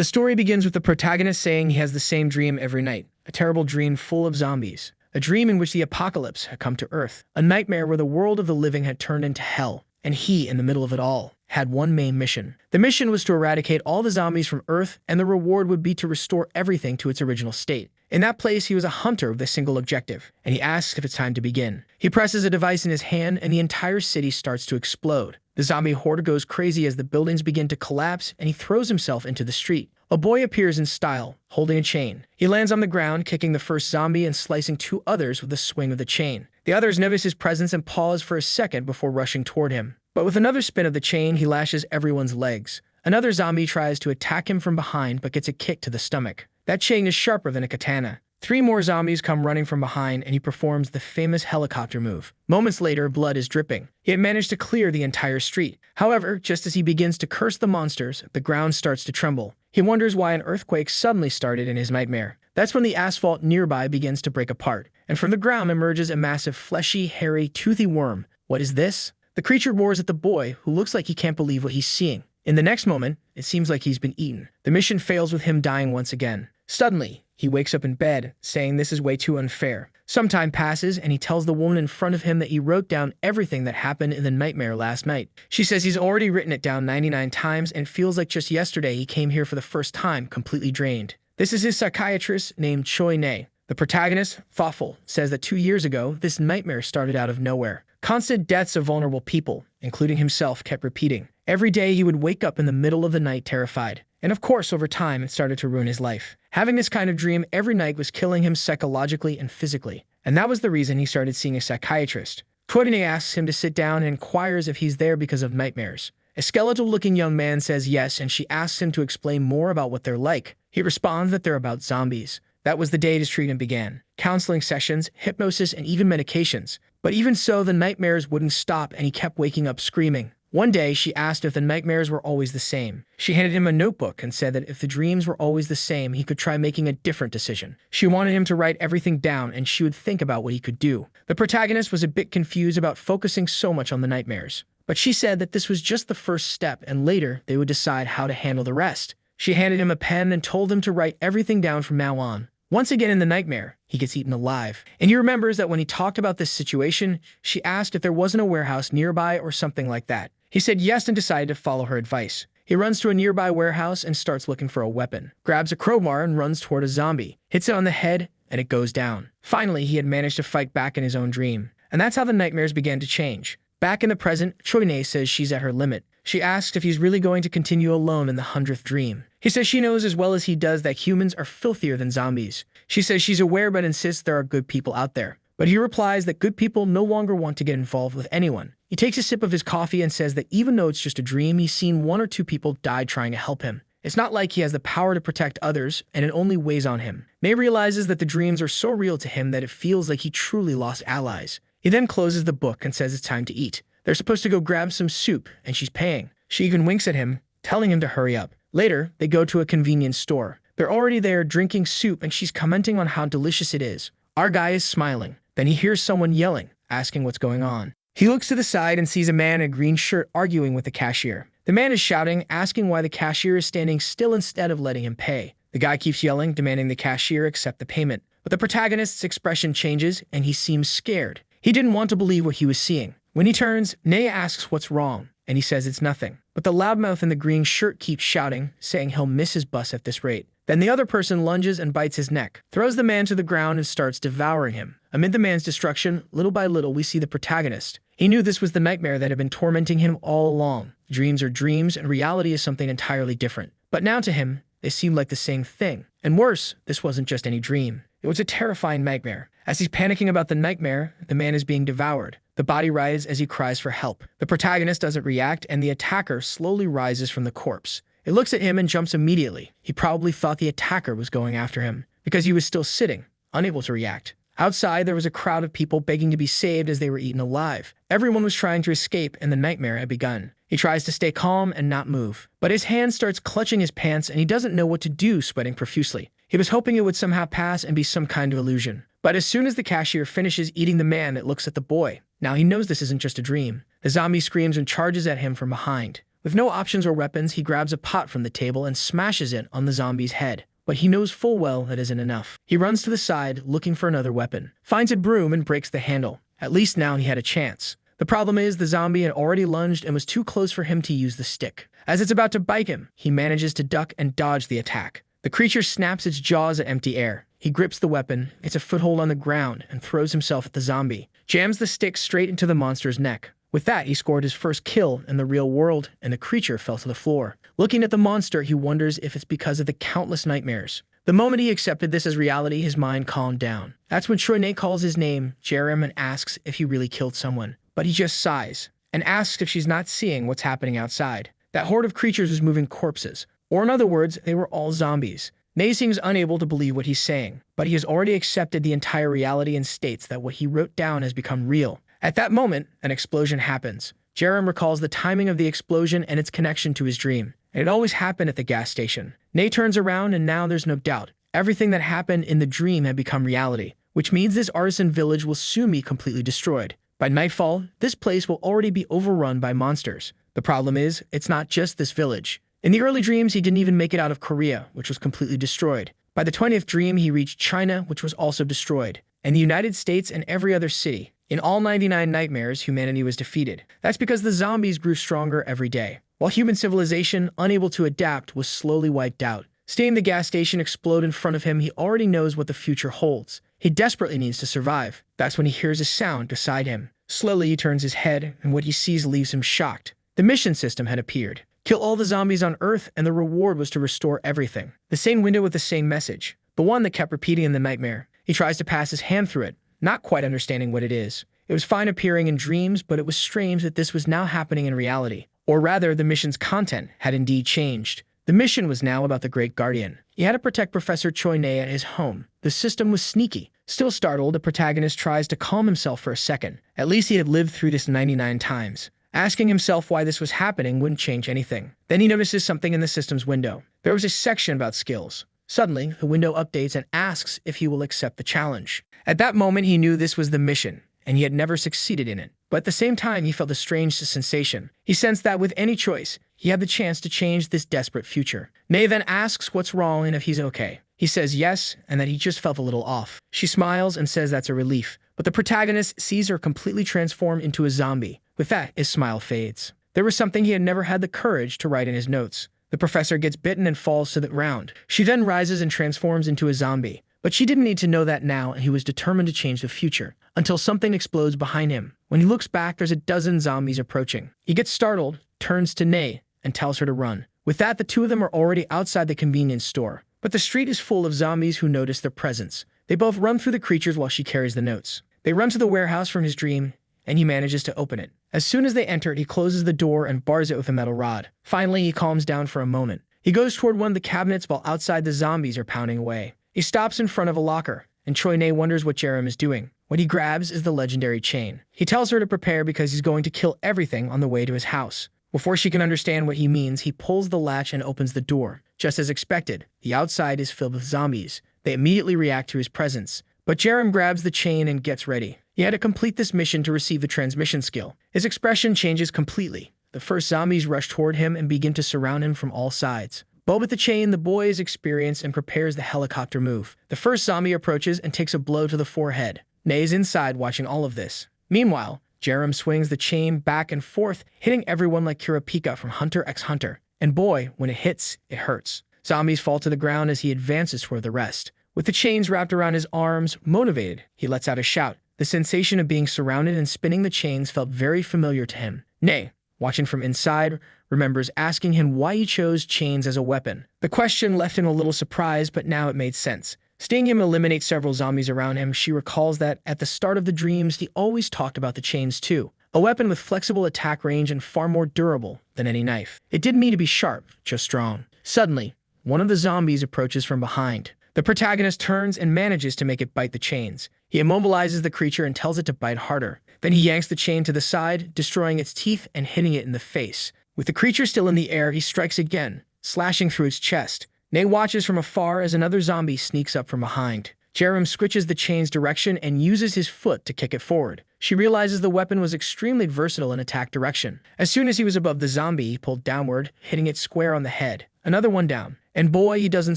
The story begins with the protagonist saying he has the same dream every night, a terrible dream full of zombies. A dream in which the apocalypse had come to Earth, a nightmare where the world of the living had turned into hell, and he, in the middle of it all, had one main mission. The mission was to eradicate all the zombies from Earth, and the reward would be to restore everything to its original state. In that place, he was a hunter with a single objective, and he asks if it's time to begin. He presses a device in his hand, and the entire city starts to explode. The zombie horde goes crazy as the buildings begin to collapse, and he throws himself into the street. A boy appears in style, holding a chain. He lands on the ground, kicking the first zombie and slicing two others with a swing of the chain. The others notice his presence and pause for a second before rushing toward him. But with another spin of the chain, he lashes everyone's legs. Another zombie tries to attack him from behind but gets a kick to the stomach. That chain is sharper than a katana. 3 more zombies come running from behind, and he performs the famous helicopter move. Moments later, blood is dripping. He had managed to clear the entire street. However, just as he begins to curse the monsters, the ground starts to tremble. He wonders why an earthquake suddenly started in his nightmare. That's when the asphalt nearby begins to break apart, and from the ground emerges a massive, fleshy, hairy, toothy worm. What is this? The creature roars at the boy, who looks like he can't believe what he's seeing. In the next moment, it seems like he's been eaten. The mission fails with him dying once again. Suddenly, he wakes up in bed, saying this is way too unfair. Some time passes, and he tells the woman in front of him that he wrote down everything that happened in the nightmare last night. She says he's already written it down 99 times and feels like just yesterday he came here for the first time, completely drained. This is his psychiatrist named Choi Ne. The protagonist, thoughtful, says that 2 years ago, this nightmare started out of nowhere. Constant deaths of vulnerable people, including himself, kept repeating. Every day he would wake up in the middle of the night terrified. And of course, over time, it started to ruin his life. Having this kind of dream every night was killing him psychologically and physically. And that was the reason he started seeing a psychiatrist. Courtney asks him to sit down and inquires if he's there because of nightmares. A skeletal-looking young man says yes, and she asks him to explain more about what they're like. He responds that they're about zombies. That was the day his treatment began. Counseling sessions, hypnosis, and even medications. But even so, the nightmares wouldn't stop, and he kept waking up screaming. One day, she asked if the nightmares were always the same. She handed him a notebook and said that if the dreams were always the same, he could try making a different decision. She wanted him to write everything down, and she would think about what he could do. The protagonist was a bit confused about focusing so much on the nightmares. But she said that this was just the first step, and later, they would decide how to handle the rest. She handed him a pen and told him to write everything down from now on. Once again in the nightmare, he gets eaten alive. And he remembers that when he talked about this situation, she asked if there wasn't a warehouse nearby or something like that. He said yes and decided to follow her advice. He runs to a nearby warehouse and starts looking for a weapon, grabs a crowbar and runs toward a zombie, hits it on the head, and it goes down. Finally, he had managed to fight back in his own dream. And that's how the nightmares began to change. Back in the present, Choi-ne says she's at her limit. She asks if he's really going to continue alone in the 100th dream. He says she knows as well as he does that humans are filthier than zombies. She says she's aware but insists there are good people out there. But he replies that good people no longer want to get involved with anyone. He takes a sip of his coffee and says that even though it's just a dream, he's seen 1 or 2 people die trying to help him. It's not like he has the power to protect others, and it only weighs on him. May realizes that the dreams are so real to him that it feels like he truly lost allies. He then closes the book and says it's time to eat. They're supposed to go grab some soup, and she's paying. She even winks at him, telling him to hurry up. Later, they go to a convenience store. They're already there drinking soup, and she's commenting on how delicious it is. Our guy is smiling. Then he hears someone yelling, asking what's going on. He looks to the side and sees a man in a green shirt arguing with the cashier. The man is shouting, asking why the cashier is standing still instead of letting him pay. The guy keeps yelling, demanding the cashier accept the payment. But the protagonist's expression changes, and he seems scared. He didn't want to believe what he was seeing. When he turns, Naya asks what's wrong, and he says it's nothing. But the loudmouth in the green shirt keeps shouting, saying he'll miss his bus at this rate. Then the other person lunges and bites his neck, throws the man to the ground and starts devouring him. Amid the man's destruction, little by little we see the protagonist. He knew this was the nightmare that had been tormenting him all along. Dreams are dreams, and reality is something entirely different. But now to him, they seemed like the same thing. And worse, this wasn't just any dream. It was a terrifying nightmare. As he's panicking about the nightmare, the man is being devoured. The body writhes as he cries for help. The protagonist doesn't react, and the attacker slowly rises from the corpse. It looks at him and jumps immediately. He probably thought the attacker was going after him, because he was still sitting, unable to react. Outside, there was a crowd of people begging to be saved as they were eaten alive. Everyone was trying to escape, and the nightmare had begun. He tries to stay calm and not move, but his hand starts clutching his pants and he doesn't know what to do, sweating profusely. He was hoping it would somehow pass and be some kind of illusion. But as soon as the cashier finishes eating the man, it looks at the boy. Now he knows this isn't just a dream. The zombie screams and charges at him from behind. With no options or weapons, he grabs a pot from the table and smashes it on the zombie's head. But he knows full well that isn't enough. He runs to the side, looking for another weapon, finds a broom and breaks the handle. At least now he had a chance. The problem is the zombie had already lunged and was too close for him to use the stick. As it's about to bite him, he manages to duck and dodge the attack. The creature snaps its jaws at empty air. He grips the weapon, gets a foothold on the ground, and throws himself at the zombie. Jams the stick straight into the monster's neck. With that, he scored his first kill in the real world, and the creature fell to the floor. Looking at the monster, he wonders if it's because of the countless nightmares. The moment he accepted this as reality, his mind calmed down. That's when Choi-nae calls his name, Jerem, and asks if he really killed someone. But he just sighs, and asks if she's not seeing what's happening outside. That horde of creatures was moving corpses. Or in other words, they were all zombies. Nae seems unable to believe what he's saying, but he has already accepted the entire reality and states that what he wrote down has become real. At that moment, an explosion happens. Jerem recalls the timing of the explosion and its connection to his dream. It always happened at the gas station. Nae turns around and now there's no doubt. Everything that happened in the dream had become reality, which means this artisan village will soon be completely destroyed. By nightfall, this place will already be overrun by monsters. The problem is, it's not just this village. In the early dreams, he didn't even make it out of Korea, which was completely destroyed. By the 20th dream, he reached China, which was also destroyed, and the United States and every other city. In all 99 nightmares, humanity was defeated. That's because the zombies grew stronger every day, while human civilization, unable to adapt, was slowly wiped out. Seeing the gas station explode in front of him, he already knows what the future holds. He desperately needs to survive. That's when he hears a sound beside him. Slowly, he turns his head, and what he sees leaves him shocked. The mission system had appeared. Kill all the zombies on Earth, and the reward was to restore everything. The same window with the same message. The one that kept repeating in the nightmare. He tries to pass his hand through it, not quite understanding what it is. It was fine appearing in dreams, but it was strange that this was now happening in reality. Or rather, the mission's content had indeed changed. The mission was now about the Great Guardian. He had to protect Professor Choi-nae at his home. The system was sneaky. Still startled, the protagonist tries to calm himself for a second. At least he had lived through this 99 times. Asking himself why this was happening wouldn't change anything. Then he notices something in the system's window. There was a section about skills. Suddenly, the window updates and asks if he will accept the challenge. At that moment, he knew this was the mission, and he had never succeeded in it. But at the same time, he felt a strange sensation. He sensed that with any choice, he had the chance to change this desperate future. Nae then asks what's wrong and if he's okay. He says yes, and that he just felt a little off. She smiles and says that's a relief. But the protagonist sees her completely transformed into a zombie. With that, his smile fades. There was something he had never had the courage to write in his notes. The professor gets bitten and falls to the ground. She then rises and transforms into a zombie. But she didn't need to know that now, and he was determined to change the future. Until something explodes behind him. When he looks back, there's a dozen zombies approaching. He gets startled, turns to Nae, and tells her to run. With that, the two of them are already outside the convenience store. But the street is full of zombies who notice their presence. They both run through the creatures while she carries the notes. They run to the warehouse from his dream, and he manages to open it. As soon as they enter, he closes the door and bars it with a metal rod. Finally, he calms down for a moment. He goes toward one of the cabinets while outside the zombies are pounding away. He stops in front of a locker, and Choi-nae wonders what Jerem is doing. What he grabs is the legendary chain. He tells her to prepare because he's going to kill everything on the way to his house. Before she can understand what he means, he pulls the latch and opens the door. Just as expected, the outside is filled with zombies. They immediately react to his presence. But Jerem grabs the chain and gets ready. He had to complete this mission to receive the transmission skill. His expression changes completely. The first zombies rush toward him and begin to surround him from all sides. But with the chain, the boy is experienced and prepares the helicopter move. The first zombie approaches and takes a blow to the forehead. Nae is inside watching all of this. Meanwhile, Jerem swings the chain back and forth, hitting everyone like Kurapika from Hunter x Hunter. And boy, when it hits, it hurts. Zombies fall to the ground as he advances toward the rest. With the chains wrapped around his arms, motivated, he lets out a shout. The sensation of being surrounded and spinning the chains felt very familiar to him. Nae, watching from inside, remembers asking him why he chose chains as a weapon. The question left him a little surprised, but now it made sense. Seeing him eliminate several zombies around him, she recalls that at the start of the dreams, he always talked about the chains too. A weapon with flexible attack range and far more durable than any knife. It didn't need to be sharp, just strong. Suddenly, one of the zombies approaches from behind. The protagonist turns and manages to make it bite the chains. He immobilizes the creature and tells it to bite harder. Then he yanks the chain to the side, destroying its teeth and hitting it in the face. With the creature still in the air, he strikes again, slashing through its chest. Nae watches from afar as another zombie sneaks up from behind. Jerem switches the chain's direction and uses his foot to kick it forward. She realizes the weapon was extremely versatile in attack direction. As soon as he was above the zombie, he pulled downward, hitting it square on the head. Another one down. And boy, he doesn't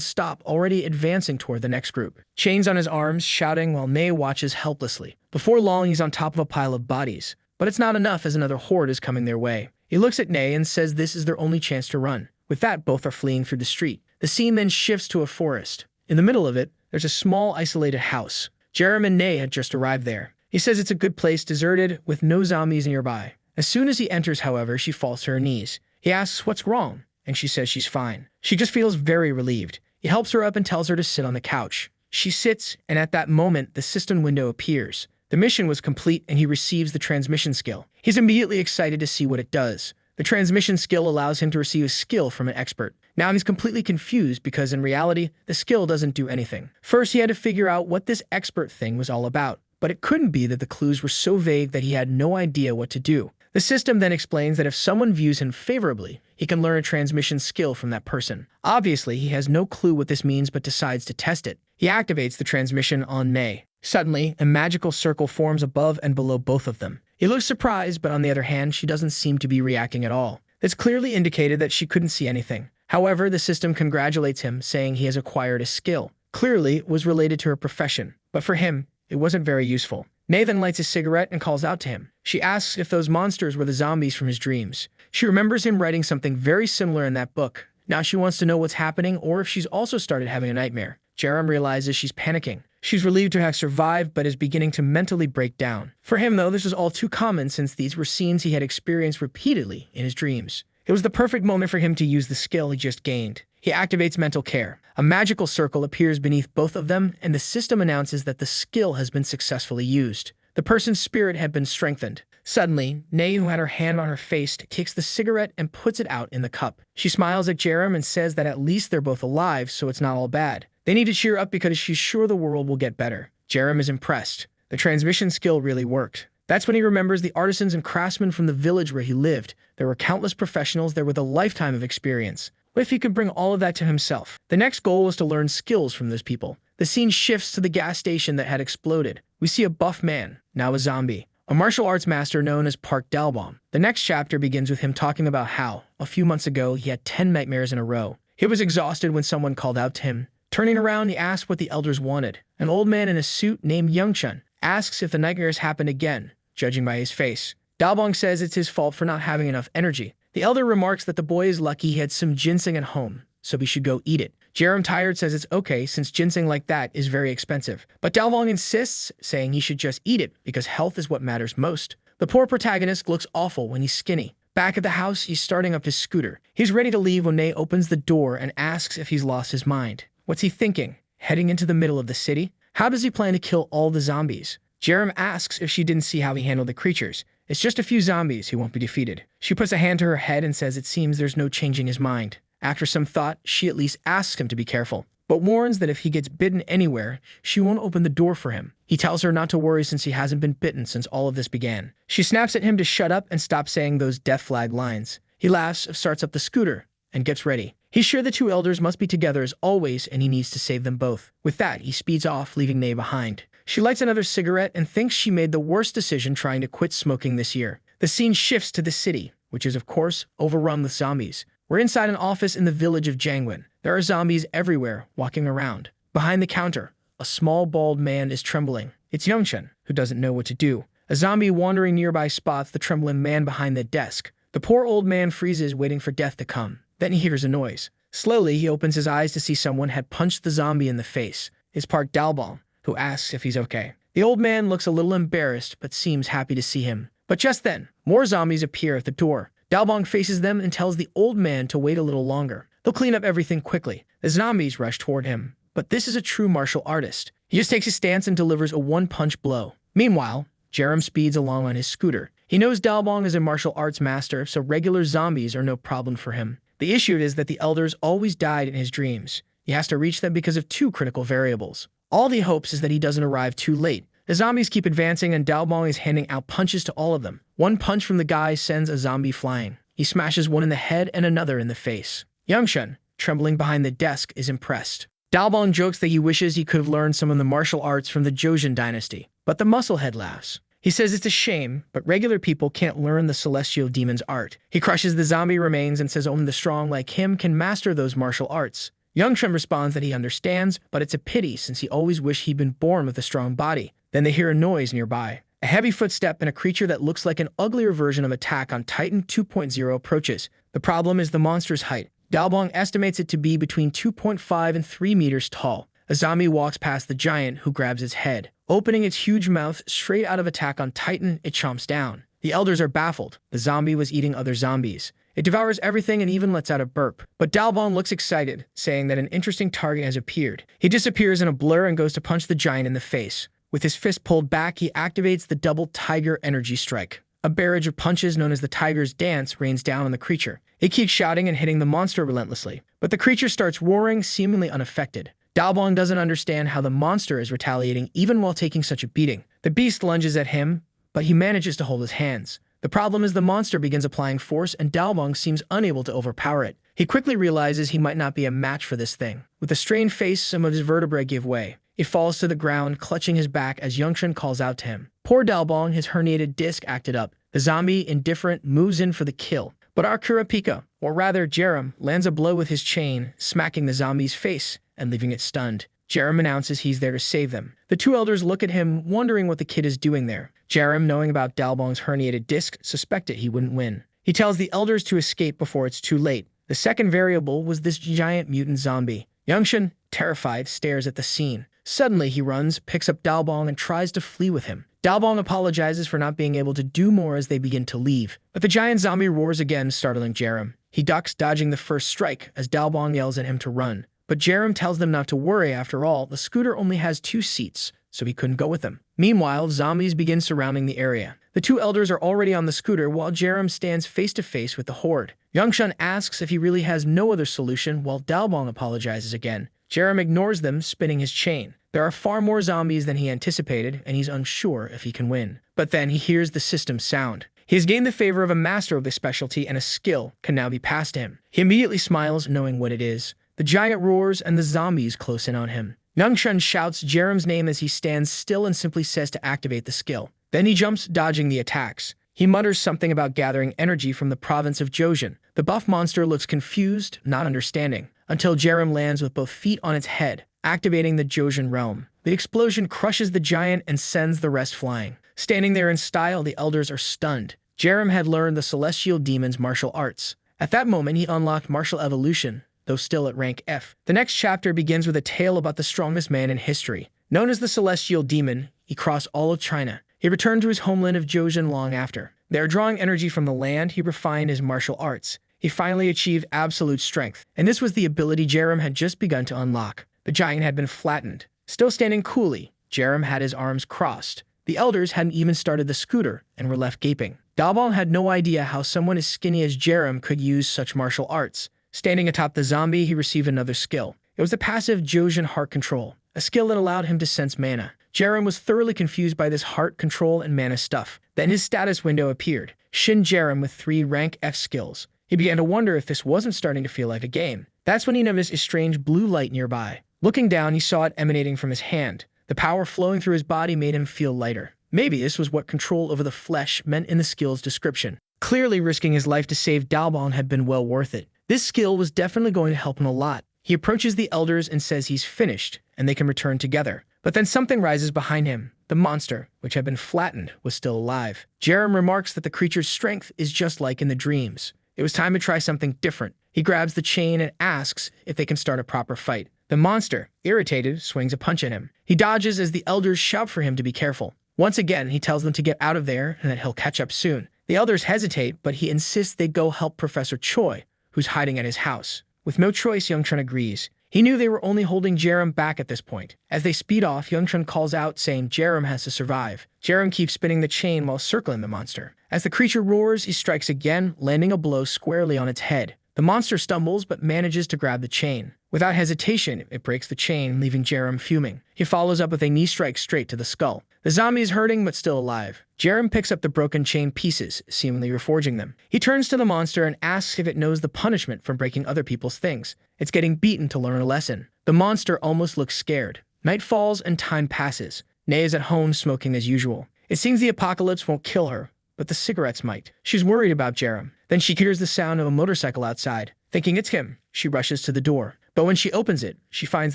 stop, already advancing toward the next group. Chains on his arms, shouting while Nay watches helplessly. Before long, he's on top of a pile of bodies. But it's not enough as another horde is coming their way. He looks at Nay and says this is their only chance to run. With that, both are fleeing through the street. The scene then shifts to a forest. In the middle of it, there's a small, isolated house. Jerem and Nay had just arrived there. He says it's a good place, deserted, with no zombies nearby. As soon as he enters, however, she falls to her knees. He asks what's wrong, and she says she's fine. She just feels very relieved. He helps her up and tells her to sit on the couch. She sits, and at that moment, the system window appears. The mission was complete, and he receives the transmission skill. He's immediately excited to see what it does. The transmission skill allows him to receive a skill from an expert. Now he's completely confused because in reality, the skill doesn't do anything. First, he had to figure out what this expert thing was all about. But it couldn't be that the clues were so vague that he had no idea what to do. The system then explains that if someone views him favorably, he can learn a transmission skill from that person. Obviously, he has no clue what this means but decides to test it. He activates the transmission on Nay. Suddenly, a magical circle forms above and below both of them. He looks surprised, but on the other hand, she doesn't seem to be reacting at all. This clearly indicated that she couldn't see anything. However, the system congratulates him, saying he has acquired a skill. Clearly, it was related to her profession, but for him, it wasn't very useful. Nathan lights a cigarette and calls out to him. She asks if those monsters were the zombies from his dreams. She remembers him writing something very similar in that book. Now she wants to know what's happening or if she's also started having a nightmare. Jerem realizes she's panicking. She's relieved to have survived, but is beginning to mentally break down. For him, though, this was all too common since these were scenes he had experienced repeatedly in his dreams. It was the perfect moment for him to use the skill he just gained. He activates mental care. A magical circle appears beneath both of them, and the system announces that the skill has been successfully used. The person's spirit had been strengthened. Suddenly, Nay, who had her hand on her face, takes the cigarette and puts it out in the cup. She smiles at Jerem and says that at least they're both alive, so it's not all bad. They need to cheer up because she's sure the world will get better. Jerem is impressed. The transmission skill really worked. That's when he remembers the artisans and craftsmen from the village where he lived. There were countless professionals there with a lifetime of experience. What if he could bring all of that to himself? The next goal was to learn skills from those people. The scene shifts to the gas station that had exploded. We see a buff man, now a zombie, a martial arts master known as Park Dalbom. The next chapter begins with him talking about how, a few months ago, he had 10 nightmares in a row. He was exhausted when someone called out to him. Turning around, he asked what the elders wanted. An old man in a suit named Youngchun asks if the nightmares happened again, judging by his face. Dalbong says it's his fault for not having enough energy. The elder remarks that the boy is lucky he had some ginseng at home, so he should go eat it. Jerem, tired, says it's okay since ginseng like that is very expensive. But Dalbong insists, saying he should just eat it because health is what matters most. The poor protagonist looks awful when he's skinny. Back at the house, he's starting up his scooter. He's ready to leave when Nay opens the door and asks if he's lost his mind. What's he thinking? Heading into the middle of the city? How does he plan to kill all the zombies? Jerem asks if she didn't see how he handled the creatures. It's just a few zombies, he won't be defeated. She puts a hand to her head and says it seems there's no changing his mind. After some thought, she at least asks him to be careful, but warns that if he gets bitten anywhere, she won't open the door for him. He tells her not to worry since he hasn't been bitten since all of this began. She snaps at him to shut up and stop saying those death flag lines. He laughs, starts up the scooter, and gets ready. He's sure the two elders must be together as always, and he needs to save them both. With that, he speeds off, leaving Nay behind. She lights another cigarette and thinks she made the worst decision trying to quit smoking this year. The scene shifts to the city, which is, of course, overrun with zombies. We're inside an office in the village of Jangwon. There are zombies everywhere, walking around. Behind the counter, a small bald man is trembling. It's Youngchun, who doesn't know what to do. A zombie wandering nearby spots the trembling man behind the desk. The poor old man freezes, waiting for death to come. Then he hears a noise. Slowly, he opens his eyes to see someone had punched the zombie in the face. It's Park Dalbong, who asks if he's okay. The old man looks a little embarrassed, but seems happy to see him. But just then, more zombies appear at the door. Dalbong faces them and tells the old man to wait a little longer. They'll clean up everything quickly. The zombies rush toward him. But this is a true martial artist. He just takes his stance and delivers a one-punch blow. Meanwhile, Jerem speeds along on his scooter. He knows Dalbong is a martial arts master, so regular zombies are no problem for him. The issue is that the elders always died in his dreams. He has to reach them because of two critical variables. All he hopes is that he doesn't arrive too late. The zombies keep advancing and Dalbong is handing out punches to all of them. One punch from the guy sends a zombie flying. He smashes one in the head and another in the face. Youngchun, trembling behind the desk, is impressed. Dalbong jokes that he wishes he could have learned some of the martial arts from the Joseon dynasty, but the musclehead laughs. He says it's a shame, but regular people can't learn the celestial demon's art. He crushes the zombie remains and says only the strong like him can master those martial arts. Youngchun responds that he understands, but it's a pity since he always wished he'd been born with a strong body. Then they hear a noise nearby. A heavy footstep and a creature that looks like an uglier version of Attack on Titan 2.0 approaches. The problem is the monster's height. Dalbong estimates it to be between 2.5 and 3 meters tall. A zombie walks past the giant, who grabs its head. Opening its huge mouth straight out of Attack on Titan, it chomps down. The elders are baffled. The zombie was eating other zombies. It devours everything and even lets out a burp. But Dalbong looks excited, saying that an interesting target has appeared. He disappears in a blur and goes to punch the giant in the face. With his fist pulled back, he activates the double tiger energy strike. A barrage of punches known as the Tiger's Dance rains down on the creature. It keeps shouting and hitting the monster relentlessly, but the creature starts roaring, seemingly unaffected. Dalbong doesn't understand how the monster is retaliating even while taking such a beating. The beast lunges at him, but he manages to hold his hands. The problem is the monster begins applying force and Dalbong seems unable to overpower it. He quickly realizes he might not be a match for this thing. With a strained face, some of his vertebrae give way. He falls to the ground, clutching his back as Youngchun calls out to him. Poor Dalbong, his herniated disc acted up. The zombie, indifferent, moves in for the kill. But our Kurapika, or rather Jerem, lands a blow with his chain, smacking the zombie's face and leaving it stunned. Jerem announces he's there to save them. The two elders look at him, wondering what the kid is doing there. Jerem, knowing about Dalbong's herniated disc, suspected he wouldn't win. He tells the elders to escape before it's too late. The second variable was this giant mutant zombie. Youngchun, terrified, stares at the scene. Suddenly, he runs, picks up Dalbong, and tries to flee with him. Dalbong apologizes for not being able to do more as they begin to leave. But the giant zombie roars again, startling Jerem. He ducks, dodging the first strike, as Dalbong yells at him to run. But Jerem tells them not to worry. After all, the scooter only has 2 seats, so he couldn't go with them. Meanwhile, zombies begin surrounding the area. The two elders are already on the scooter while Jerem stands face to face with the horde. Youngchun asks if he really has no other solution while Dalbong apologizes again. Jerem ignores them, spinning his chain. There are far more zombies than he anticipated, and he's unsure if he can win. But then he hears the system's sound. He has gained the favor of a master of this specialty, and a skill can now be passed to him. He immediately smiles, knowing what it is. The giant roars, and the zombies close in on him. Youngchun shouts Jerem's name as he stands still and simply says to activate the skill. Then he jumps, dodging the attacks. He mutters something about gathering energy from the province of Joseon. The buff monster looks confused, not understanding, until Jerem lands with both feet on its head, activating the Joseon realm. The explosion crushes the giant and sends the rest flying. Standing there in style, the elders are stunned. Jerem had learned the celestial demon's martial arts. At that moment, he unlocked martial evolution, though still at rank F. The next chapter begins with a tale about the strongest man in history. Known as the Celestial Demon, he crossed all of China. He returned to his homeland of Joseon long after. There, drawing energy from the land, he refined his martial arts. He finally achieved absolute strength, and this was the ability Jerem had just begun to unlock. The giant had been flattened. Still standing coolly, Jerem had his arms crossed. The elders hadn't even started the scooter and were left gaping. Dalbong had no idea how someone as skinny as Jerem could use such martial arts. Standing atop the zombie, he received another skill. It was the passive Joseon heart control, a skill that allowed him to sense mana. Jerem was thoroughly confused by this heart control and mana stuff. Then his status window appeared. Shin Jerem with 3 rank F skills. He began to wonder if this wasn't starting to feel like a game. That's when he noticed a strange blue light nearby. Looking down, he saw it emanating from his hand. The power flowing through his body made him feel lighter. Maybe this was what control over the flesh meant in the skill's description. Clearly, risking his life to save Dalbong had been well worth it. This skill was definitely going to help him a lot. He approaches the elders and says he's finished, and they can return together. But then something rises behind him. The monster, which had been flattened, was still alive. Jerem remarks that the creature's strength is just like in the dreams. It was time to try something different. He grabs the chain and asks if they can start a proper fight. The monster, irritated, swings a punch at him. He dodges as the elders shout for him to be careful. Once again, he tells them to get out of there and that he'll catch up soon. The elders hesitate, but he insists they go help Professor Choi, who's hiding at his house. With no choice, Youngchun agrees. He knew they were only holding Jerem back at this point. As they speed off, Youngchun calls out, saying Jerem has to survive. Jerem keeps spinning the chain while circling the monster. As the creature roars, he strikes again, landing a blow squarely on its head. The monster stumbles, but manages to grab the chain. Without hesitation, it breaks the chain, leaving Jerem fuming. He follows up with a knee strike straight to the skull. The zombie is hurting, but still alive. Jerem picks up the broken chain pieces, seemingly reforging them. He turns to the monster and asks if it knows the punishment for breaking other people's things. It's getting beaten to learn a lesson. The monster almost looks scared. Night falls and time passes. Nay is at home smoking as usual. It seems the apocalypse won't kill her, but the cigarettes might. She's worried about Jerem. Then she hears the sound of a motorcycle outside. Thinking it's him, she rushes to the door. But when she opens it, she finds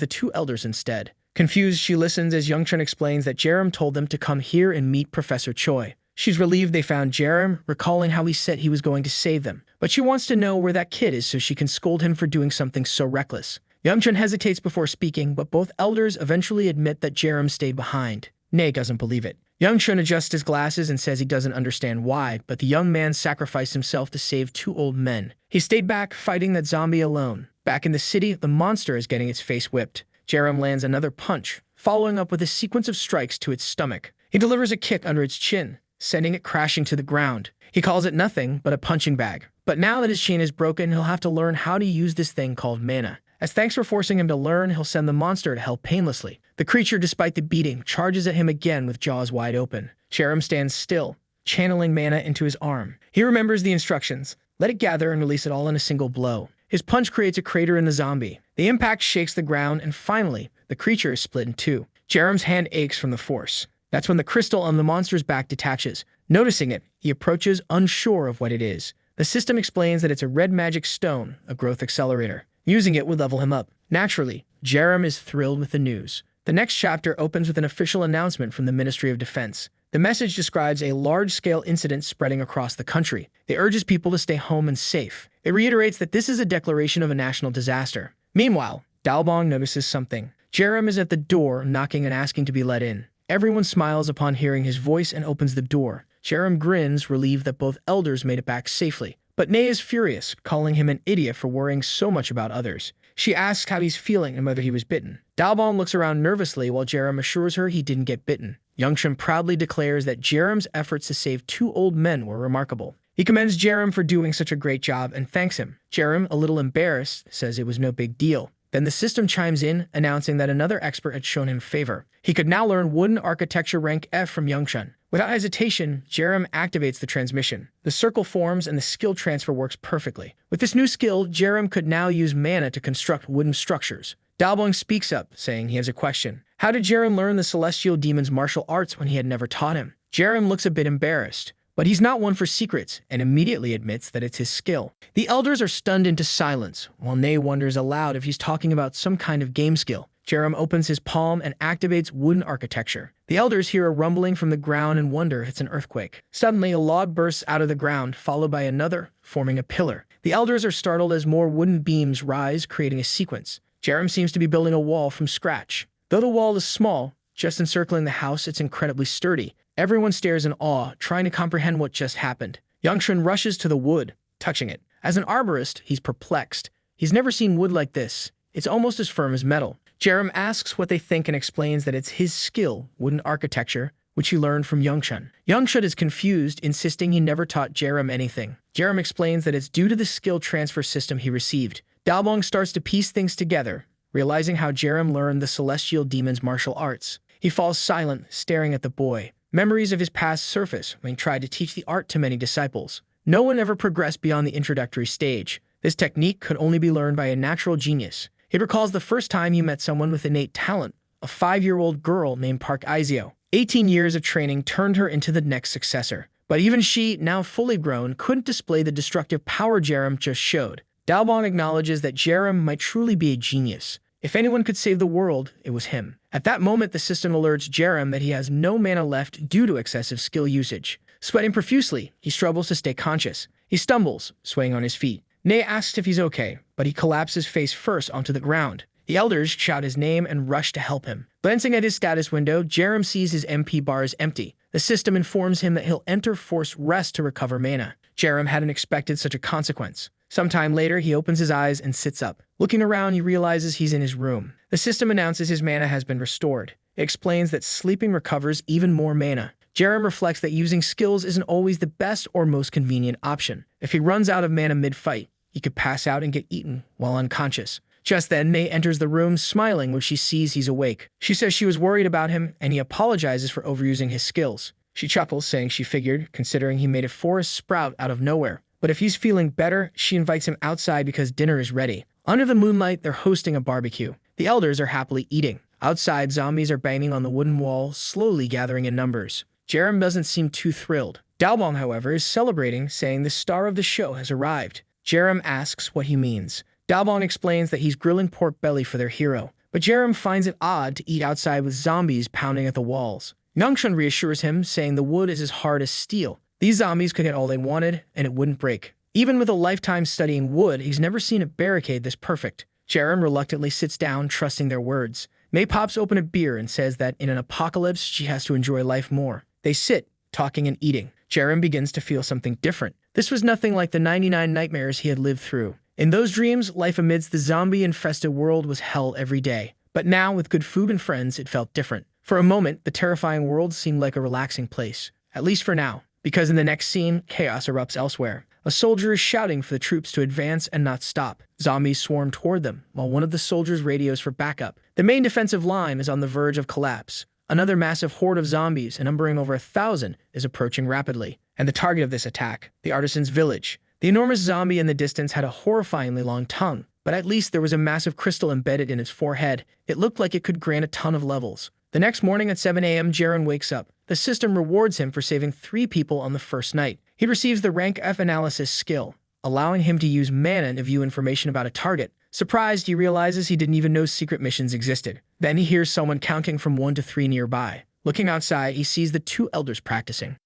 the two elders instead. Confused, she listens as Youngchun explains that Jerem told them to come here and meet Professor Choi. She's relieved they found Jerem, recalling how he said he was going to save them. But she wants to know where that kid is so she can scold him for doing something so reckless. Youngchun hesitates before speaking, but both elders eventually admit that Jerem stayed behind. Nay doesn't believe it. Youngchun adjusts his glasses and says he doesn't understand why, but the young man sacrificed himself to save two old men. He stayed back, fighting that zombie alone. Back in the city, the monster is getting its face whipped. Jerem lands another punch, following up with a sequence of strikes to its stomach. He delivers a kick under its chin, sending it crashing to the ground. He calls it nothing but a punching bag. But now that his chain is broken, he'll have to learn how to use this thing called mana. As thanks for forcing him to learn, he'll send the monster to hell painlessly. The creature, despite the beating, charges at him again with jaws wide open. Jerem stands still, channeling mana into his arm. He remembers the instructions. Let it gather and release it all in a single blow. His punch creates a crater in the zombie. The impact shakes the ground, and finally, the creature is split in two. Jerem's hand aches from the force. That's when the crystal on the monster's back detaches. Noticing it, he approaches, unsure of what it is. The system explains that it's a red magic stone, a growth accelerator. Using it would level him up. Naturally, Jerem is thrilled with the news. The next chapter opens with an official announcement from the Ministry of Defense. The message describes a large-scale incident spreading across the country. It urges people to stay home and safe. It reiterates that this is a declaration of a national disaster. Meanwhile, Dalbong notices something. Jerem is at the door, knocking and asking to be let in. Everyone smiles upon hearing his voice and opens the door. Jerem grins, relieved that both elders made it back safely. But Nay is furious, calling him an idiot for worrying so much about others. She asks how he's feeling and whether he was bitten. Dalbong looks around nervously while Jerem assures her he didn't get bitten. Youngchun proudly declares that Jerem's efforts to save two old men were remarkable. He commends Jerem for doing such a great job and thanks him. Jerem, a little embarrassed, says it was no big deal. Then the system chimes in, announcing that another expert had shown him favor. He could now learn wooden architecture rank F from Youngchun. Without hesitation, Jerem activates the transmission. The circle forms and the skill transfer works perfectly. With this new skill, Jerem could now use mana to construct wooden structures. Dalbong speaks up, saying he has a question. How did Jerem learn the celestial demon's martial arts when he had never taught him? Jerem looks a bit embarrassed, but he's not one for secrets and immediately admits that it's his skill. The elders are stunned into silence, while Nay wonders aloud if he's talking about some kind of game skill. Jerem opens his palm and activates wooden architecture. The elders hear a rumbling from the ground and wonder it's an earthquake. Suddenly, a log bursts out of the ground, followed by another, forming a pillar. The elders are startled as more wooden beams rise, creating a sequence. Jerem seems to be building a wall from scratch. Though the wall is small, just encircling the house, it's incredibly sturdy. Everyone stares in awe, trying to comprehend what just happened. Youngchun rushes to the wood, touching it. As an arborist, he's perplexed. He's never seen wood like this. It's almost as firm as metal. Jerem asks what they think and explains that it's his skill, wooden architecture, which he learned from Youngchun. Youngchun is confused, insisting he never taught Jerem anything. Jerem explains that it's due to the skill transfer system he received. Dalbong starts to piece things together, realizing how Jerem learned the celestial demon's martial arts. He falls silent, staring at the boy. Memories of his past surface when he tried to teach the art to many disciples. No one ever progressed beyond the introductory stage. This technique could only be learned by a natural genius. He recalls the first time he met someone with innate talent, a 5-year-old girl named Park Izio. 18 years of training turned her into the next successor. But even she, now fully grown, couldn't display the destructive power Jerem just showed. Dalbong acknowledges that Jerem might truly be a genius. If anyone could save the world, it was him. At that moment, the system alerts Jerem that he has no mana left due to excessive skill usage. Sweating profusely, he struggles to stay conscious. He stumbles, swaying on his feet. Nay asks if he's okay, but he collapses face first onto the ground. The elders shout his name and rush to help him. Glancing at his status window, Jerem sees his MP bar is empty. The system informs him that he'll enter forced rest to recover mana. Jerem hadn't expected such a consequence. Sometime later, he opens his eyes and sits up. Looking around, he realizes he's in his room. The system announces his mana has been restored. It explains that sleeping recovers even more mana. Jerem reflects that using skills isn't always the best or most convenient option. If he runs out of mana mid-fight, he could pass out and get eaten while unconscious. Just then, Nay enters the room, smiling when she sees he's awake. She says she was worried about him, and he apologizes for overusing his skills. She chuckles, saying she figured, considering he made a forest sprout out of nowhere. But if he's feeling better, she invites him outside because dinner is ready. Under the moonlight, they're hosting a barbecue. The elders are happily eating. Outside, zombies are banging on the wooden wall, slowly gathering in numbers. Jerem doesn't seem too thrilled. Dalbong, however, is celebrating, saying the star of the show has arrived. Jerem asks what he means. Dalbong explains that he's grilling pork belly for their hero, but Jerem finds it odd to eat outside with zombies pounding at the walls. Nongshun reassures him, saying the wood is as hard as steel. These zombies could get all they wanted, and it wouldn't break. Even with a lifetime studying wood, he's never seen a barricade this perfect. Jerem reluctantly sits down, trusting their words. May pops open a beer and says that in an apocalypse, she has to enjoy life more. They sit, talking and eating. Jerem begins to feel something different. This was nothing like the 99 nightmares he had lived through. In those dreams, life amidst the zombie-infested world was hell every day. But now, with good food and friends, it felt different. For a moment, the terrifying world seemed like a relaxing place. At least for now. Because in the next scene, chaos erupts elsewhere. A soldier is shouting for the troops to advance and not stop. Zombies swarm toward them, while one of the soldiers radios for backup. The main defensive line is on the verge of collapse. Another massive horde of zombies, numbering over 1,000, is approaching rapidly. And the target of this attack, the artisan's village. The enormous zombie in the distance had a horrifyingly long tongue, but at least there was a massive crystal embedded in its forehead. It looked like it could grant a ton of levels. The next morning at 7 a.m., Jaren wakes up. The system rewards him for saving 3 people on the first night. He receives the rank F analysis skill, allowing him to use mana to view information about a target. Surprised, he realizes he didn't even know secret missions existed. Then he hears someone counting from 1 to 3 nearby. Looking outside, he sees the 2 elders practicing.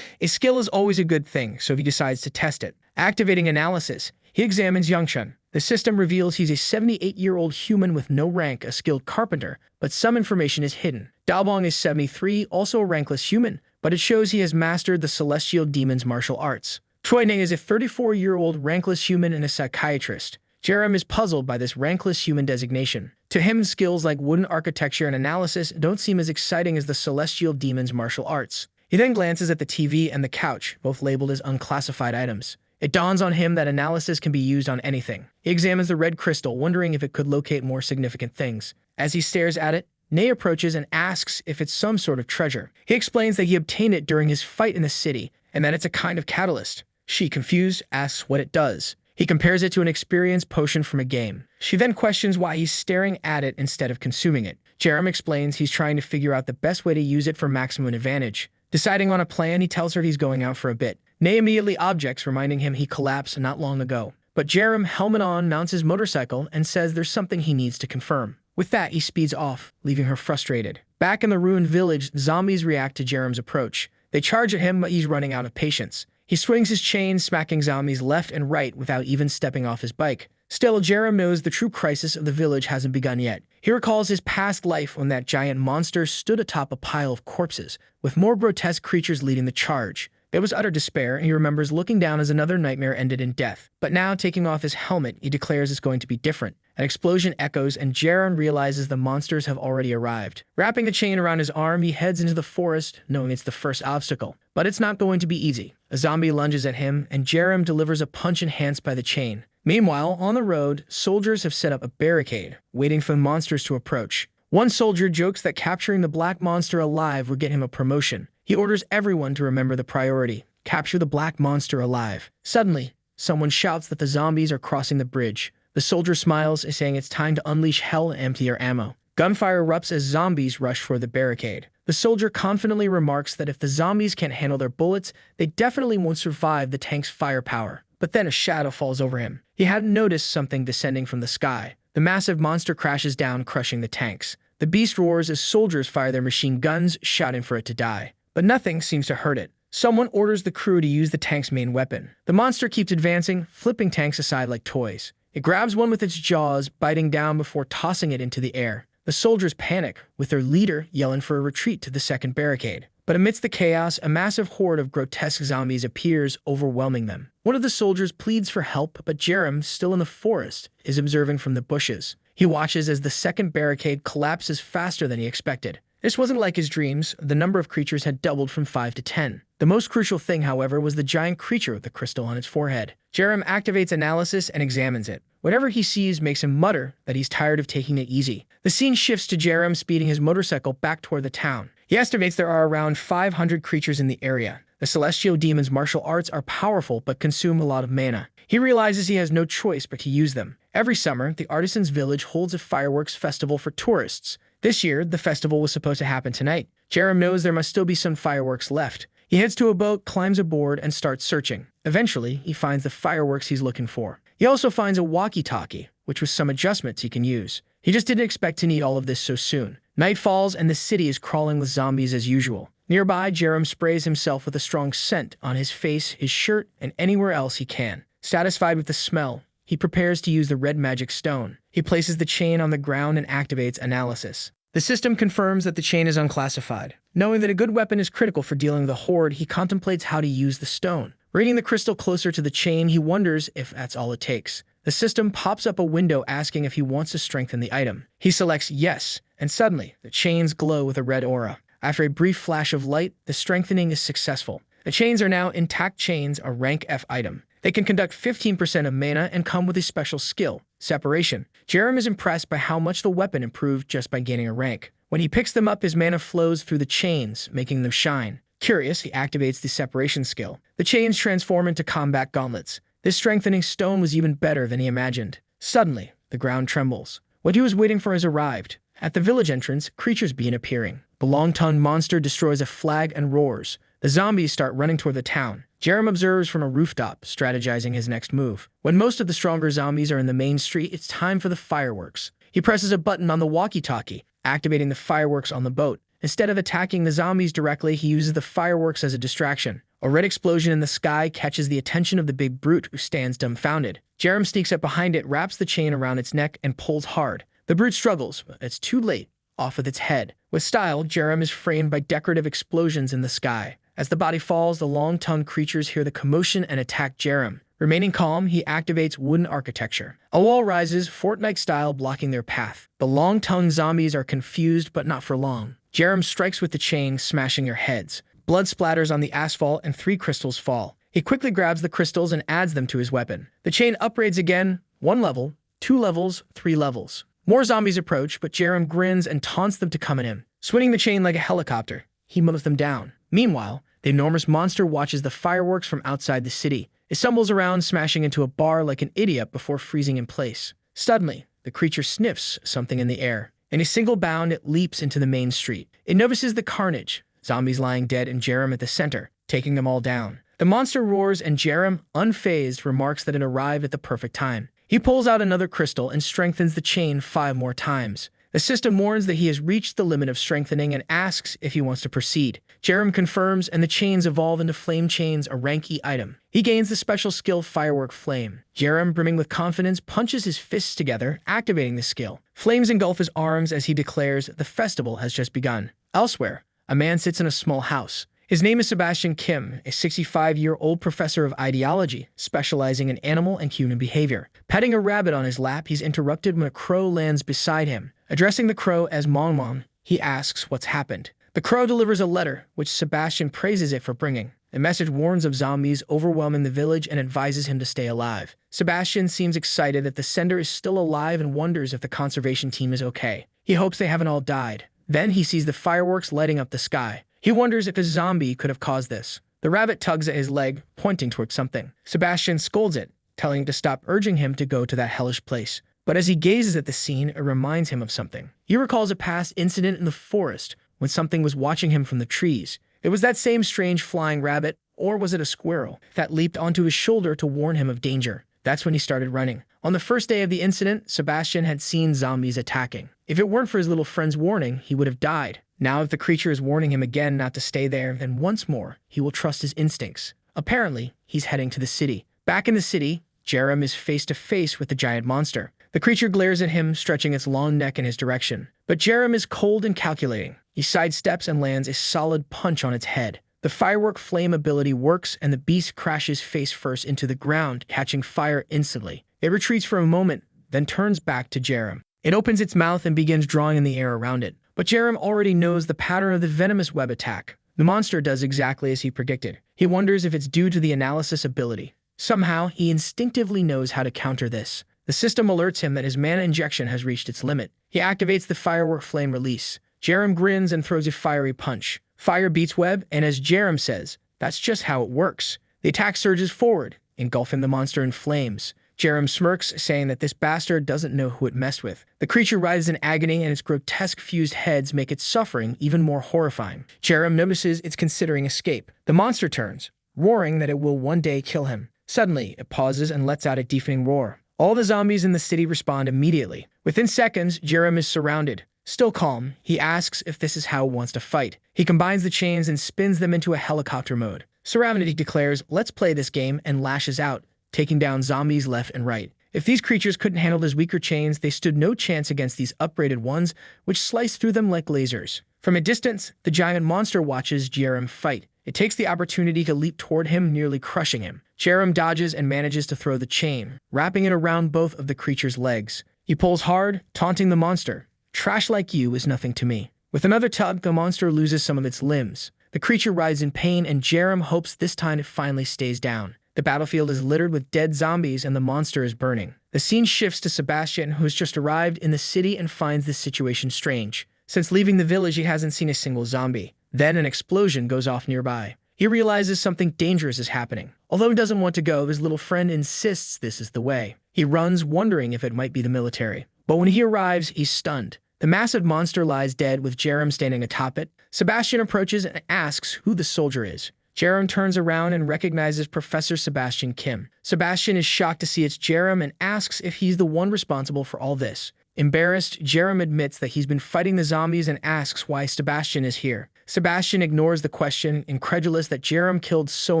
A skill is always a good thing, so he decides to test it. Activating analysis, he examines Yangshun. The system reveals he's a 78-year-old human with no rank, a skilled carpenter, but some information is hidden. Dalbong is 73, also a rankless human, but it shows he has mastered the celestial demon's martial arts. Choi Ning is a 34-year-old rankless human and a psychiatrist. Jerem is puzzled by this rankless human designation. To him, skills like wooden architecture and analysis don't seem as exciting as the celestial demon's martial arts. He then glances at the TV and the couch, both labeled as unclassified items. It dawns on him that analysis can be used on anything. He examines the red crystal, wondering if it could locate more significant things. As he stares at it, Nay approaches and asks if it's some sort of treasure. He explains that he obtained it during his fight in the city, and that it's a kind of catalyst. She, confused, asks what it does. He compares it to an experience potion from a game. She then questions why he's staring at it instead of consuming it. Jerem explains he's trying to figure out the best way to use it for maximum advantage. Deciding on a plan, he tells her he's going out for a bit. Nay immediately objects, reminding him he collapsed not long ago. But Jerem, helmet on, mounts his motorcycle and says there's something he needs to confirm. With that, he speeds off, leaving her frustrated. Back in the ruined village, zombies react to Jerem's approach. They charge at him, but he's running out of patience. He swings his chain, smacking zombies left and right without even stepping off his bike. Still, Jerem knows the true crisis of the village hasn't begun yet. He recalls his past life when that giant monster stood atop a pile of corpses, with more grotesque creatures leading the charge. There was utter despair, and he remembers looking down as another nightmare ended in death. But now, taking off his helmet, he declares it's going to be different. An explosion echoes, and Jaren realizes the monsters have already arrived. Wrapping the chain around his arm, he heads into the forest, knowing it's the first obstacle. But it's not going to be easy. A zombie lunges at him, and Jerem delivers a punch enhanced by the chain. Meanwhile, on the road, soldiers have set up a barricade, waiting for the monsters to approach. One soldier jokes that capturing the black monster alive would get him a promotion. He orders everyone to remember the priority: capture the black monster alive. Suddenly, someone shouts that the zombies are crossing the bridge. The soldier smiles, saying it's time to unleash hell and empty their ammo. Gunfire erupts as zombies rush for the barricade. The soldier confidently remarks that if the zombies can't handle their bullets, they definitely won't survive the tank's firepower. But then a shadow falls over him. He hadn't noticed something descending from the sky. The massive monster crashes down, crushing the tanks. The beast roars as soldiers fire their machine guns, shouting for it to die. But nothing seems to hurt it. Someone orders the crew to use the tank's main weapon. The monster keeps advancing, flipping tanks aside like toys. It grabs one with its jaws, biting down before tossing it into the air. The soldiers panic, with their leader yelling for a retreat to the second barricade. But amidst the chaos, a massive horde of grotesque zombies appears, overwhelming them. One of the soldiers pleads for help, but Jerem, still in the forest, is observing from the bushes. He watches as the second barricade collapses faster than he expected. This wasn't like his dreams. The number of creatures had doubled from 5 to 10. The most crucial thing, however, was the giant creature with the crystal on its forehead. Jerem activates analysis and examines it. Whatever he sees makes him mutter that he's tired of taking it easy. The scene shifts to Jerem speeding his motorcycle back toward the town. He estimates there are around 500 creatures in the area. The celestial demon's martial arts are powerful but consume a lot of mana. He realizes he has no choice but to use them. Every summer, the artisans' village holds a fireworks festival for tourists. This year, the festival was supposed to happen tonight. Jerem knows there must still be some fireworks left. He heads to a boat, climbs aboard, and starts searching. Eventually, he finds the fireworks he's looking for. He also finds a walkie-talkie, which with some adjustments he can use. He just didn't expect to need all of this so soon. Night falls and the city is crawling with zombies as usual. Nearby, Jerem sprays himself with a strong scent on his face, his shirt, and anywhere else he can. Satisfied with the smell, he prepares to use the red magic stone. He places the chain on the ground and activates analysis. The system confirms that the chain is unclassified. Knowing that a good weapon is critical for dealing with a horde, he contemplates how to use the stone. Rating the crystal closer to the chain, he wonders if that's all it takes. The system pops up a window asking if he wants to strengthen the item. He selects yes, and suddenly, the chains glow with a red aura. After a brief flash of light, the strengthening is successful. The chains are now intact chains, a rank F item. They can conduct 15% of mana and come with a special skill, Separation. Jerem is impressed by how much the weapon improved just by gaining a rank. When he picks them up, his mana flows through the chains, making them shine. Curious, he activates the Separation skill. The chains transform into combat gauntlets. This strengthening stone was even better than he imagined. Suddenly, the ground trembles. What he was waiting for has arrived. At the village entrance, creatures begin appearing. The long-tongued monster destroys a flag and roars. The zombies start running toward the town. Jerem observes from a rooftop, strategizing his next move. When most of the stronger zombies are in the main street, it's time for the fireworks. He presses a button on the walkie-talkie, activating the fireworks on the boat. Instead of attacking the zombies directly, he uses the fireworks as a distraction. A red explosion in the sky catches the attention of the big brute, who stands dumbfounded. Jerem sneaks up behind it, wraps the chain around its neck, and pulls hard. The brute struggles, but it's too late. Off with its head. With style, Jerem is framed by decorative explosions in the sky. As the body falls, the long-tongued creatures hear the commotion and attack Jerem. Remaining calm, he activates wooden architecture. A wall rises, Fortnite-style, blocking their path. The long-tongued zombies are confused, but not for long. Jerem strikes with the chain, smashing their heads. Blood splatters on the asphalt and 3 crystals fall. He quickly grabs the crystals and adds them to his weapon. The chain upgrades again, 1 level, 2 levels, 3 levels. More zombies approach, but Jerem grins and taunts them to come at him. Swinging the chain like a helicopter, he mows them down. Meanwhile, the enormous monster watches the fireworks from outside the city. It stumbles around, smashing into a bar like an idiot before freezing in place. Suddenly, the creature sniffs something in the air. In a single bound, it leaps into the main street. It notices the carnage, zombies lying dead and Jerem at the center, taking them all down. The monster roars and Jerem, unfazed, remarks that it arrived at the perfect time. He pulls out another crystal and strengthens the chain 5 more times. The system warns that he has reached the limit of strengthening and asks if he wants to proceed. Jerem confirms, and the chains evolve into flame chains, a rank E item. He gains the special skill Firework Flame. Jerem, brimming with confidence, punches his fists together, activating the skill. Flames engulf his arms as he declares the festival has just begun. Elsewhere, a man sits in a small house. His name is Sebastian Kim, a 65-year-old professor of ideology, specializing in animal and human behavior. Petting a rabbit on his lap, he's interrupted when a crow lands beside him. Addressing the crow as Manhwa, he asks what's happened. The crow delivers a letter, which Sebastian praises it for bringing. The message warns of zombies overwhelming the village and advises him to stay alive. Sebastian seems excited that the sender is still alive and wonders if the conservation team is okay. He hopes they haven't all died. Then he sees the fireworks lighting up the sky. He wonders if a zombie could have caused this. The rabbit tugs at his leg, pointing towards something. Sebastian scolds it, telling it to stop urging him to go to that hellish place. But as he gazes at the scene, it reminds him of something. He recalls a past incident in the forest when something was watching him from the trees. It was that same strange flying rabbit, or was it a squirrel, that leaped onto his shoulder to warn him of danger. That's when he started running. On the first day of the incident, Sebastian had seen zombies attacking. If it weren't for his little friend's warning, he would have died. Now, if the creature is warning him again not to stay there, then once more, he will trust his instincts. Apparently, he's heading to the city. Back in the city, Jerem is face to face with the giant monster. The creature glares at him, stretching its long neck in his direction. But Jerem is cold and calculating. He sidesteps and lands a solid punch on its head. The firework flame ability works, and the beast crashes face first into the ground, catching fire instantly. It retreats for a moment, then turns back to Jerem. It opens its mouth and begins drawing in the air around it. But Jerem already knows the pattern of the venomous web attack. The monster does exactly as he predicted. He wonders if it's due to the analysis ability. Somehow, he instinctively knows how to counter this. The system alerts him that his mana injection has reached its limit. He activates the firework flame release. Jerem grins and throws a fiery punch. Fire beats web, and as Jerem says, that's just how it works. The attack surges forward, engulfing the monster in flames. Jerem smirks, saying that this bastard doesn't know who it messed with. The creature writhes in agony, and its grotesque fused heads make its suffering even more horrifying. Jerem notices it's considering escape. The monster turns, roaring that it will one day kill him. Suddenly, it pauses and lets out a deafening roar. All the zombies in the city respond immediately. Within seconds, Jerem is surrounded. Still calm, he asks if this is how he wants to fight. He combines the chains and spins them into a helicopter mode. Surrounded, he declares, "Let's play this game," and lashes out, taking down zombies left and right. If these creatures couldn't handle his weaker chains, they stood no chance against these upgraded ones, which sliced through them like lasers. From a distance, the giant monster watches Jerem fight. It takes the opportunity to leap toward him, nearly crushing him. Jerem dodges and manages to throw the chain, wrapping it around both of the creature's legs. He pulls hard, taunting the monster. "Trash like you is nothing to me." With another tug, the monster loses some of its limbs. The creature writhes in pain, and Jerem hopes this time it finally stays down. The battlefield is littered with dead zombies, and the monster is burning. The scene shifts to Sebastian, who has just arrived in the city and finds this situation strange. Since leaving the village, he hasn't seen a single zombie. Then an explosion goes off nearby. He realizes something dangerous is happening. Although he doesn't want to go, his little friend insists this is the way. He runs, wondering if it might be the military. But when he arrives, he's stunned. The massive monster lies dead, with Jerem standing atop it. Sebastian approaches and asks who the soldier is. Jerem turns around and recognizes Professor Sebastian Kim. Sebastian is shocked to see it's Jerem and asks if he's the one responsible for all this. Embarrassed, Jerem admits that he's been fighting the zombies and asks why Sebastian is here. Sebastian ignores the question, incredulous that Jerem killed so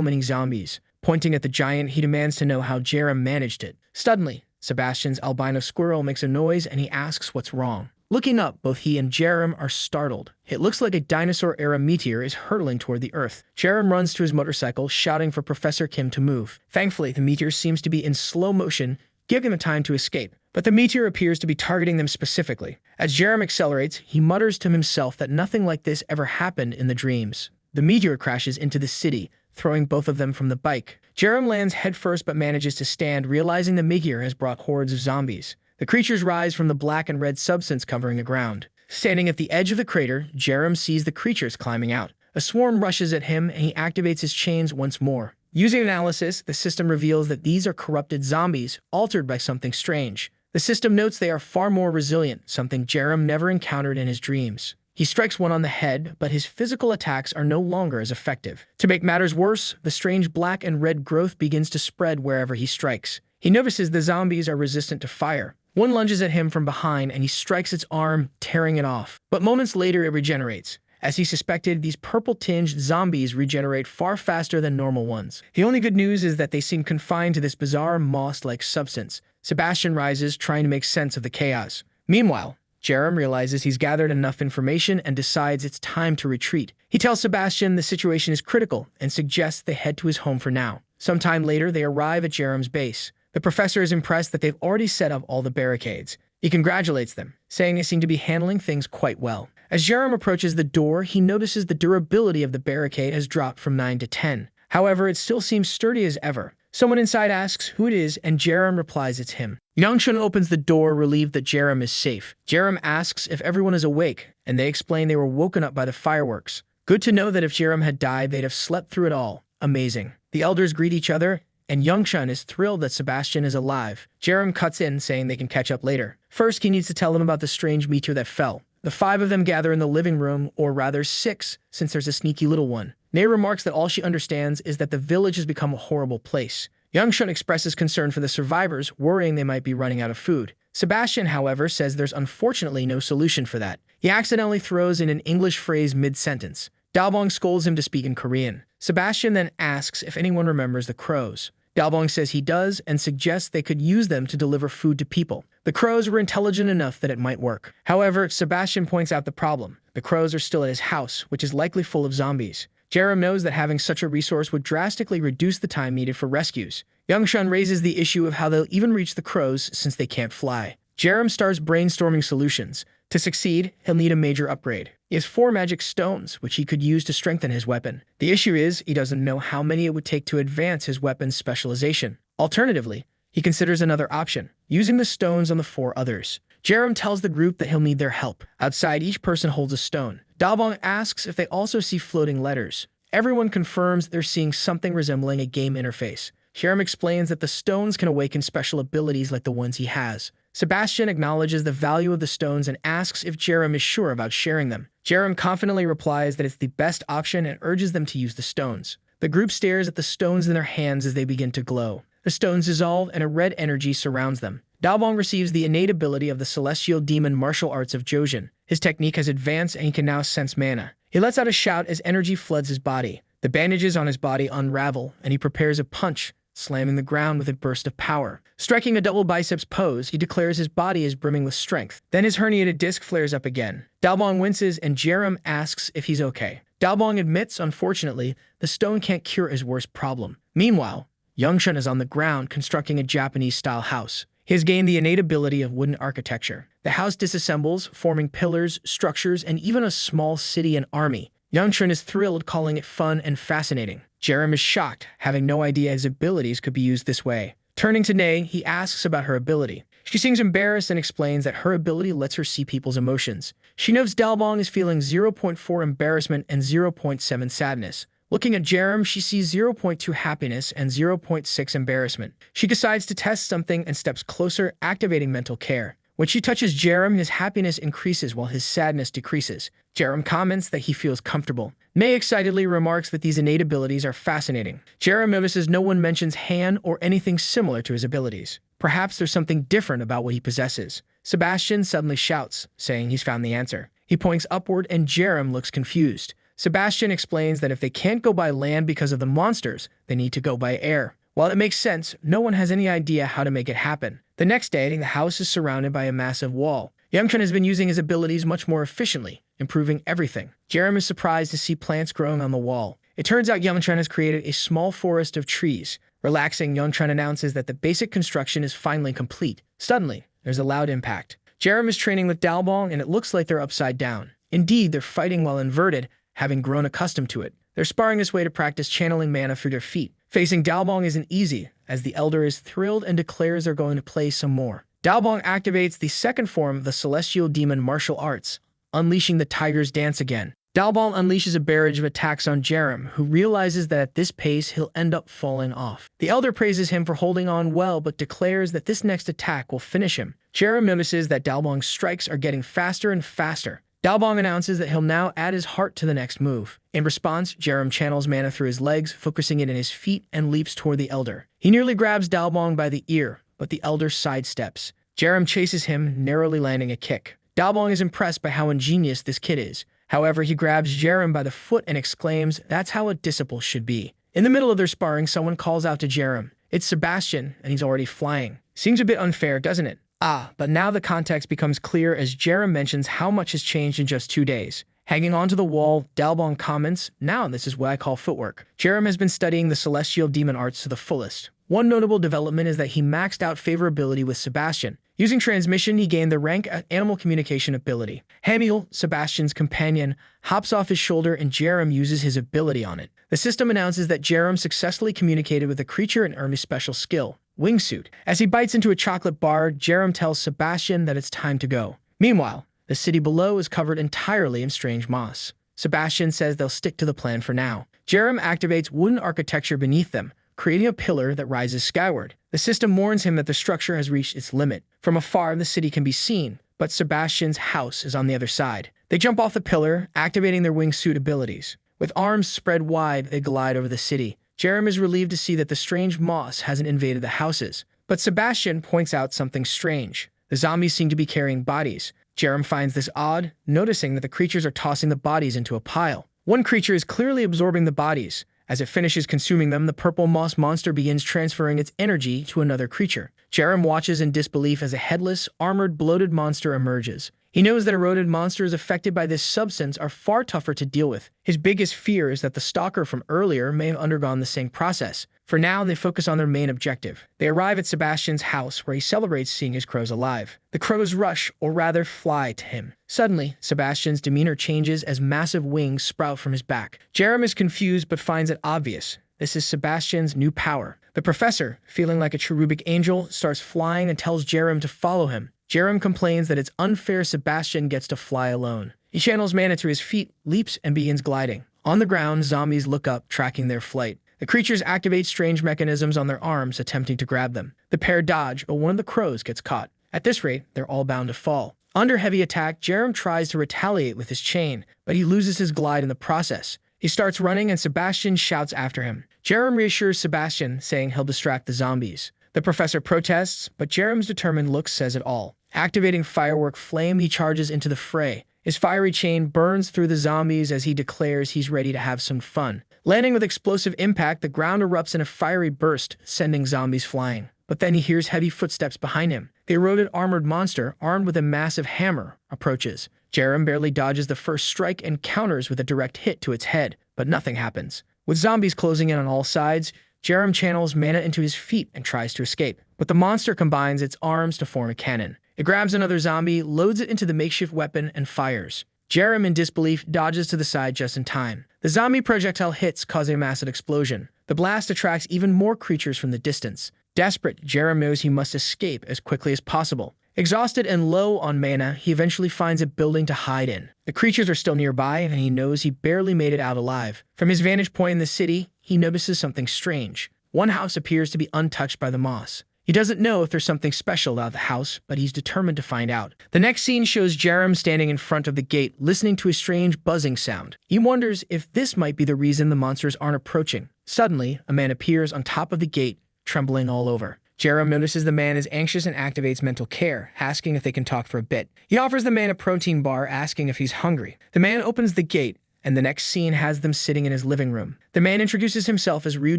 many zombies. Pointing at the giant, he demands to know how Jerem managed it. Suddenly, Sebastian's albino squirrel makes a noise and he asks what's wrong. Looking up, both he and Jerem are startled. It looks like a dinosaur-era meteor is hurtling toward the Earth. Jerem runs to his motorcycle, shouting for Professor Kim to move. Thankfully, the meteor seems to be in slow motion, giving them time to escape. But the meteor appears to be targeting them specifically. As Jerem accelerates, he mutters to himself that nothing like this ever happened in the dreams. The meteor crashes into the city, throwing both of them from the bike. Jerem lands headfirst but manages to stand, realizing the meteor has brought hordes of zombies. The creatures rise from the black and red substance covering the ground. Standing at the edge of the crater, Jerem sees the creatures climbing out. A swarm rushes at him, and he activates his chains once more. Using analysis, the system reveals that these are corrupted zombies, altered by something strange. The system notes they are far more resilient, something Jerem never encountered in his dreams. He strikes one on the head, but his physical attacks are no longer as effective. To make matters worse, the strange black and red growth begins to spread wherever he strikes. He notices the zombies are resistant to fire. One lunges at him from behind, and he strikes its arm, tearing it off. But moments later, it regenerates. As he suspected, these purple-tinged zombies regenerate far faster than normal ones. The only good news is that they seem confined to this bizarre moss-like substance. Sebastian rises, trying to make sense of the chaos. Meanwhile, Jerem realizes he's gathered enough information and decides it's time to retreat. He tells Sebastian the situation is critical and suggests they head to his home for now. Sometime later, they arrive at Jerem's base. The professor is impressed that they've already set up all the barricades. He congratulates them, saying they seem to be handling things quite well. As Jerem approaches the door, he notices the durability of the barricade has dropped from 9 to 10. However, it still seems sturdy as ever. Someone inside asks who it is, and Jerem replies it's him. Yangshun opens the door, relieved that Jerem is safe. Jerem asks if everyone is awake, and they explain they were woken up by the fireworks. Good to know that if Jerem had died, they'd have slept through it all. Amazing. The elders greet each other, and Yangshun is thrilled that Sebastian is alive. Jerem cuts in, saying they can catch up later. First, he needs to tell them about the strange meteor that fell. The 5 of them gather in the living room, or rather 6, since there's a sneaky little one. Nay remarks that all she understands is that the village has become a horrible place. Yangshun expresses concern for the survivors, worrying they might be running out of food. Sebastian, however, says there's unfortunately no solution for that. He accidentally throws in an English phrase mid-sentence. Dalbong scolds him to speak in Korean. Sebastian then asks if anyone remembers the crows. Dalbong says he does and suggests they could use them to deliver food to people. The crows were intelligent enough that it might work. However, Sebastian points out the problem. The crows are still at his house, which is likely full of zombies. Jerem knows that having such a resource would drastically reduce the time needed for rescues. Yangshun raises the issue of how they'll even reach the crows since they can't fly. Jerem starts brainstorming solutions. To succeed, he'll need a major upgrade. He has 4 magic stones, which he could use to strengthen his weapon. The issue is, he doesn't know how many it would take to advance his weapon's specialization. Alternatively, he considers another option, using the stones on the 4 others. Jerem tells the group that he'll need their help. Outside, each person holds a stone. Dalbong asks if they also see floating letters. Everyone confirms they're seeing something resembling a game interface. Jerem explains that the stones can awaken special abilities like the ones he has. Sebastian acknowledges the value of the stones and asks if Jerem is sure about sharing them. Jerem confidently replies that it's the best option and urges them to use the stones. The group stares at the stones in their hands as they begin to glow. The stones dissolve and a red energy surrounds them. Dalbong receives the innate ability of the celestial demon martial arts of Jojin. His technique has advanced and he can now sense mana. He lets out a shout as energy floods his body. The bandages on his body unravel and he prepares a punch, slamming the ground with a burst of power. Striking a double biceps pose, he declares his body is brimming with strength. Then his herniated disc flares up again. Dalbong winces and Jerem asks if he's okay. Dalbong admits, unfortunately, the stone can't cure his worst problem. Meanwhile, Youngshun is on the ground constructing a Japanese-style house. He has gained the innate ability of wooden architecture. The house disassembles, forming pillars, structures, and even a small city and army. Youngshun is thrilled, calling it fun and fascinating. Jerem is shocked, having no idea his abilities could be used this way. Turning to Nay, he asks about her ability. She seems embarrassed and explains that her ability lets her see people's emotions. She knows Dalbong is feeling 0.4 embarrassment and 0.7 sadness. Looking at Jerem, she sees 0.2 happiness and 0.6 embarrassment. She decides to test something and steps closer, activating mental care. When she touches Jerem, his happiness increases while his sadness decreases. Jerem comments that he feels comfortable. May excitedly remarks that these innate abilities are fascinating. Jerem notices no one mentions Han or anything similar to his abilities. Perhaps there's something different about what he possesses. Sebastian suddenly shouts, saying he's found the answer. He points upward and Jerem looks confused. Sebastian explains that if they can't go by land because of the monsters, they need to go by air. While it makes sense, no one has any idea how to make it happen. The next day, the house is surrounded by a massive wall. Youngchun has been using his abilities much more efficiently, improving everything. Jerem is surprised to see plants growing on the wall. It turns out Youngchun has created a small forest of trees. Relaxing, Youngchun announces that the basic construction is finally complete. Suddenly, there's a loud impact. Jerem is training with Dalbong and it looks like they're upside down. Indeed, they're fighting while inverted, having grown accustomed to it. They're sparring this way to practice channeling mana through their feet. Facing Dalbong isn't easy, as the Elder is thrilled and declares they're going to play some more. Dalbong activates the second form of the Celestial Demon martial arts, unleashing the Tiger's Dance again. Dalbong unleashes a barrage of attacks on Jerem, who realizes that at this pace he'll end up falling off. The Elder praises him for holding on well, but declares that this next attack will finish him. Jerem notices that Dalbong's strikes are getting faster and faster. Dalbong announces that he'll now add his heart to the next move. In response, Jerem channels mana through his legs, focusing it in his feet, and leaps toward the Elder. He nearly grabs Dalbong by the ear, but the Elder sidesteps. Jerem chases him, narrowly landing a kick. Dalbong is impressed by how ingenious this kid is. However, he grabs Jerem by the foot and exclaims, "That's how a disciple should be." In the middle of their sparring, someone calls out to Jerem. It's Sebastian, and he's already flying. Seems a bit unfair, doesn't it? But now the context becomes clear as Jerem mentions how much has changed in just 2 days. Hanging onto the wall, Dalbong comments, "Now this is what I call footwork." Jerem has been studying the celestial demon arts to the fullest. One notable development is that he maxed out favorability with Sebastian. Using transmission, he gained the rank animal communication ability. Hamiel, Sebastian's companion, hops off his shoulder and Jerem uses his ability on it. The system announces that Jerem successfully communicated with a creature and earned a special skill, Wingsuit. As he bites into a chocolate bar, Jerem tells Sebastian that it's time to go. Meanwhile, the city below is covered entirely in strange moss. Sebastian says they'll stick to the plan for now. Jerem activates wooden architecture beneath them, creating a pillar that rises skyward. The system warns him that the structure has reached its limit. From afar, the city can be seen, but Sebastian's house is on the other side. They jump off the pillar, activating their wingsuit abilities. With arms spread wide, they glide over the city. Jerem is relieved to see that the strange moss hasn't invaded the houses. But Sebastian points out something strange. The zombies seem to be carrying bodies. Jerem finds this odd, noticing that the creatures are tossing the bodies into a pile. One creature is clearly absorbing the bodies. As it finishes consuming them, the purple moss monster begins transferring its energy to another creature. Jerem watches in disbelief as a headless, armored, bloated monster emerges. He knows that eroded monsters affected by this substance are far tougher to deal with. His biggest fear is that the stalker from earlier may have undergone the same process. For now, they focus on their main objective. They arrive at Sebastian's house, where he celebrates seeing his crows alive. The crows rush, or rather fly, to him. Suddenly, Sebastian's demeanor changes as massive wings sprout from his back. Jerem is confused but finds it obvious. This is Sebastian's new power. The professor, feeling like a cherubic angel, starts flying and tells Jerem to follow him. Jerem complains that it's unfair Sebastian gets to fly alone. He channels mana to his feet, leaps, and begins gliding. On the ground, zombies look up, tracking their flight. The creatures activate strange mechanisms on their arms, attempting to grab them. The pair dodge, but one of the crows gets caught. At this rate, they're all bound to fall. Under heavy attack, Jerem tries to retaliate with his chain, but he loses his glide in the process. He starts running and Sebastian shouts after him. Jerem reassures Sebastian, saying he'll distract the zombies. The professor protests, but Jerem's determined look says it all. Activating firework flame, he charges into the fray. His fiery chain burns through the zombies as he declares he's ready to have some fun. Landing with explosive impact, the ground erupts in a fiery burst, sending zombies flying. But then he hears heavy footsteps behind him. The eroded armored monster, armed with a massive hammer, approaches. Jerem barely dodges the first strike and counters with a direct hit to its head, but nothing happens. With zombies closing in on all sides, Jerem channels mana into his feet and tries to escape. But the monster combines its arms to form a cannon. It grabs another zombie, loads it into the makeshift weapon, and fires. Jerem, in disbelief, dodges to the side just in time. The zombie projectile hits, causing a massive explosion. The blast attracts even more creatures from the distance. Desperate, Jerem knows he must escape as quickly as possible. Exhausted and low on mana, he eventually finds a building to hide in. The creatures are still nearby, and he knows he barely made it out alive. From his vantage point in the city, he notices something strange. One house appears to be untouched by the moss. He doesn't know if there's something special about the house, but he's determined to find out. The next scene shows Jerem standing in front of the gate, listening to a strange buzzing sound. He wonders if this might be the reason the monsters aren't approaching. Suddenly, a man appears on top of the gate, trembling all over. Jerem notices the man is anxious and activates mental care, asking if they can talk for a bit. He offers the man a protein bar, asking if he's hungry. The man opens the gate, and the next scene has them sitting in his living room. The man introduces himself as Ryu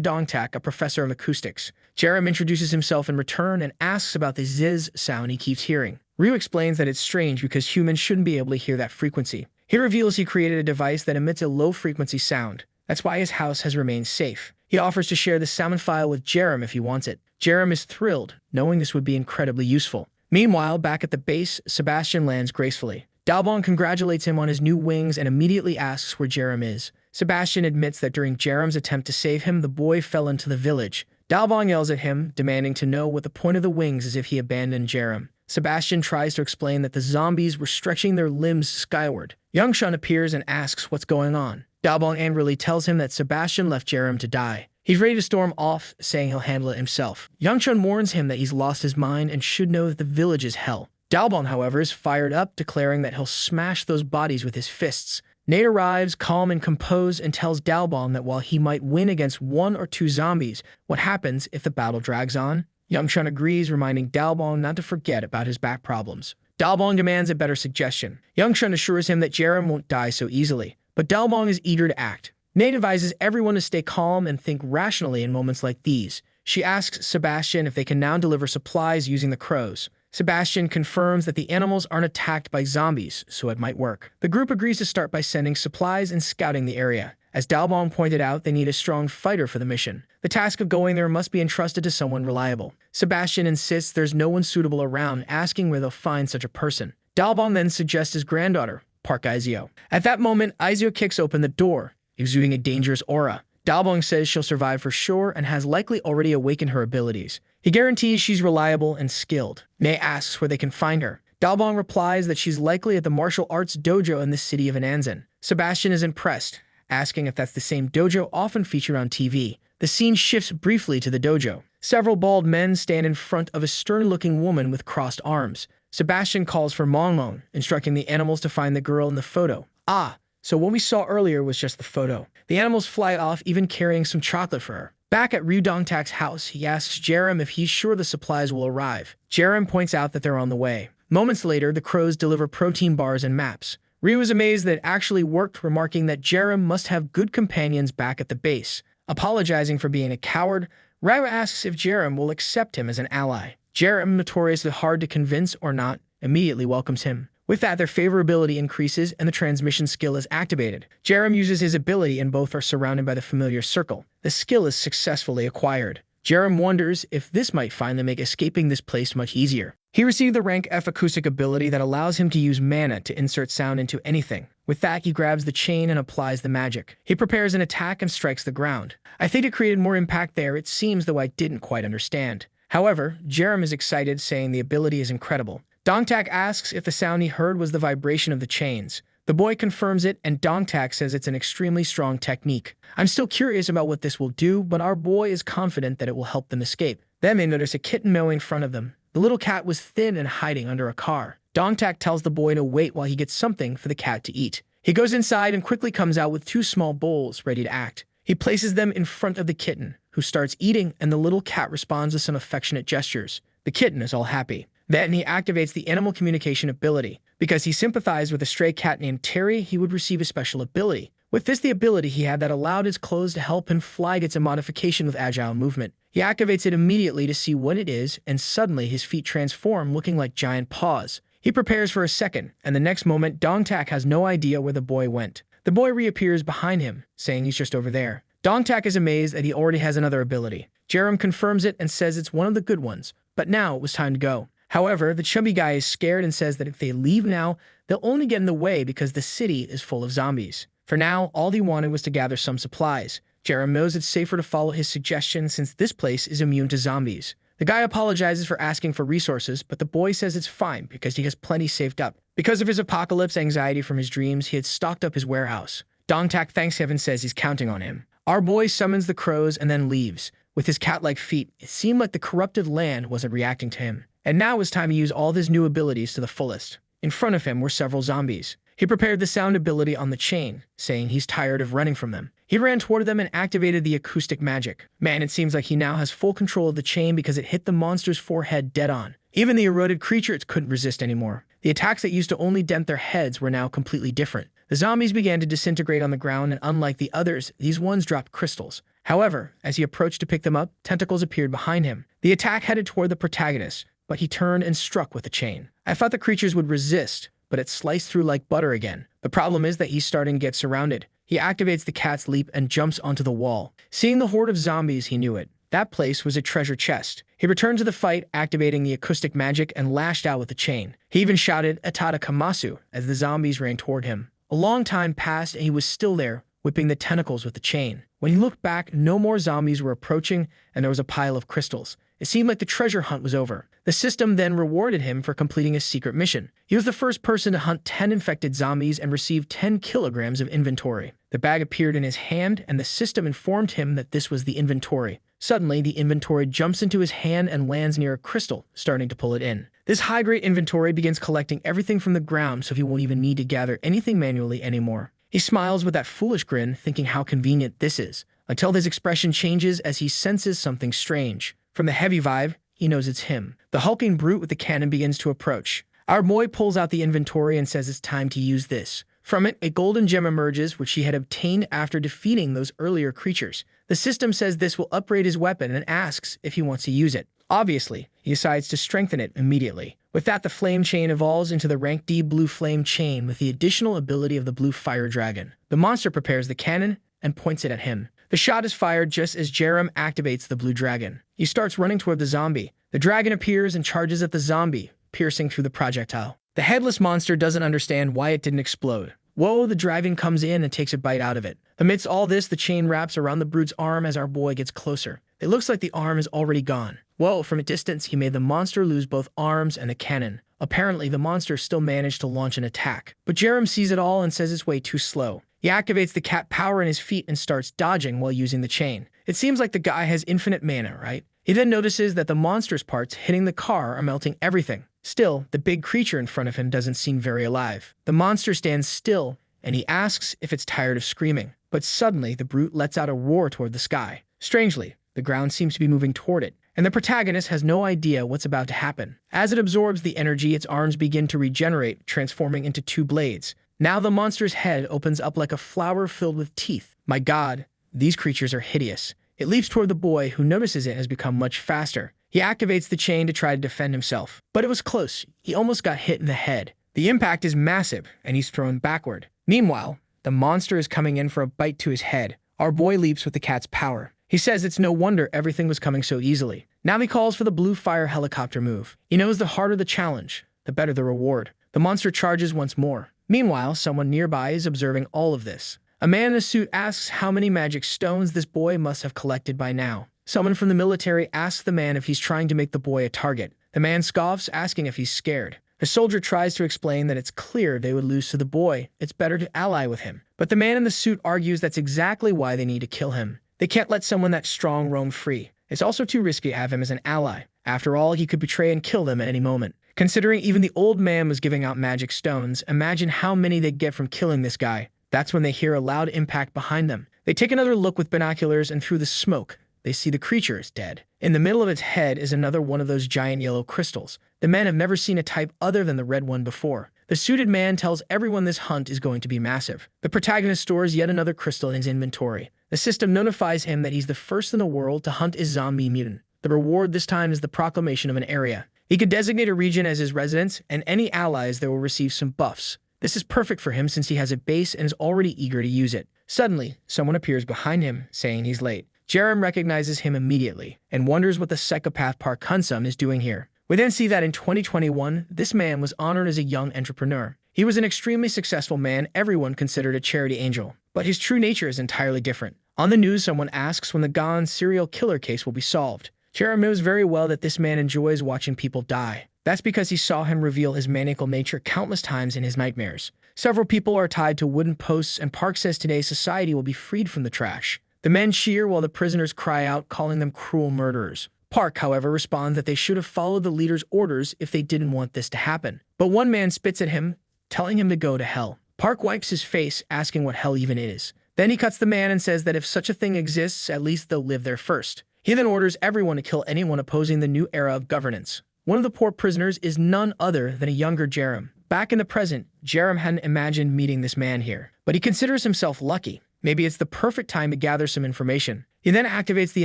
Dongtak, a professor of acoustics. Jerem introduces himself in return and asks about the zzz sound he keeps hearing. Ryu explains that it's strange because humans shouldn't be able to hear that frequency. He reveals he created a device that emits a low-frequency sound. That's why his house has remained safe. He offers to share the sound file with Jerem if he wants it. Jerem is thrilled, knowing this would be incredibly useful. Meanwhile, back at the base, Sebastian lands gracefully. Dalbon congratulates him on his new wings and immediately asks where Jerem is. Sebastian admits that during Jerem's attempt to save him, the boy fell into the village. Dalbon yells at him, demanding to know what the point of the wings is if he abandoned Jerem. Sebastian tries to explain that the zombies were stretching their limbs skyward. Youngshun appears and asks what's going on. Dalbon angrily tells him that Sebastian left Jerem to die. He's ready to storm off, saying he'll handle it himself. Youngshun warns him that he's lost his mind and should know that the village is hell. Dalbon, however, is fired up, declaring that he'll smash those bodies with his fists. Nate arrives, calm and composed, and tells Dalbon that while he might win against 1 or 2 zombies, what happens if the battle drags on? Youngshun agrees, reminding Dalbon not to forget about his back problems. Dalbon demands a better suggestion. Youngshun assures him that Jerem won't die so easily, but Dalbon is eager to act. Nate advises everyone to stay calm and think rationally in moments like these. She asks Sebastian if they can now deliver supplies using the crows. Sebastian confirms that the animals aren't attacked by zombies, so it might work. The group agrees to start by sending supplies and scouting the area. As Dalbon pointed out, they need a strong fighter for the mission. The task of going there must be entrusted to someone reliable. Sebastian insists there's no one suitable around, asking where they'll find such a person. Dalbon then suggests his granddaughter, Park Izio. At that moment, Izio kicks open the door, exuding a dangerous aura. Dalbon says she'll survive for sure and has likely already awakened her abilities. He guarantees she's reliable and skilled. May asks where they can find her. Dalbon replies that she's likely at the martial arts dojo in the city of Ananzan. Sebastian is impressed, asking if that's the same dojo often featured on TV. The scene shifts briefly to the dojo. Several bald men stand in front of a stern-looking woman with crossed arms. Sebastian calls for Mongmong, instructing the animals to find the girl in the photo. Ah, so what we saw earlier was just the photo. The animals fly off, even carrying some chocolate for her. Back at Ryu Dongtak's house, he asks Jerem if he's sure the supplies will arrive. Jerem points out that they're on the way. Moments later, the crows deliver protein bars and maps. Ryu is amazed that it actually worked, remarking that Jerem must have good companions back at the base. Apologizing for being a coward, Ryu asks if Jerem will accept him as an ally. Jerem, notoriously hard to convince or not, immediately welcomes him. With that, their favorability increases and the transmission skill is activated. Jerem uses his ability and both are surrounded by the familiar circle. The skill is successfully acquired. Jerem wonders if this might finally make escaping this place much easier. He received the rank F acoustic ability that allows him to use mana to insert sound into anything. With that, he grabs the chain and applies the magic. He prepares an attack and strikes the ground. I think it created more impact there, it seems, though I didn't quite understand. However, Jerem is excited, saying the ability is incredible. Dongtak asks if the sound he heard was the vibration of the chains, The boy confirms it, and Dongtak says it's an extremely strong technique. I'm still curious about what this will do, but our boy is confident that it will help them escape. Then they notice a kitten meowing in front of them. The little cat was thin and hiding under a car. Dongtak tells the boy to wait while he gets something for the cat to eat. He goes inside and quickly comes out with 2 small bowls ready to act. He places them in front of the kitten, who starts eating, and the little cat responds with some affectionate gestures. The kitten is all happy. Then he activates the animal communication ability. Because he sympathized with a stray cat named Terry, he would receive a special ability. With this, the ability he had that allowed his clothes to help him fly gets a modification with agile movement. He activates it immediately to see what it is, and suddenly his feet transform, looking like giant paws. He prepares for a second, and the next moment, Dongtak has no idea where the boy went. The boy reappears behind him, saying he's just over there. Dongtak is amazed that he already has another ability. Jerem confirms it and says it's one of the good ones, but now it was time to go. However, the chubby guy is scared and says that if they leave now, they'll only get in the way because the city is full of zombies. For now, all he wanted was to gather some supplies. Jerem knows it's safer to follow his suggestion since this place is immune to zombies. The guy apologizes for asking for resources, but the boy says it's fine because he has plenty saved up. Because of his apocalypse anxiety from his dreams, he had stocked up his warehouse. Dongtak thanks heaven, says he's counting on him. Our boy summons the crows and then leaves. With his cat-like feet, it seemed like the corrupted land wasn't reacting to him. And now it was time to use all of his new abilities to the fullest. In front of him were several zombies. He prepared the sound ability on the chain, saying he's tired of running from them. He ran toward them and activated the acoustic magic. Man, it seems like he now has full control of the chain because it hit the monster's forehead dead on. Even the eroded creatures couldn't resist anymore. The attacks that used to only dent their heads were now completely different. The zombies began to disintegrate on the ground, and unlike the others, these ones dropped crystals. However, as he approached to pick them up, tentacles appeared behind him. The attack headed toward the protagonist, but he turned and struck with the chain. I thought the creatures would resist, but it sliced through like butter again. The problem is that he's starting to get surrounded. He activates the cat's leap and jumps onto the wall. Seeing the horde of zombies, he knew it. That place was a treasure chest. He returned to the fight, activating the acoustic magic and lashed out with the chain. He even shouted Atada Kamasu as the zombies ran toward him. A long time passed and he was still there, whipping the tentacles with the chain. When he looked back, no more zombies were approaching and there was a pile of crystals. It seemed like the treasure hunt was over. The system then rewarded him for completing a secret mission. He was the first person to hunt 10 infected zombies and received 10 kilograms of inventory. The bag appeared in his hand, and the system informed him that this was the inventory. Suddenly, the inventory jumps into his hand and lands near a crystal, starting to pull it in. This high-grade inventory begins collecting everything from the ground, so he won't even need to gather anything manually anymore. He smiles with that foolish grin, thinking how convenient this is, until his expression changes as he senses something strange. From the heavy vibe, he knows it's him. The hulking brute with the cannon begins to approach. Our boy pulls out the inventory and says it's time to use this. From it, a golden gem emerges, which he had obtained after defeating those earlier creatures. The system says this will upgrade his weapon and asks if he wants to use it. Obviously, he decides to strengthen it immediately. With that, the flame chain evolves into the rank D blue flame chain with the additional ability of the blue fire dragon. The monster prepares the cannon and points it at him. The shot is fired just as Jerem activates the blue dragon. He starts running toward the zombie. The dragon appears and charges at the zombie, piercing through the projectile. The headless monster doesn't understand why it didn't explode. Whoa, the dragon comes in and takes a bite out of it. Amidst all this, the chain wraps around the brute's arm as our boy gets closer. It looks like the arm is already gone. Whoa, from a distance, he made the monster lose both arms and the cannon. Apparently, the monster still managed to launch an attack. But Jerem sees it all and says it's way too slow. He activates the cat power in his feet and starts dodging while using the chain. It seems like the guy has infinite mana, right? He then notices that the monster's parts hitting the car are melting everything. Still, the big creature in front of him doesn't seem very alive. The monster stands still, and he asks if it's tired of screaming. But suddenly, the brute lets out a roar toward the sky. Strangely, the ground seems to be moving toward it, and the protagonist has no idea what's about to happen. As it absorbs the energy, its arms begin to regenerate, transforming into 2 blades. Now the monster's head opens up like a flower filled with teeth. My God, these creatures are hideous. It leaps toward the boy, who notices it has become much faster. He activates the chain to try to defend himself. But it was close. He almost got hit in the head. The impact is massive, and he's thrown backward. Meanwhile, the monster is coming in for a bite to his head. Our boy leaps with the cat's power. He says it's no wonder everything was coming so easily. Now he calls for the blue fire helicopter move. He knows the harder the challenge, the better the reward. The monster charges once more. Meanwhile, someone nearby is observing all of this. A man in a suit asks how many magic stones this boy must have collected by now. Someone from the military asks the man if he's trying to make the boy a target. The man scoffs, asking if he's scared. The soldier tries to explain that it's clear they would lose to the boy. It's better to ally with him. But the man in the suit argues that's exactly why they need to kill him. They can't let someone that strong roam free. It's also too risky to have him as an ally. After all, he could betray and kill them at any moment. Considering even the old man was giving out magic stones, imagine how many they'd get from killing this guy. That's when they hear a loud impact behind them. They take another look with binoculars, and through the smoke, they see the creature is dead. In the middle of its head is another one of those giant yellow crystals. The men have never seen a type other than the red one before. The suited man tells everyone this hunt is going to be massive. The protagonist stores yet another crystal in his inventory. The system notifies him that he's the first in the world to hunt a zombie mutant. The reward this time is the proclamation of an area. He could designate a region as his residence, and any allies there will receive some buffs. This is perfect for him since he has a base and is already eager to use it. Suddenly, someone appears behind him, saying he's late. Jerem recognizes him immediately and wonders what the psychopath Park Kun-sum is doing here. We then see that in 2021, this man was honored as a young entrepreneur. He was an extremely successful man everyone considered a charity angel. But his true nature is entirely different. On the news, someone asks when the Gon serial killer case will be solved. Jerem knows very well that this man enjoys watching people die. That's because he saw him reveal his maniacal nature countless times in his nightmares. Several people are tied to wooden posts, and Park says today's society will be freed from the trash. The men cheer while the prisoners cry out, calling them cruel murderers. Park, however, responds that they should have followed the leader's orders if they didn't want this to happen. But one man spits at him, telling him to go to hell. Park wipes his face, asking what hell even is. Then he cuts the man and says that if such a thing exists, at least they'll live there first. He then orders everyone to kill anyone opposing the new era of governance. One of the poor prisoners is none other than a younger Jerem. Back in the present, Jerem hadn't imagined meeting this man here, but he considers himself lucky. Maybe it's the perfect time to gather some information. He then activates the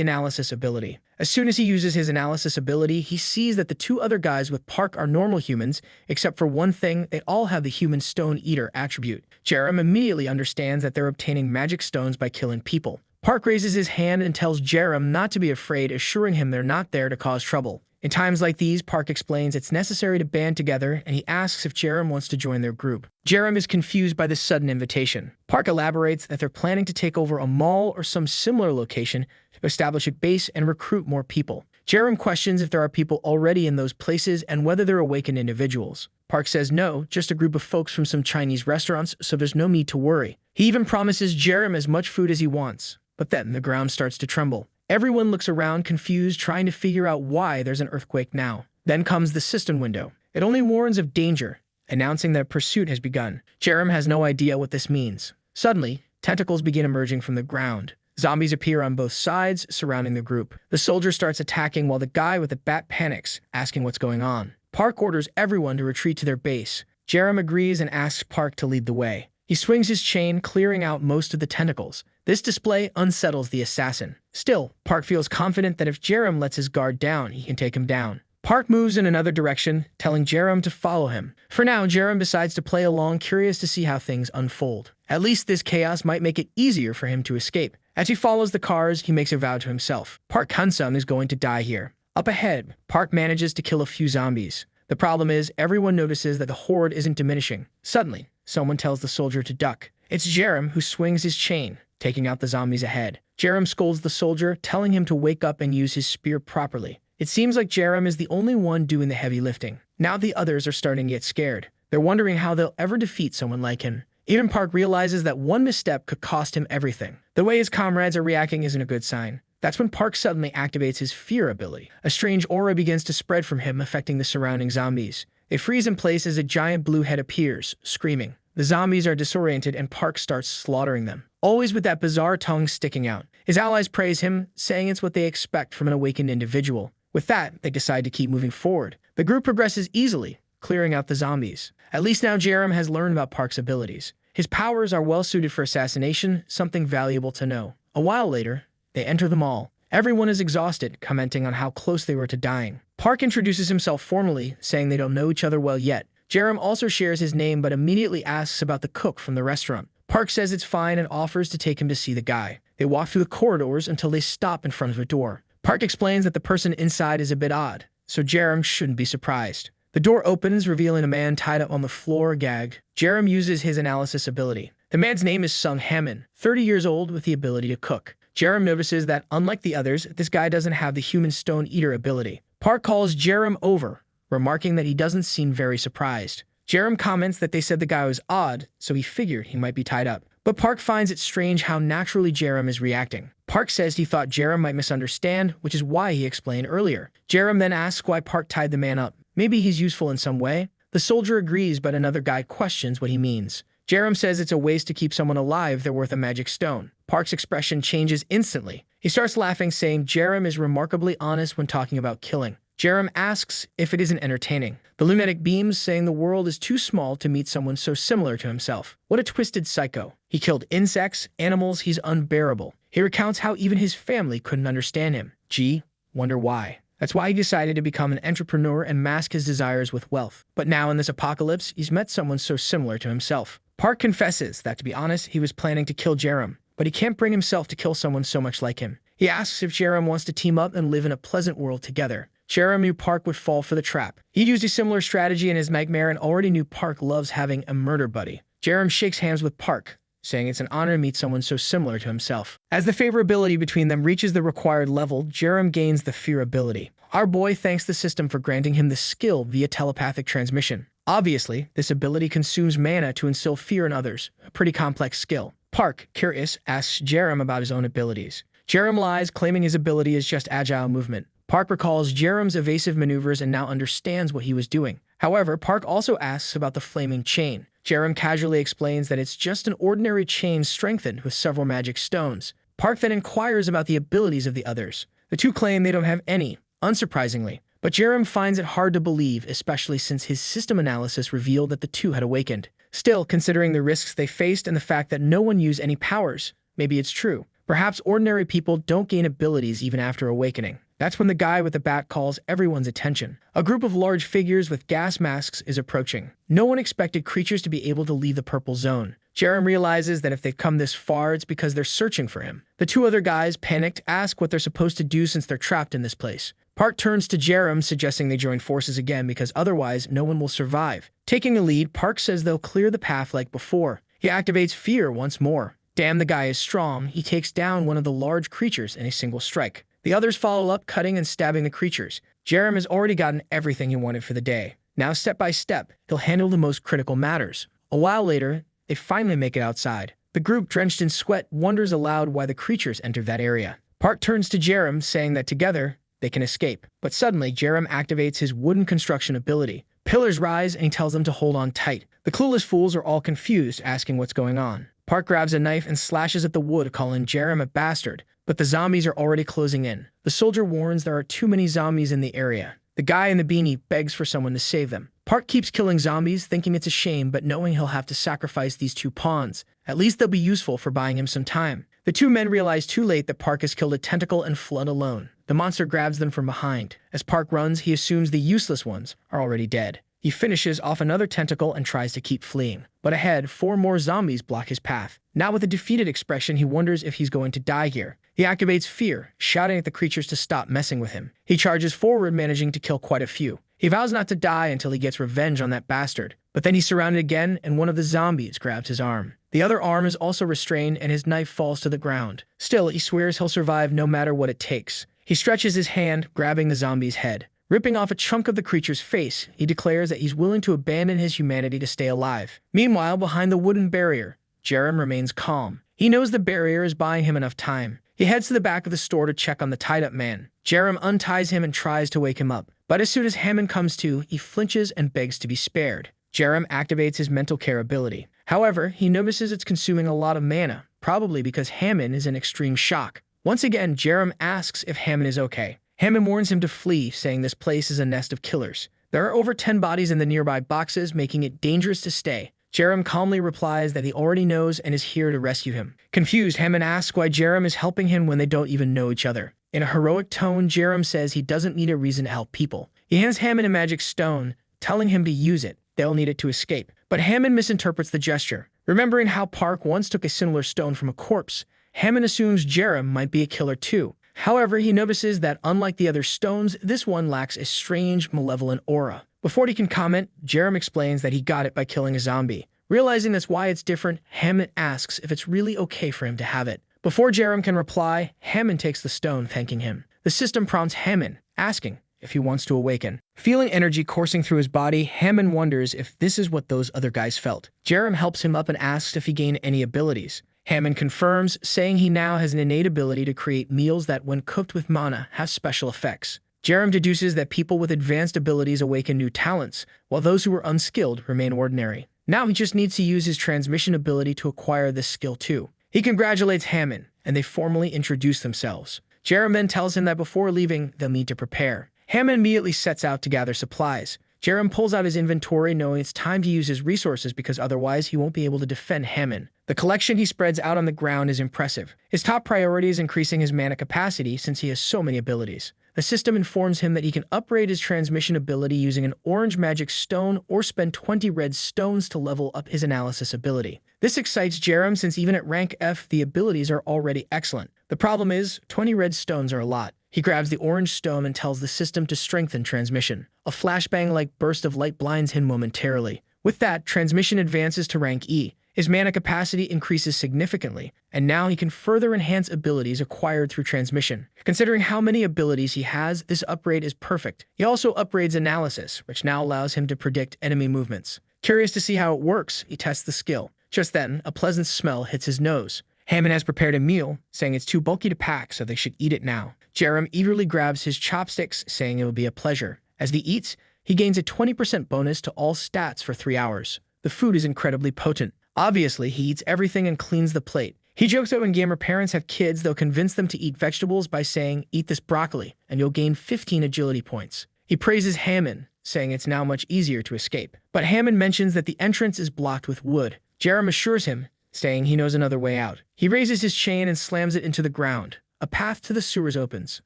analysis ability. As soon as he uses his analysis ability, he sees that the two other guys with Park are normal humans, except for one thing, they all have the human stone eater attribute. Jerem immediately understands that they're obtaining magic stones by killing people. Park raises his hand and tells Jerem not to be afraid, assuring him they're not there to cause trouble. In times like these, Park explains it's necessary to band together, and he asks if Jerem wants to join their group. Jerem is confused by this sudden invitation. Park elaborates that they're planning to take over a mall or some similar location to establish a base and recruit more people. Jerem questions if there are people already in those places and whether they're awakened individuals. Park says no, just a group of folks from some Chinese restaurants, so there's no need to worry. He even promises Jerem as much food as he wants. But then the ground starts to tremble. Everyone looks around, confused, trying to figure out why there's an earthquake now. Then comes the system window. It only warns of danger, announcing that pursuit has begun. Jerem has no idea what this means. Suddenly, tentacles begin emerging from the ground. Zombies appear on both sides, surrounding the group. The soldier starts attacking while the guy with the bat panics, asking what's going on. Park orders everyone to retreat to their base. Jerem agrees and asks Park to lead the way. He swings his chain, clearing out most of the tentacles. This display unsettles the assassin. Still, Park feels confident that if Jerem lets his guard down, he can take him down. Park moves in another direction, telling Jerem to follow him. For now, Jerem decides to play along, curious to see how things unfold. At least this chaos might make it easier for him to escape. As he follows the cars, he makes a vow to himself. Park Kun-sum is going to die here. Up ahead, Park manages to kill a few zombies. The problem is, everyone notices that the horde isn't diminishing. Suddenly, someone tells the soldier to duck. It's Jerem who swings his chain, taking out the zombies ahead. Jerem scolds the soldier, telling him to wake up and use his spear properly. It seems like Jerem is the only one doing the heavy lifting. Now the others are starting to get scared. They're wondering how they'll ever defeat someone like him. Even Park realizes that one misstep could cost him everything. The way his comrades are reacting isn't a good sign. That's when Park suddenly activates his fear ability. A strange aura begins to spread from him, affecting the surrounding zombies. They freeze in place as a giant blue head appears, screaming. The zombies are disoriented and Park starts slaughtering them, always with that bizarre tongue sticking out. His allies praise him, saying it's what they expect from an awakened individual. With that, they decide to keep moving forward. The group progresses easily, clearing out the zombies. At least now Jerem has learned about Park's abilities. His powers are well suited for assassination, something valuable to know. A while later, they enter the mall. Everyone is exhausted, commenting on how close they were to dying. Park introduces himself formally, saying they don't know each other well yet. Jerem also shares his name but immediately asks about the cook from the restaurant. Park says it's fine and offers to take him to see the guy. They walk through the corridors until they stop in front of a door. Park explains that the person inside is a bit odd, so Jerem shouldn't be surprised. The door opens, revealing a man tied up on the floor, gagged. Jerem uses his analysis ability. The man's name is Sung Hamin, 30 years old with the ability to cook. Jerem notices that, unlike the others, this guy doesn't have the human stone eater ability. Park calls Jerem over, remarking that he doesn't seem very surprised. Jerem comments that they said the guy was odd, so he figured he might be tied up. But Park finds it strange how naturally Jerem is reacting. Park says he thought Jerem might misunderstand, which is why he explained earlier. Jerem then asks why Park tied the man up. Maybe he's useful in some way? The soldier agrees, but another guy questions what he means. Jerem says it's a waste to keep someone alive, they're worth a magic stone. Park's expression changes instantly. He starts laughing, saying Jerem is remarkably honest when talking about killing. Jerem asks if it isn't entertaining. The lunatic beams, saying the world is too small to meet someone so similar to himself. What a twisted psycho. He killed insects, animals, he's unbearable. He recounts how even his family couldn't understand him. Gee, wonder why. That's why he decided to become an entrepreneur and mask his desires with wealth. But now in this apocalypse, he's met someone so similar to himself. Park confesses that, to be honest, he was planning to kill Jerem, but he can't bring himself to kill someone so much like him. He asks if Jerem wants to team up and live in a pleasant world together. Jerem knew Park would fall for the trap. He'd used a similar strategy in his nightmare and already knew Park loves having a murder buddy. Jerem shakes hands with Park, saying it's an honor to meet someone so similar to himself. As the favorability between them reaches the required level, Jerem gains the fear ability. Our boy thanks the system for granting him the skill via telepathic transmission. Obviously, this ability consumes mana to instill fear in others, a pretty complex skill. Park, curious, asks Jerem about his own abilities. Jerem lies, claiming his ability is just agile movement. Park recalls Jerem's evasive maneuvers and now understands what he was doing. However, Park also asks about the flaming chain. Jerem casually explains that it's just an ordinary chain strengthened with several magic stones. Park then inquires about the abilities of the others. The two claim they don't have any, unsurprisingly. But Jerem finds it hard to believe, especially since his system analysis revealed that the two had awakened. Still, considering the risks they faced and the fact that no one used any powers, maybe it's true. Perhaps ordinary people don't gain abilities even after awakening. That's when the guy with the bat calls everyone's attention. A group of large figures with gas masks is approaching. No one expected creatures to be able to leave the purple zone. Jerem realizes that if they've come this far, it's because they're searching for him. The two other guys, panicked, ask what they're supposed to do since they're trapped in this place. Park turns to Jerem, suggesting they join forces again because otherwise no one will survive. Taking a lead, Park says they'll clear the path like before. He activates fear once more. Damn, the guy is strong. He takes down one of the large creatures in a single strike. The others follow up, cutting and stabbing the creatures. Jerem has already gotten everything he wanted for the day. Now, step by step, he'll handle the most critical matters. A while later, they finally make it outside. The group, drenched in sweat, wonders aloud why the creatures entered that area. Park turns to Jerem, saying that together, they can escape. But suddenly, Jerem activates his wooden construction ability. Pillars rise, and he tells them to hold on tight. The clueless fools are all confused, asking what's going on. Park grabs a knife and slashes at the wood, calling Jerem a bastard. But the zombies are already closing in. The soldier warns there are too many zombies in the area. The guy in the beanie begs for someone to save them. Park keeps killing zombies, thinking it's a shame, but knowing he'll have to sacrifice these two pawns. At least they'll be useful for buying him some time. The two men realize too late that Park has killed a tentacle and fled alone. The monster grabs them from behind. As Park runs, he assumes the useless ones are already dead. He finishes off another tentacle and tries to keep fleeing. But ahead, 4 more zombies block his path. Now with a defeated expression, he wonders if he's going to die here. He activates fear, shouting at the creatures to stop messing with him. He charges forward, managing to kill quite a few. He vows not to die until he gets revenge on that bastard. But then he's surrounded again, and one of the zombies grabs his arm. The other arm is also restrained, and his knife falls to the ground. Still, he swears he'll survive no matter what it takes. He stretches his hand, grabbing the zombie's head. Ripping off a chunk of the creature's face, he declares that he's willing to abandon his humanity to stay alive. Meanwhile, behind the wooden barrier, Jerem remains calm. He knows the barrier is buying him enough time. He heads to the back of the store to check on the tied-up man. Jerem unties him and tries to wake him up. But as soon as Hammond comes to, he flinches and begs to be spared. Jerem activates his mental care ability. However, he notices it's consuming a lot of mana, probably because Hammond is in extreme shock. Once again, Jerem asks if Hammond is okay. Hammond warns him to flee, saying this place is a nest of killers. There are over 10 bodies in the nearby boxes, making it dangerous to stay. Jerem calmly replies that he already knows and is here to rescue him. Confused, Hammond asks why Jerem is helping him when they don't even know each other. In a heroic tone, Jerem says he doesn't need a reason to help people. He hands Hammond a magic stone, telling him to use it. They'll need it to escape. But Hammond misinterprets the gesture. Remembering how Park once took a similar stone from a corpse, Hammond assumes Jerem might be a killer too. However, he notices that unlike the other stones, this one lacks a strange, malevolent aura. Before he can comment, Jerem explains that he got it by killing a zombie. Realizing that's why it's different, Hammond asks if it's really okay for him to have it. Before Jerem can reply, Hammond takes the stone, thanking him. The system prompts Hammond, asking if he wants to awaken. Feeling energy coursing through his body, Hammond wonders if this is what those other guys felt. Jerem helps him up and asks if he gained any abilities. Hammond confirms, saying he now has an innate ability to create meals that, when cooked with mana, have special effects. Jerem deduces that people with advanced abilities awaken new talents, while those who are unskilled remain ordinary. Now he just needs to use his transmission ability to acquire this skill too. He congratulates Hammond, and they formally introduce themselves. Jerem then tells him that before leaving, they'll need to prepare. Hammond immediately sets out to gather supplies. Jerem pulls out his inventory, knowing it's time to use his resources because otherwise he won't be able to defend Hammond. The collection he spreads out on the ground is impressive. His top priority is increasing his mana capacity since he has so many abilities. The system informs him that he can upgrade his transmission ability using an orange magic stone or spend 20 red stones to level up his analysis ability. This excites Jerem since even at rank F, the abilities are already excellent. The problem is, 20 red stones are a lot. He grabs the orange stone and tells the system to strengthen transmission. A flashbang-like burst of light blinds him momentarily. With that, transmission advances to rank E. His mana capacity increases significantly, and now he can further enhance abilities acquired through transmission. Considering how many abilities he has, this upgrade is perfect. He also upgrades analysis, which now allows him to predict enemy movements. Curious to see how it works, he tests the skill. Just then, a pleasant smell hits his nose. Hammond has prepared a meal, saying it's too bulky to pack, so they should eat it now. Jerem eagerly grabs his chopsticks, saying it will be a pleasure. As he eats, he gains a 20% bonus to all stats for 3 hours. The food is incredibly potent. Obviously, he eats everything and cleans the plate. He jokes that when gamer parents have kids, they'll convince them to eat vegetables by saying, "Eat this broccoli, and you'll gain 15 agility points." He praises Hammond, saying it's now much easier to escape. But Hammond mentions that the entrance is blocked with wood. Jerem assures him, saying he knows another way out. He raises his chain and slams it into the ground. A path to the sewers opens.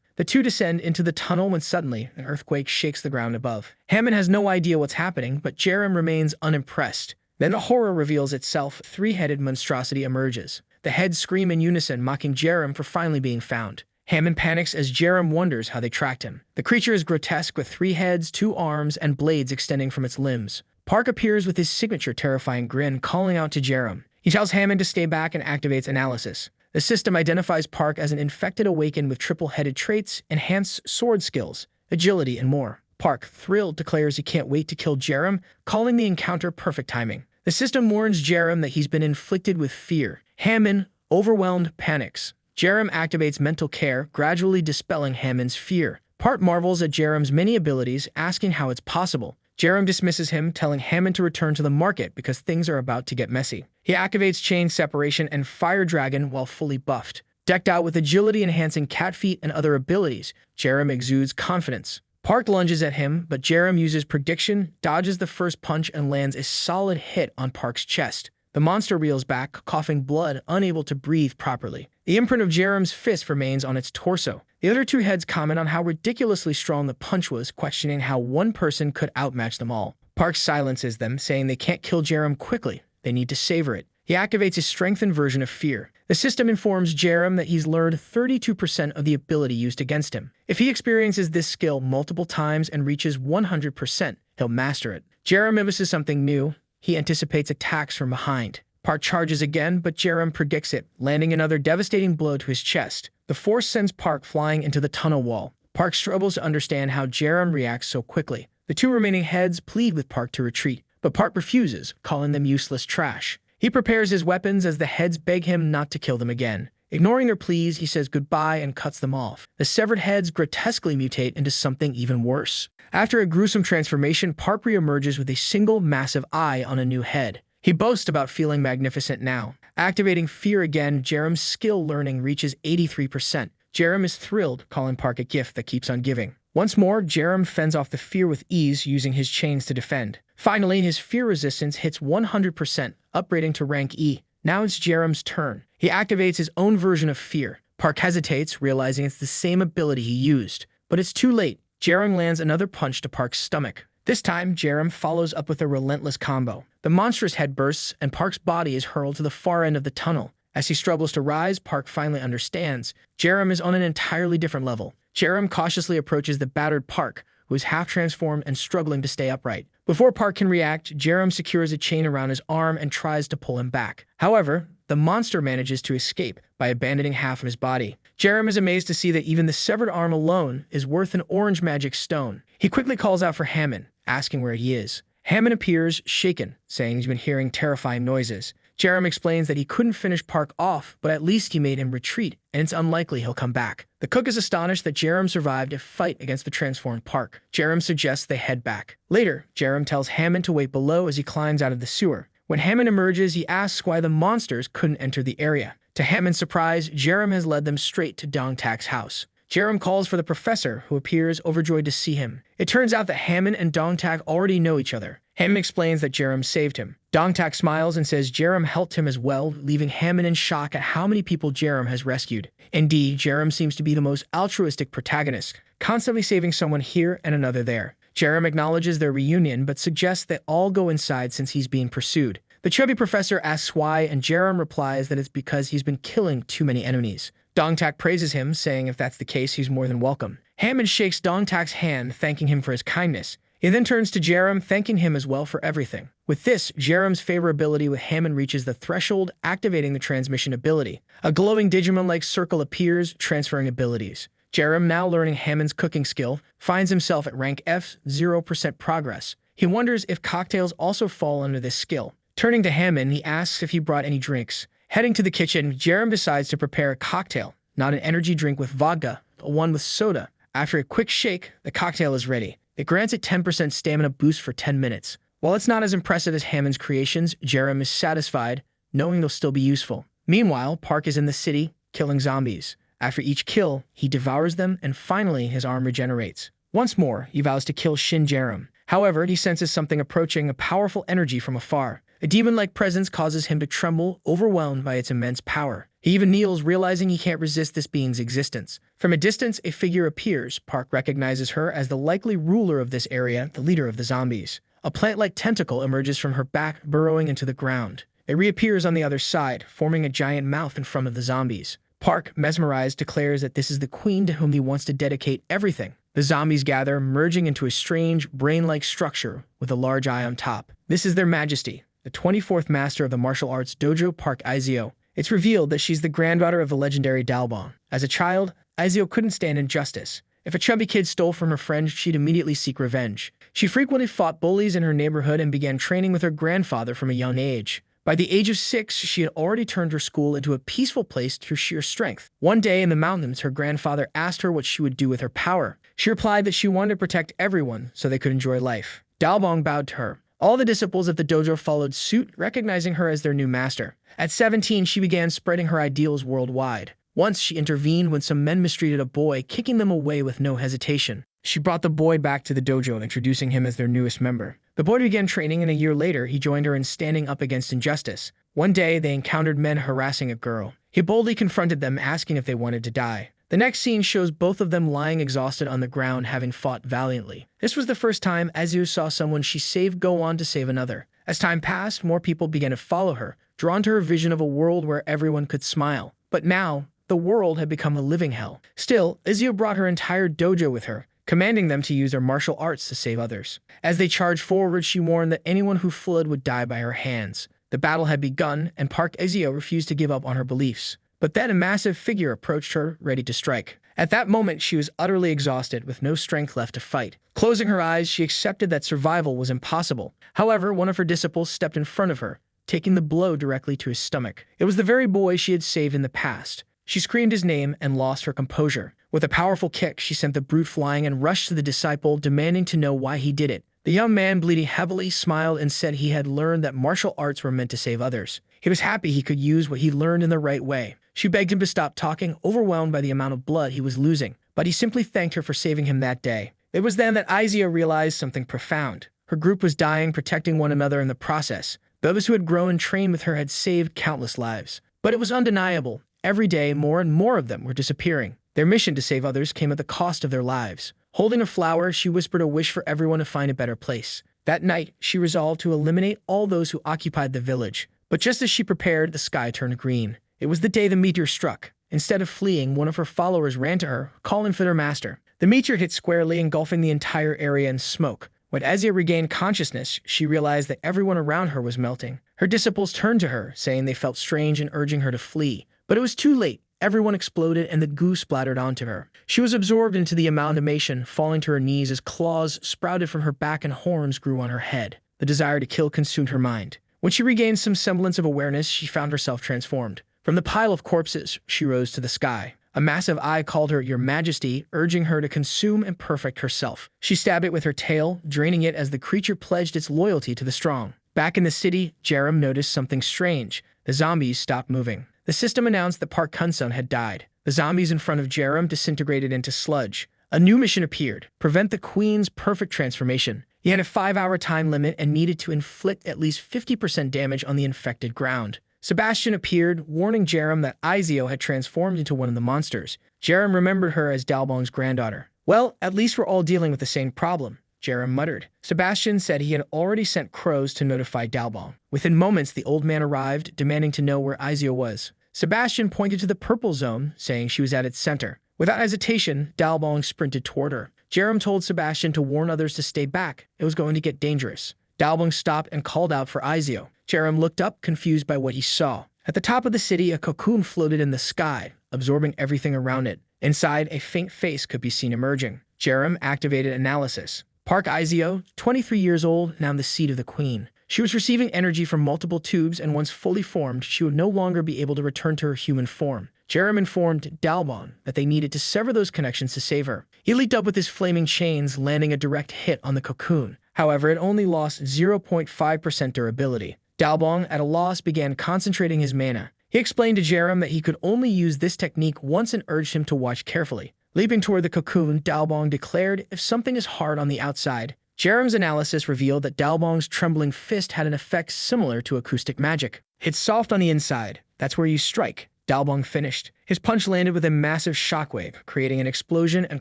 The two descend into the tunnel when suddenly an earthquake shakes the ground above. Hammond has no idea what's happening, but Jerem remains unimpressed. Then the horror reveals itself. A three-headed monstrosity emerges. The heads scream in unison, mocking Jerem for finally being found. Hammond panics as Jerem wonders how they tracked him. The creature is grotesque with 3 heads, 2 arms, and blades extending from its limbs. Park appears with his signature terrifying grin, calling out to Jerem. He tells Hammond to stay back and activates analysis. The system identifies Park as an infected awakened with triple-headed traits, enhanced sword skills, agility, and more. Park, thrilled, declares he can't wait to kill Jerem, calling the encounter perfect timing. The system warns Jerem that he's been inflicted with fear. Hammond, overwhelmed, panics. Jerem activates mental care, gradually dispelling Hammond's fear. Park marvels at Jerem's many abilities, asking how it's possible. Jerem dismisses him, telling Hammond to return to the market because things are about to get messy. He activates Chain Separation and Fire Dragon while fully buffed. Decked out with agility-enhancing cat feet and other abilities, Jerem exudes confidence. Park lunges at him, but Jerem uses Prediction, dodges the first punch, and lands a solid hit on Park's chest. The monster reels back, coughing blood, unable to breathe properly. The imprint of Jerem's fist remains on its torso. The other 2 heads comment on how ridiculously strong the punch was, questioning how one person could outmatch them all. Park silences them, saying they can't kill Jerem quickly. They need to savor it. He activates his strengthened version of Fear. The system informs Jerem that he's learned 32% of the ability used against him. If he experiences this skill multiple times and reaches 100%, he'll master it. Jerem notices something new. He anticipates attacks from behind. Park charges again, but Jerem predicts it, landing another devastating blow to his chest. The force sends Park flying into the tunnel wall. Park struggles to understand how Jerem reacts so quickly. The 2 remaining heads plead with Park to retreat, but Park refuses, calling them useless trash. He prepares his weapons as the heads beg him not to kill them again. Ignoring their pleas, he says goodbye and cuts them off. The severed heads grotesquely mutate into something even worse. After a gruesome transformation, Park reemerges with a single massive eye on a new head. He boasts about feeling magnificent now. Activating Fear again, Jerem's skill learning reaches 83%. Jerem is thrilled, calling Park a gift that keeps on giving. Once more, Jerem fends off the fear with ease, using his chains to defend. Finally, his fear resistance hits 100%, upgrading to rank E. Now it's Jerem's turn. He activates his own version of Fear. Park hesitates, realizing it's the same ability he used. But it's too late. Jerem lands another punch to Park's stomach. This time, Jerem follows up with a relentless combo. The monstrous head bursts, and Park's body is hurled to the far end of the tunnel. As he struggles to rise, Park finally understands. Jerem is on an entirely different level. Jerem cautiously approaches the battered Park, who is half-transformed and struggling to stay upright. Before Park can react, Jerem secures a chain around his arm and tries to pull him back. However, the monster manages to escape by abandoning half of his body. Jerem is amazed to see that even the severed arm alone is worth an orange magic stone. He quickly calls out for Hammond, asking where he is. Hammond appears, shaken, saying he's been hearing terrifying noises. Jerem explains that he couldn't finish Park off, but at least he made him retreat, and it's unlikely he'll come back. The cook is astonished that Jerem survived a fight against the transformed Park. Jerem suggests they head back. Later, Jerem tells Hammond to wait below as he climbs out of the sewer. When Hammond emerges, he asks why the monsters couldn't enter the area. To Hammond's surprise, Jerem has led them straight to Dongtak's house. Jerem calls for the professor, who appears overjoyed to see him. It turns out that Hammond and Dongtak already know each other. Hammond explains that Jerem saved him. Dongtak smiles and says Jerem helped him as well, leaving Hammond in shock at how many people Jerem has rescued. Indeed, Jerem seems to be the most altruistic protagonist, constantly saving someone here and another there. Jerem acknowledges their reunion, but suggests that all go inside since he's being pursued. The chubby professor asks why, and Jerem replies that it's because he's been killing too many enemies. Dongtak praises him, saying if that's the case, he's more than welcome. Hammond shakes Dongtak's hand, thanking him for his kindness. He then turns to Jerem, thanking him as well for everything. With this, Jerem's favorability with Hammond reaches the threshold, activating the transmission ability. A glowing Digimon-like circle appears, transferring abilities. Jerem, now learning Hammond's cooking skill, finds himself at rank F, 0% progress. He wonders if cocktails also fall under this skill. Turning to Hammond, he asks if he brought any drinks. Heading to the kitchen, Jerem decides to prepare a cocktail, not an energy drink with vodka, but one with soda. After a quick shake, the cocktail is ready. It grants it 10% stamina boost for 10 minutes. While it's not as impressive as Hammond's creations, Jerem is satisfied, knowing they'll still be useful. Meanwhile, Park is in the city, killing zombies. After each kill, he devours them, and finally his arm regenerates. Once more, he vows to kill Shin Jerem. However, he senses something approaching, a powerful energy from afar. A demon-like presence causes him to tremble, overwhelmed by its immense power. He even kneels, realizing he can't resist this being's existence. From a distance, a figure appears. Park recognizes her as the likely ruler of this area, the leader of the zombies. A plant-like tentacle emerges from her back, burrowing into the ground. It reappears on the other side, forming a giant mouth in front of the zombies. Park, mesmerized, declares that this is the queen to whom he wants to dedicate everything. The zombies gather, merging into a strange, brain-like structure with a large eye on top. This is their majesty, the 24th master of the martial arts dojo, Park Izio. It's revealed that she's the granddaughter of the legendary Dalbong. As a child, Izio couldn't stand injustice. If a chubby kid stole from her friend, she'd immediately seek revenge. She frequently fought bullies in her neighborhood and began training with her grandfather from a young age. By the age of 6, she had already turned her school into a peaceful place through sheer strength. One day in the mountains, her grandfather asked her what she would do with her power. She replied that she wanted to protect everyone so they could enjoy life. Dalbong bowed to her. All the disciples at the dojo followed suit, recognizing her as their new master. At 17, she began spreading her ideals worldwide. Once, she intervened when some men mistreated a boy, kicking them away with no hesitation. She brought the boy back to the dojo, introducing him as their newest member. The boy began training, and a year later, he joined her in standing up against injustice. One day, they encountered men harassing a girl. He boldly confronted them, asking if they wanted to die. The next scene shows both of them lying exhausted on the ground, having fought valiantly. This was the first time Izio saw someone she saved go on to save another. As time passed, more people began to follow her, drawn to her vision of a world where everyone could smile. But now, the world had become a living hell. Still, Izio brought her entire dojo with her, commanding them to use their martial arts to save others. As they charged forward, she warned that anyone who fled would die by her hands. The battle had begun, and Park Izio refused to give up on her beliefs. But then a massive figure approached her, ready to strike. At that moment, she was utterly exhausted, with no strength left to fight. Closing her eyes, she accepted that survival was impossible. However, one of her disciples stepped in front of her, taking the blow directly to his stomach. It was the very boy she had saved in the past. She screamed his name and lost her composure. With a powerful kick, she sent the brute flying and rushed to the disciple, demanding to know why he did it. The young man, bleeding heavily, smiled and said he had learned that martial arts were meant to save others. He was happy he could use what he learned in the right way. She begged him to stop talking, overwhelmed by the amount of blood he was losing, but he simply thanked her for saving him that day. It was then that Izio realized something profound. Her group was dying, protecting one another in the process. Those who had grown and trained with her had saved countless lives. But it was undeniable. Every day, more and more of them were disappearing. Their mission to save others came at the cost of their lives. Holding a flower, she whispered a wish for everyone to find a better place. That night, she resolved to eliminate all those who occupied the village. But just as she prepared, the sky turned green. It was the day the meteor struck. Instead of fleeing, one of her followers ran to her, calling for their master. The meteor hit squarely, engulfing the entire area in smoke. When Izio regained consciousness, she realized that everyone around her was melting. Her disciples turned to her, saying they felt strange and urging her to flee. But it was too late. Everyone exploded and the goo splattered onto her. She was absorbed into the amalgamation, falling to her knees as claws sprouted from her back and horns grew on her head. The desire to kill consumed her mind. When she regained some semblance of awareness, she found herself transformed. From the pile of corpses, she rose to the sky. A massive eye called her Your Majesty, urging her to consume and perfect herself. She stabbed it with her tail, draining it as the creature pledged its loyalty to the strong. Back in the city, Jerem noticed something strange. The zombies stopped moving. The system announced that Park Kun-sung had died. The zombies in front of Jerem disintegrated into sludge. A new mission appeared: prevent the Queen's perfect transformation. He had a 5-hour time limit and needed to inflict at least 50% damage on the infected ground. Sebastian appeared, warning Jerem that Izio had transformed into one of the monsters. Jerem remembered her as Dalbong's granddaughter. Well, at least we're all dealing with the same problem, Jerem muttered. Sebastian said he had already sent crows to notify Dalbong. Within moments, the old man arrived, demanding to know where Izio was. Sebastian pointed to the purple zone, saying she was at its center. Without hesitation, Dalbong sprinted toward her. Jerem told Sebastian to warn others to stay back. It was going to get dangerous. Dalbong stopped and called out for Izio. Jerem looked up, confused by what he saw. At the top of the city, a cocoon floated in the sky, absorbing everything around it. Inside, a faint face could be seen emerging. Jerem activated analysis. Park Izio, 23 years old, now the seat of the queen. She was receiving energy from multiple tubes, and once fully formed, she would no longer be able to return to her human form. Jerem informed Dalbong that they needed to sever those connections to save her. He leaped up with his flaming chains, landing a direct hit on the cocoon. However, it only lost 0.5% durability. Dalbong, at a loss, began concentrating his mana. He explained to Jerem that he could only use this technique once and urged him to watch carefully. Leaping toward the cocoon, Dalbong declared, if something is hard on the outside. Jerem's analysis revealed that Dalbong's trembling fist had an effect similar to acoustic magic. It's soft on the inside. That's where you strike. Dalbong finished. His punch landed with a massive shockwave, creating an explosion and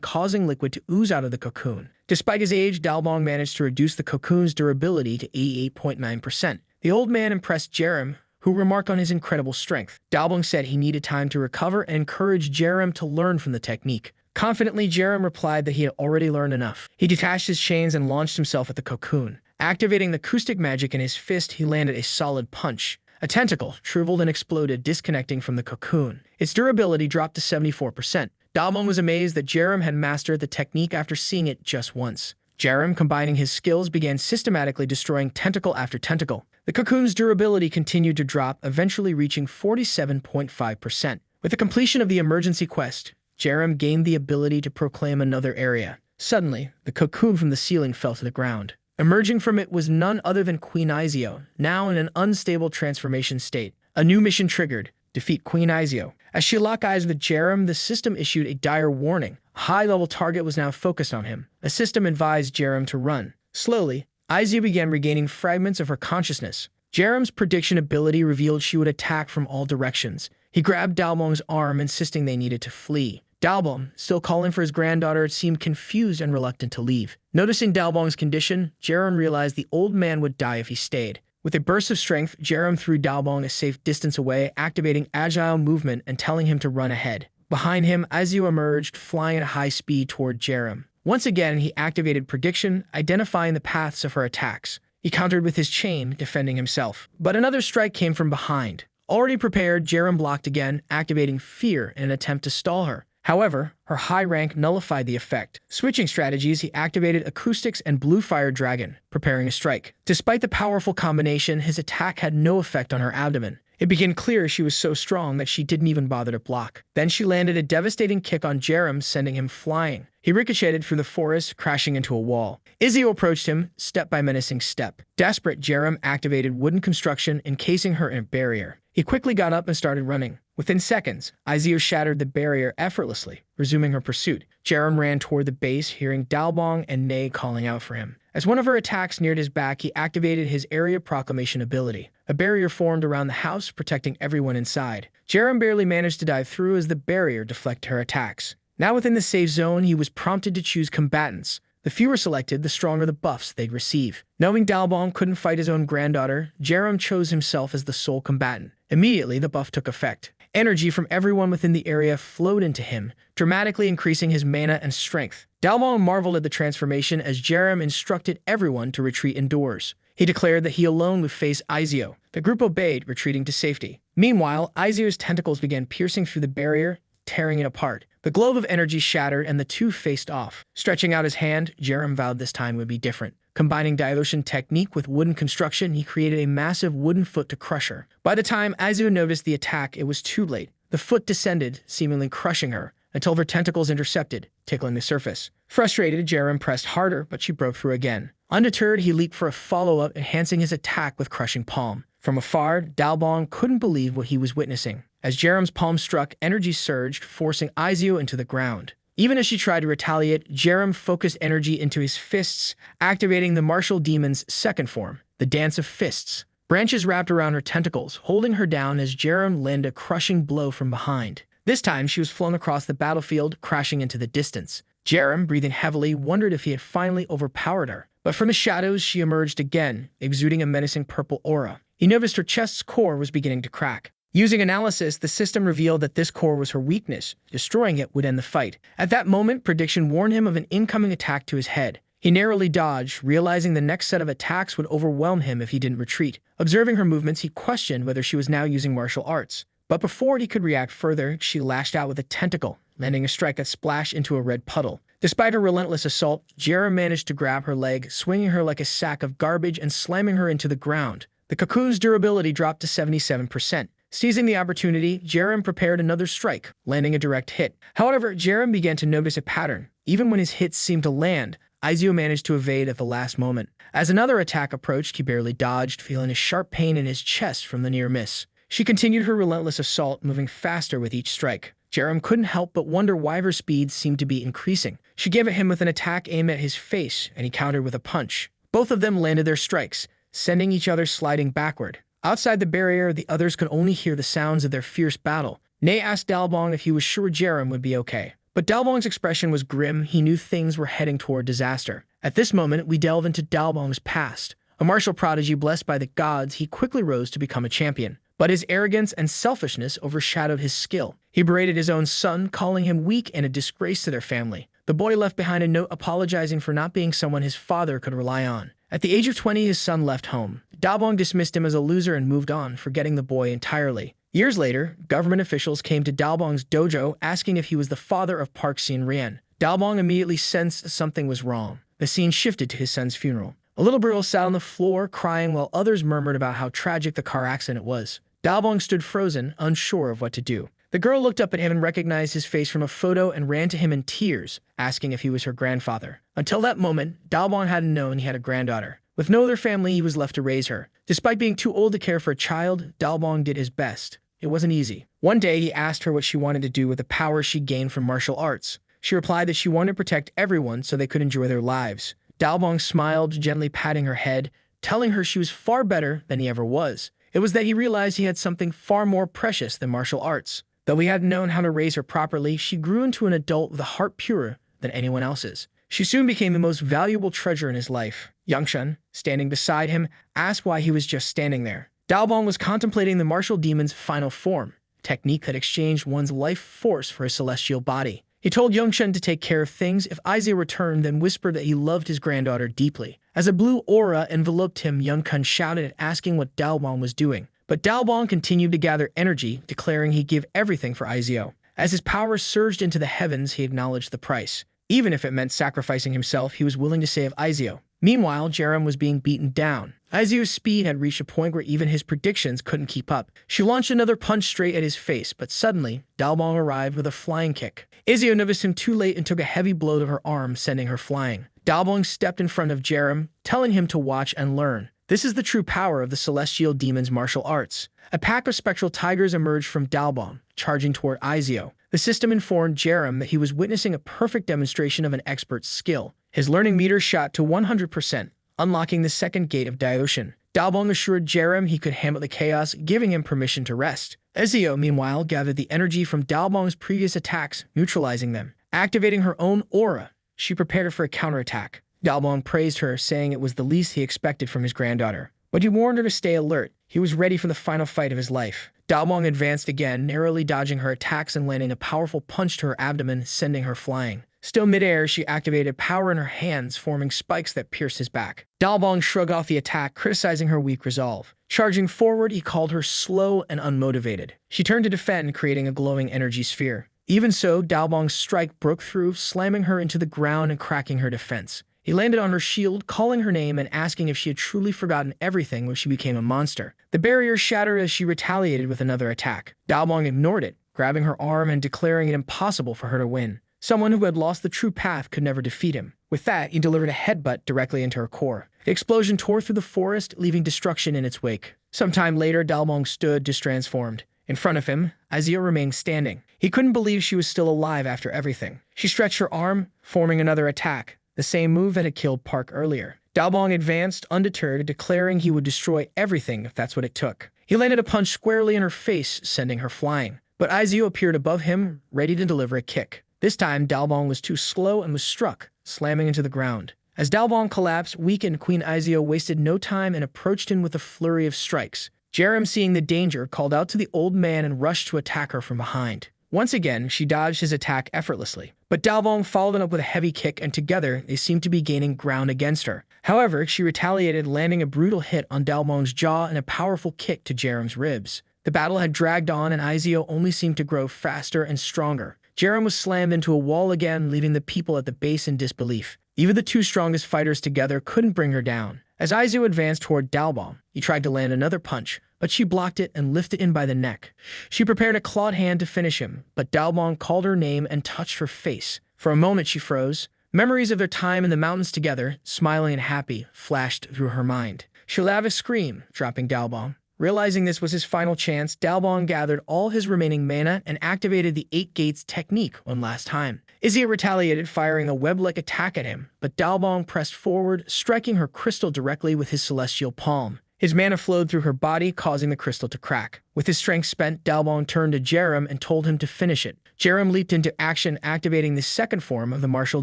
causing liquid to ooze out of the cocoon. Despite his age, Dalbong managed to reduce the cocoon's durability to 88.9%. The old man impressed Jerem, who remarked on his incredible strength. Dalbong said he needed time to recover and encouraged Jerem to learn from the technique. Confidently, Jerem replied that he had already learned enough. He detached his chains and launched himself at the cocoon. Activating the acoustic magic in his fist, he landed a solid punch. A tentacle shriveled and exploded, disconnecting from the cocoon. Its durability dropped to 74%. Dalbong was amazed that Jerem had mastered the technique after seeing it just once. Jerem, combining his skills, began systematically destroying tentacle after tentacle. The cocoon's durability continued to drop, eventually reaching 47.5%. With the completion of the emergency quest, Jerem gained the ability to proclaim another area. Suddenly, the cocoon from the ceiling fell to the ground. Emerging from it was none other than Queen Izio, now in an unstable transformation state. A new mission triggered: defeat Queen Izio. As she locked eyes with Jerem, the system issued a dire warning. A high-level target was now focused on him. The system advised Jerem to run. Slowly, Izio began regaining fragments of her consciousness. Jerem's prediction ability revealed she would attack from all directions. He grabbed Dalbong's arm, insisting they needed to flee. Dalbong, still calling for his granddaughter, seemed confused and reluctant to leave. Noticing Dalbong's condition, Jerem realized the old man would die if he stayed. With a burst of strength, Jerem threw Dalbong a safe distance away, activating agile movement and telling him to run ahead. Behind him, Izio emerged, flying at high speed toward Jerem. Once again, he activated prediction, identifying the paths of her attacks. He countered with his chain, defending himself. But another strike came from behind. Already prepared, Jerem blocked again, activating fear in an attempt to stall her. However, her high rank nullified the effect. Switching strategies, he activated acoustics and Blue Fire Dragon, preparing a strike. Despite the powerful combination, his attack had no effect on her abdomen. It became clear she was so strong that she didn't even bother to block. Then she landed a devastating kick on Jerem, sending him flying. He ricocheted through the forest, crashing into a wall. Izio approached him, step by menacing step. Desperate, Jerem activated wooden construction, encasing her in a barrier. He quickly got up and started running. Within seconds, Izio shattered the barrier effortlessly, resuming her pursuit. Jerem ran toward the base, hearing Dalbong and Ney calling out for him. As one of her attacks neared his back, he activated his area proclamation ability. A barrier formed around the house, protecting everyone inside. Jerem barely managed to dive through as the barrier deflected her attacks. Now within the safe zone, he was prompted to choose combatants. The fewer selected, the stronger the buffs they'd receive. Knowing Dalbong couldn't fight his own granddaughter, Jerem chose himself as the sole combatant. Immediately, the buff took effect. Energy from everyone within the area flowed into him, dramatically increasing his mana and strength. Dalbong marveled at the transformation as Jerem instructed everyone to retreat indoors. He declared that he alone would face Izio. The group obeyed, retreating to safety. Meanwhile, Izio's tentacles began piercing through the barrier, tearing it apart. The globe of energy shattered and the two faced off. Stretching out his hand, Jerem vowed this time would be different. Combining Dilution technique with wooden construction, he created a massive wooden foot to crush her. By the time Izio noticed the attack, it was too late. The foot descended, seemingly crushing her, until her tentacles intercepted, tickling the surface. Frustrated, Jerem pressed harder, but she broke through again. Undeterred, he leaped for a follow-up, enhancing his attack with Crushing Palm. From afar, Dalbong couldn't believe what he was witnessing. As Jerem's palm struck, energy surged, forcing Izio into the ground. Even as she tried to retaliate, Jerem focused energy into his fists, activating the martial demon's second form, the Dance of Fists. Branches wrapped around her tentacles, holding her down as Jerem landed a crushing blow from behind. This time, she was flung across the battlefield, crashing into the distance. Jerem, breathing heavily, wondered if he had finally overpowered her. But from the shadows, she emerged again, exuding a menacing purple aura. He noticed her chest's core was beginning to crack. Using analysis, the system revealed that this core was her weakness. Destroying it would end the fight. At that moment, prediction warned him of an incoming attack to his head. He narrowly dodged, realizing the next set of attacks would overwhelm him if he didn't retreat. Observing her movements, he questioned whether she was now using martial arts. But before he could react further, she lashed out with a tentacle, landing a strike that splashed into a red puddle. Despite her relentless assault, Jerem managed to grab her leg, swinging her like a sack of garbage and slamming her into the ground. The cocoon's durability dropped to 77%. Seizing the opportunity, Jerem prepared another strike, landing a direct hit. However, Jerem began to notice a pattern. Even when his hits seemed to land, Izio managed to evade at the last moment. As another attack approached, he barely dodged, feeling a sharp pain in his chest from the near miss. She continued her relentless assault, moving faster with each strike. Jerem couldn't help but wonder why her speed seemed to be increasing. She gave at him with an attack aimed at his face, and he countered with a punch. Both of them landed their strikes, sending each other sliding backward. Outside the barrier, the others could only hear the sounds of their fierce battle. Ney asked Dalbong if he was sure Jerem would be okay. But Dalbong's expression was grim. He knew things were heading toward disaster. At this moment, we delve into Dalbong's past. A martial prodigy blessed by the gods, he quickly rose to become a champion. But his arrogance and selfishness overshadowed his skill. He berated his own son, calling him weak and a disgrace to their family. The boy left behind a note apologizing for not being someone his father could rely on. At the age of 20, his son left home. Dalbong dismissed him as a loser and moved on, forgetting the boy entirely. Years later, government officials came to Dalbong's dojo asking if he was the father of Park Sin-rian. Dalbong immediately sensed something was wrong. The scene shifted to his son's funeral. A little girl sat on the floor crying while others murmured about how tragic the car accident was. Dalbong stood frozen, unsure of what to do. The girl looked up at him and recognized his face from a photo and ran to him in tears, asking if he was her grandfather. Until that moment, Dalbong hadn't known he had a granddaughter. With no other family, he was left to raise her. Despite being too old to care for a child, Dalbong did his best. It wasn't easy. One day, he asked her what she wanted to do with the power she gained from martial arts. She replied that she wanted to protect everyone so they could enjoy their lives. Dalbong smiled, gently patting her head, telling her she was far better than he ever was. It was that he realized he had something far more precious than martial arts. Though he hadn't known how to raise her properly, she grew into an adult with a heart purer than anyone else's. She soon became the most valuable treasure in his life. Yangshun, standing beside him, asked why he was just standing there. Dalbong was contemplating the martial demon's final form, a technique that exchanged one's life force for a celestial body. He told Yangshun to take care of things if Izio returned, then whispered that he loved his granddaughter deeply. As a blue aura enveloped him, Yangshun shouted, asking what Dalbong was doing. But Dalbong continued to gather energy, declaring he'd give everything for Izio. As his power surged into the heavens, he acknowledged the price. Even if it meant sacrificing himself, he was willing to save Izio. Meanwhile, Jerem was being beaten down. Izio's speed had reached a point where even his predictions couldn't keep up. She launched another punch straight at his face, but suddenly, Dalbong arrived with a flying kick. Izio noticed him too late and took a heavy blow to her arm, sending her flying. Dalbong stepped in front of Jerem, telling him to watch and learn. This is the true power of the celestial demon's martial arts. A pack of spectral tigers emerged from Dalbong, charging toward Izio. The system informed Jerem that he was witnessing a perfect demonstration of an expert's skill. His learning meter shot to 100%, unlocking the second gate of dilution. Dalbong assured Jerem he could handle the chaos, giving him permission to rest. Izio, meanwhile, gathered the energy from Dalbong's previous attacks, neutralizing them. Activating her own aura, she prepared for a counterattack. Dalbong praised her, saying it was the least he expected from his granddaughter. But he warned her to stay alert. He was ready for the final fight of his life. Dalbong advanced again, narrowly dodging her attacks and landing a powerful punch to her abdomen, sending her flying. Still midair, she activated power in her hands, forming spikes that pierced his back. Dalbong shrugged off the attack, criticizing her weak resolve. Charging forward, he called her slow and unmotivated. She turned to defend, creating a glowing energy sphere. Even so, Dalbong's strike broke through, slamming her into the ground and cracking her defense. He landed on her shield, calling her name and asking if she had truly forgotten everything when she became a monster. The barrier shattered as she retaliated with another attack. Dalbong ignored it, grabbing her arm and declaring it impossible for her to win. Someone who had lost the true path could never defeat him. With that, he delivered a headbutt directly into her core. The explosion tore through the forest, leaving destruction in its wake. Sometime later, Dalbong stood, distransformed. In front of him, Izio remained standing. He couldn't believe she was still alive after everything. She stretched her arm, forming another attack, the same move that had killed Park earlier. Dalbong advanced, undeterred, declaring he would destroy everything if that's what it took. He landed a punch squarely in her face, sending her flying. But Izio appeared above him, ready to deliver a kick. This time, Dalbong was too slow and was struck, slamming into the ground. As Dalbong collapsed, weakened, Queen Izio wasted no time and approached him with a flurry of strikes. Jerem, seeing the danger, called out to the old man and rushed to attack her from behind. Once again, she dodged his attack effortlessly. But Dalbong followed it up with a heavy kick, and together they seemed to be gaining ground against her. However, she retaliated, landing a brutal hit on Dalbong's jaw and a powerful kick to Jerem's ribs. The battle had dragged on, and Izio only seemed to grow faster and stronger. Jerem was slammed into a wall again, leaving the people at the base in disbelief. Even the two strongest fighters together couldn't bring her down. As Izio advanced toward Dalbong, he tried to land another punch, but she blocked it and lifted him by the neck. She prepared a clawed hand to finish him, but Dalbong called her name and touched her face. For a moment she froze. Memories of their time in the mountains together, smiling and happy, flashed through her mind. She let out a scream, dropping Dalbong. Realizing this was his final chance, Dalbong gathered all his remaining mana and activated the 8 Gates technique one last time. Izio retaliated, firing a web-like attack at him, but Dalbong pressed forward, striking her crystal directly with his celestial palm. His mana flowed through her body, causing the crystal to crack. With his strength spent, Dalbong turned to Jerem and told him to finish it. Jerem leaped into action, activating the second form of the martial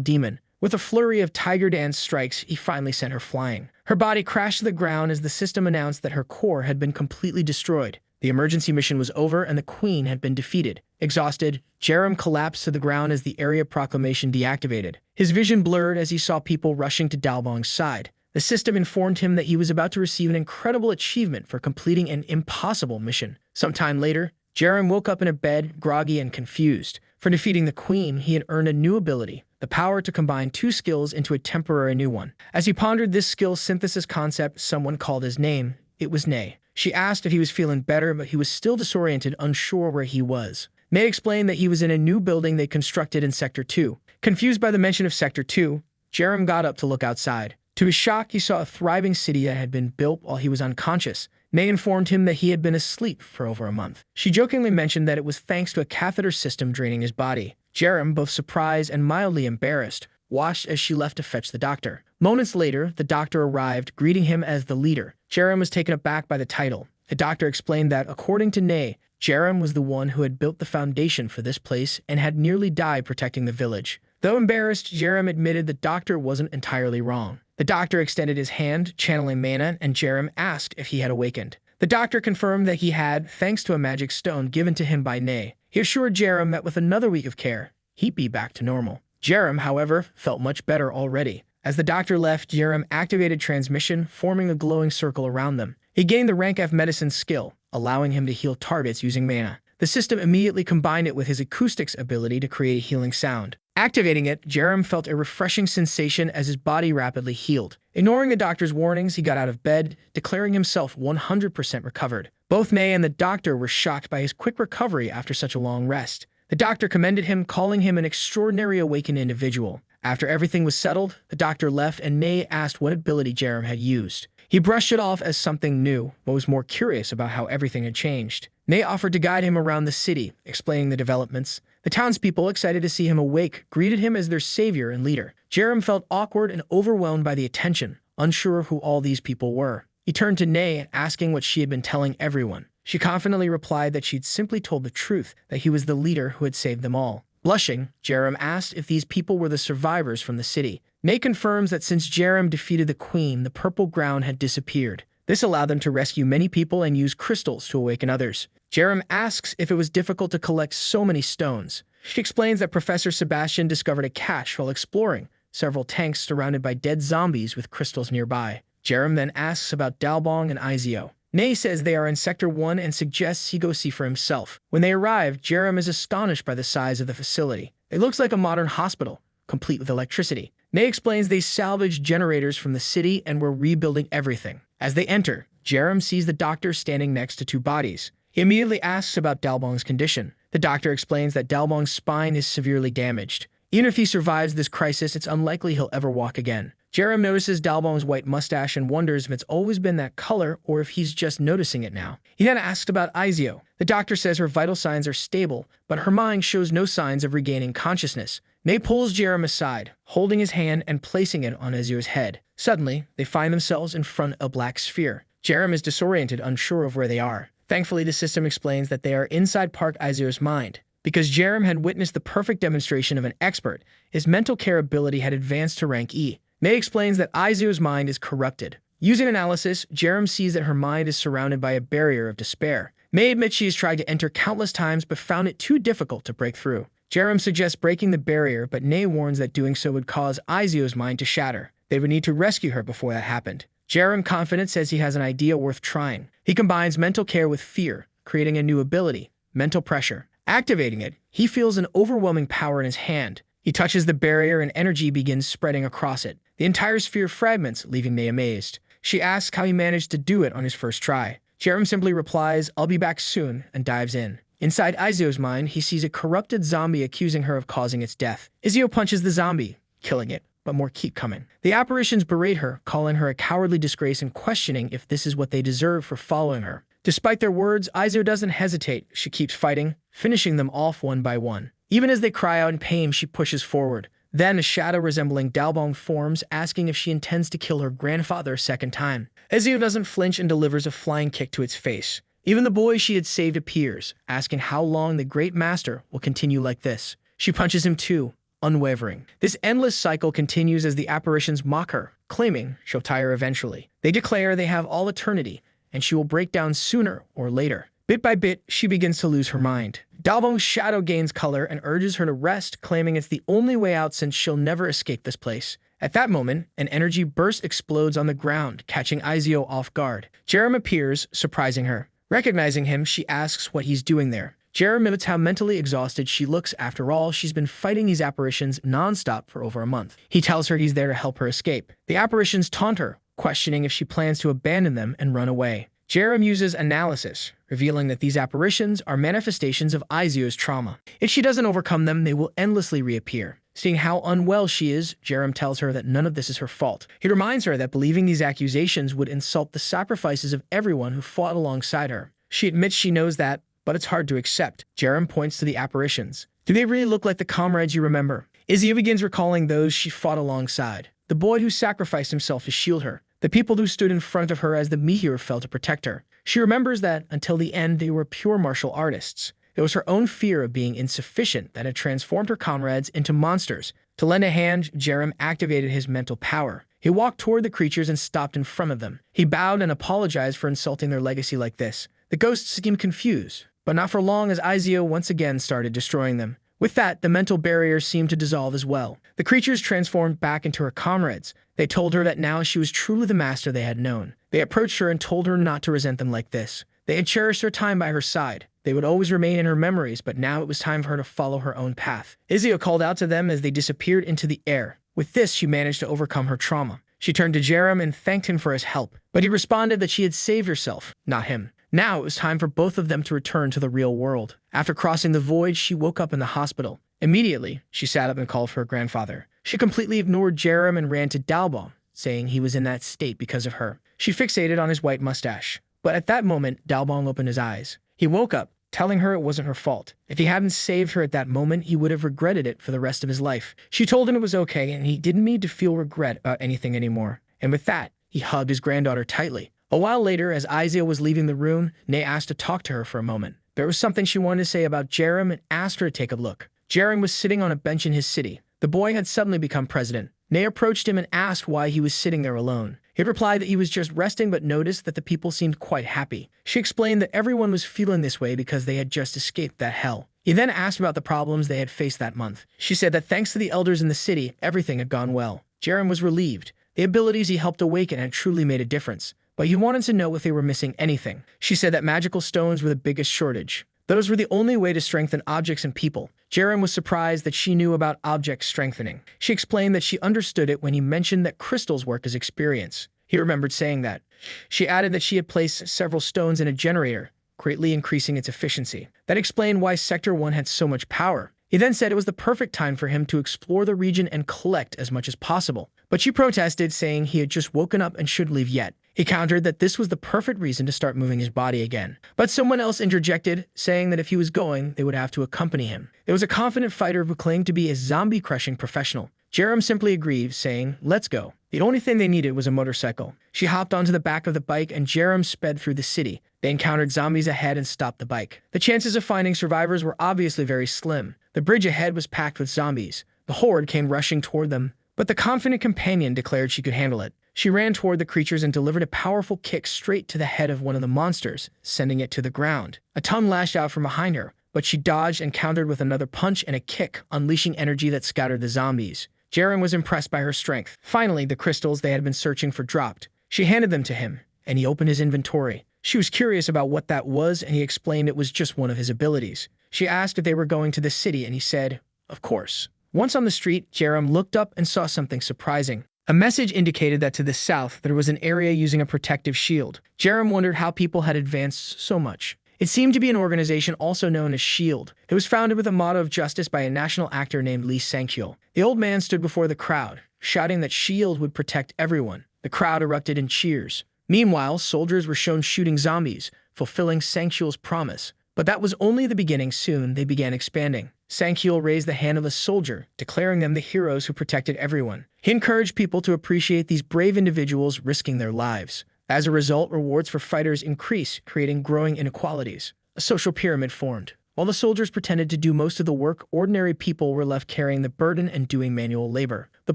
demon. With a flurry of tiger dance strikes, he finally sent her flying. Her body crashed to the ground as the system announced that her core had been completely destroyed. The emergency mission was over and the queen had been defeated. Exhausted, Jerem collapsed to the ground as the area proclamation deactivated. His vision blurred as he saw people rushing to Dalbong's side. The system informed him that he was about to receive an incredible achievement for completing an impossible mission. Sometime later, Jerem woke up in a bed, groggy and confused. For defeating the queen, he had earned a new ability, the power to combine 2 skills into a temporary new one. As he pondered this skill synthesis concept, someone called his name. It was Nay. She asked if he was feeling better, but he was still disoriented, unsure where he was. Nay explained that he was in a new building they constructed in Sector 2. Confused by the mention of Sector 2, Jerem got up to look outside. To his shock, he saw a thriving city that had been built while he was unconscious. Nay informed him that he had been asleep for over a month. She jokingly mentioned that it was thanks to a catheter system draining his body. Jerem, both surprised and mildly embarrassed, watched as she left to fetch the doctor. Moments later, the doctor arrived, greeting him as the leader. Jerem was taken aback by the title. The doctor explained that, according to Nay, Jerem was the one who had built the foundation for this place and had nearly died protecting the village. Though embarrassed, Jerem admitted the doctor wasn't entirely wrong. The doctor extended his hand, channeling mana, and Jerem asked if he had awakened. The doctor confirmed that he had, thanks to a magic stone given to him by Nay. He assured Jerem that with another week of care, he'd be back to normal. Jerem, however, felt much better already. As the doctor left, Jerem activated transmission, forming a glowing circle around them. He gained the rank F medicine skill, allowing him to heal targets using mana. The system immediately combined it with his acoustics ability to create a healing sound. Activating it, Jerem felt a refreshing sensation as his body rapidly healed. Ignoring the doctor's warnings, he got out of bed, declaring himself 100% recovered. Both Nay and the doctor were shocked by his quick recovery after such a long rest. The doctor commended him, calling him an extraordinary awakened individual. After everything was settled, the doctor left and Nay asked what ability Jerem had used. He brushed it off as something new, but was more curious about how everything had changed. Nay offered to guide him around the city, explaining the developments. The townspeople, excited to see him awake, greeted him as their savior and leader. Jerem felt awkward and overwhelmed by the attention, unsure of who all these people were. He turned to Nay, asking what she had been telling everyone. She confidently replied that she'd simply told the truth, that he was the leader who had saved them all. Blushing, Jerem asked if these people were the survivors from the city. Nay confirms that since Jerem defeated the queen, the purple ground had disappeared. This allowed them to rescue many people and use crystals to awaken others. Jerem asks if it was difficult to collect so many stones. She explains that Professor Sebastian discovered a cache while exploring several tanks surrounded by dead zombies with crystals nearby. Jerem then asks about Dalbong and Izio. Nay says they are in Sector 1 and suggests he go see for himself. When they arrive, Jerem is astonished by the size of the facility. It looks like a modern hospital, complete with electricity. Nay explains they salvaged generators from the city and were rebuilding everything. As they enter, Jerem sees the doctor standing next to two bodies. He immediately asks about Dalbong's condition. The doctor explains that Dalbong's spine is severely damaged. Even if he survives this crisis, it's unlikely he'll ever walk again. Jerem notices Dalbong's white mustache and wonders if it's always been that color or if he's just noticing it now. He then asks about Izio. The doctor says her vital signs are stable, but her mind shows no signs of regaining consciousness. Nay pulls Jerem aside, holding his hand and placing it on Izio's head. Suddenly, they find themselves in front of a black sphere. Jerem is disoriented, unsure of where they are. Thankfully, the system explains that they are inside Park Izio's mind. Because Jerem had witnessed the perfect demonstration of an expert, his mental care ability had advanced to rank E. May explains that Izio's mind is corrupted. Using analysis, Jerem sees that her mind is surrounded by a barrier of despair. May admits she has tried to enter countless times but found it too difficult to break through. Jerem suggests breaking the barrier, but Nay warns that doing so would cause Izio's mind to shatter. They would need to rescue her before that happened. Jerem, confident, says he has an idea worth trying. He combines mental care with fear, creating a new ability, mental pressure. Activating it, he feels an overwhelming power in his hand. He touches the barrier and energy begins spreading across it. The entire sphere fragments, leaving Nay amazed. She asks how he managed to do it on his first try. Jerem simply replies, "I'll be back soon," and dives in. Inside Izio's mind, he sees a corrupted zombie accusing her of causing its death. Izio punches the zombie, killing it, but more keep coming. The apparitions berate her, calling her a cowardly disgrace and questioning if this is what they deserve for following her. Despite their words, Izio doesn't hesitate. She keeps fighting, finishing them off one by one. Even as they cry out in pain, she pushes forward. Then a shadow resembling Dalbong forms, asking if she intends to kill her grandfather a second time. Izio doesn't flinch and delivers a flying kick to its face. Even the boy she had saved appears, asking how long the great master will continue like this. She punches him too, unwavering. This endless cycle continues as the apparitions mock her, claiming she'll tire eventually. They declare they have all eternity, and she will break down sooner or later. Bit by bit, she begins to lose her mind. Dalbong's shadow gains color and urges her to rest, claiming it's the only way out since she'll never escape this place. At that moment, an energy burst explodes on the ground, catching Izio off guard. Jerem appears, surprising her. Recognizing him, she asks what he's doing there. Jerem admits how mentally exhausted she looks. After all, she's been fighting these apparitions non-stop for over a month. He tells her he's there to help her escape. The apparitions taunt her, questioning if she plans to abandon them and run away. Jerem uses analysis, revealing that these apparitions are manifestations of Izio's trauma. If she doesn't overcome them, they will endlessly reappear. Seeing how unwell she is, Jerem tells her that none of this is her fault. He reminds her that believing these accusations would insult the sacrifices of everyone who fought alongside her. She admits she knows that, but it's hard to accept. Jerem points to the apparitions. Do they really look like the comrades you remember? Izio begins recalling those she fought alongside. The boy who sacrificed himself to shield her. The people who stood in front of her as the meteor fell to protect her. She remembers that, until the end, they were pure martial artists. It was her own fear of being insufficient that had transformed her comrades into monsters. To lend a hand, Jerem activated his mental power. He walked toward the creatures and stopped in front of them. He bowed and apologized for insulting their legacy like this. The ghosts seemed confused, but not for long as Izio once again started destroying them. With that, the mental barrier seemed to dissolve as well. The creatures transformed back into her comrades. They told her that now she was truly the master they had known. They approached her and told her not to resent them like this. They had cherished their time by her side. They would always remain in her memories, but now it was time for her to follow her own path. Izio called out to them as they disappeared into the air. With this, she managed to overcome her trauma. She turned to Jerem and thanked him for his help, but he responded that she had saved herself, not him. Now it was time for both of them to return to the real world. After crossing the void, she woke up in the hospital. Immediately, she sat up and called for her grandfather. She completely ignored Jerem and ran to Dalbong, saying he was in that state because of her. She fixated on his white mustache. But at that moment, Dalbong opened his eyes. He woke up, telling her it wasn't her fault. If he hadn't saved her at that moment, he would have regretted it for the rest of his life. She told him it was okay, and he didn't need to feel regret about anything anymore. And with that, he hugged his granddaughter tightly. A while later, as Izio was leaving the room, Nay asked to talk to her for a moment. There was something she wanted to say about Jerem and asked her to take a look. Jerem was sitting on a bench in his city. The boy had suddenly become president. Nay approached him and asked why he was sitting there alone. He replied that he was just resting but noticed that the people seemed quite happy. She explained that everyone was feeling this way because they had just escaped that hell. He then asked about the problems they had faced that month. She said that thanks to the elders in the city, everything had gone well. Jerem was relieved. The abilities he helped awaken had truly made a difference, but he wanted to know if they were missing anything. She said that magical stones were the biggest shortage. Those were the only way to strengthen objects and people. Jerem was surprised that she knew about object strengthening. She explained that she understood it when he mentioned that crystals work as experience. He remembered saying that. She added that she had placed several stones in a generator, greatly increasing its efficiency. That explained why Sector 1 had so much power. He then said it was the perfect time for him to explore the region and collect as much as possible. But she protested, saying he had just woken up and shouldn't leave yet. He countered that this was the perfect reason to start moving his body again. But someone else interjected, saying that if he was going, they would have to accompany him. There was a confident fighter who claimed to be a zombie-crushing professional. Jerem simply agreed, saying, "Let's go." The only thing they needed was a motorcycle. She hopped onto the back of the bike and Jerem sped through the city. They encountered zombies ahead and stopped the bike. The chances of finding survivors were obviously very slim. The bridge ahead was packed with zombies. The horde came rushing toward them, but the confident companion declared she could handle it. She ran toward the creatures and delivered a powerful kick straight to the head of one of the monsters, sending it to the ground. A tongue lashed out from behind her, but she dodged and countered with another punch and a kick, unleashing energy that scattered the zombies. Jerem was impressed by her strength. Finally, the crystals they had been searching for dropped. She handed them to him, and he opened his inventory. She was curious about what that was, and he explained it was just one of his abilities. She asked if they were going to the city, and he said, "Of course." Once on the street, Jerem looked up and saw something surprising. A message indicated that to the south there was an area using a protective shield. Jerem wondered how people had advanced so much. It seemed to be an organization also known as SHIELD. It was founded with a motto of justice by a national actor named Lee Sang-kyul. The old man stood before the crowd, shouting that SHIELD would protect everyone. The crowd erupted in cheers. Meanwhile, soldiers were shown shooting zombies, fulfilling Sang-kyul's promise. But that was only the beginning. Soon, they began expanding. Sang-kyul raised the hand of a soldier, declaring them the heroes who protected everyone. He encouraged people to appreciate these brave individuals risking their lives. As a result, rewards for fighters increased, creating growing inequalities. A social pyramid formed. While the soldiers pretended to do most of the work, ordinary people were left carrying the burden and doing manual labor. The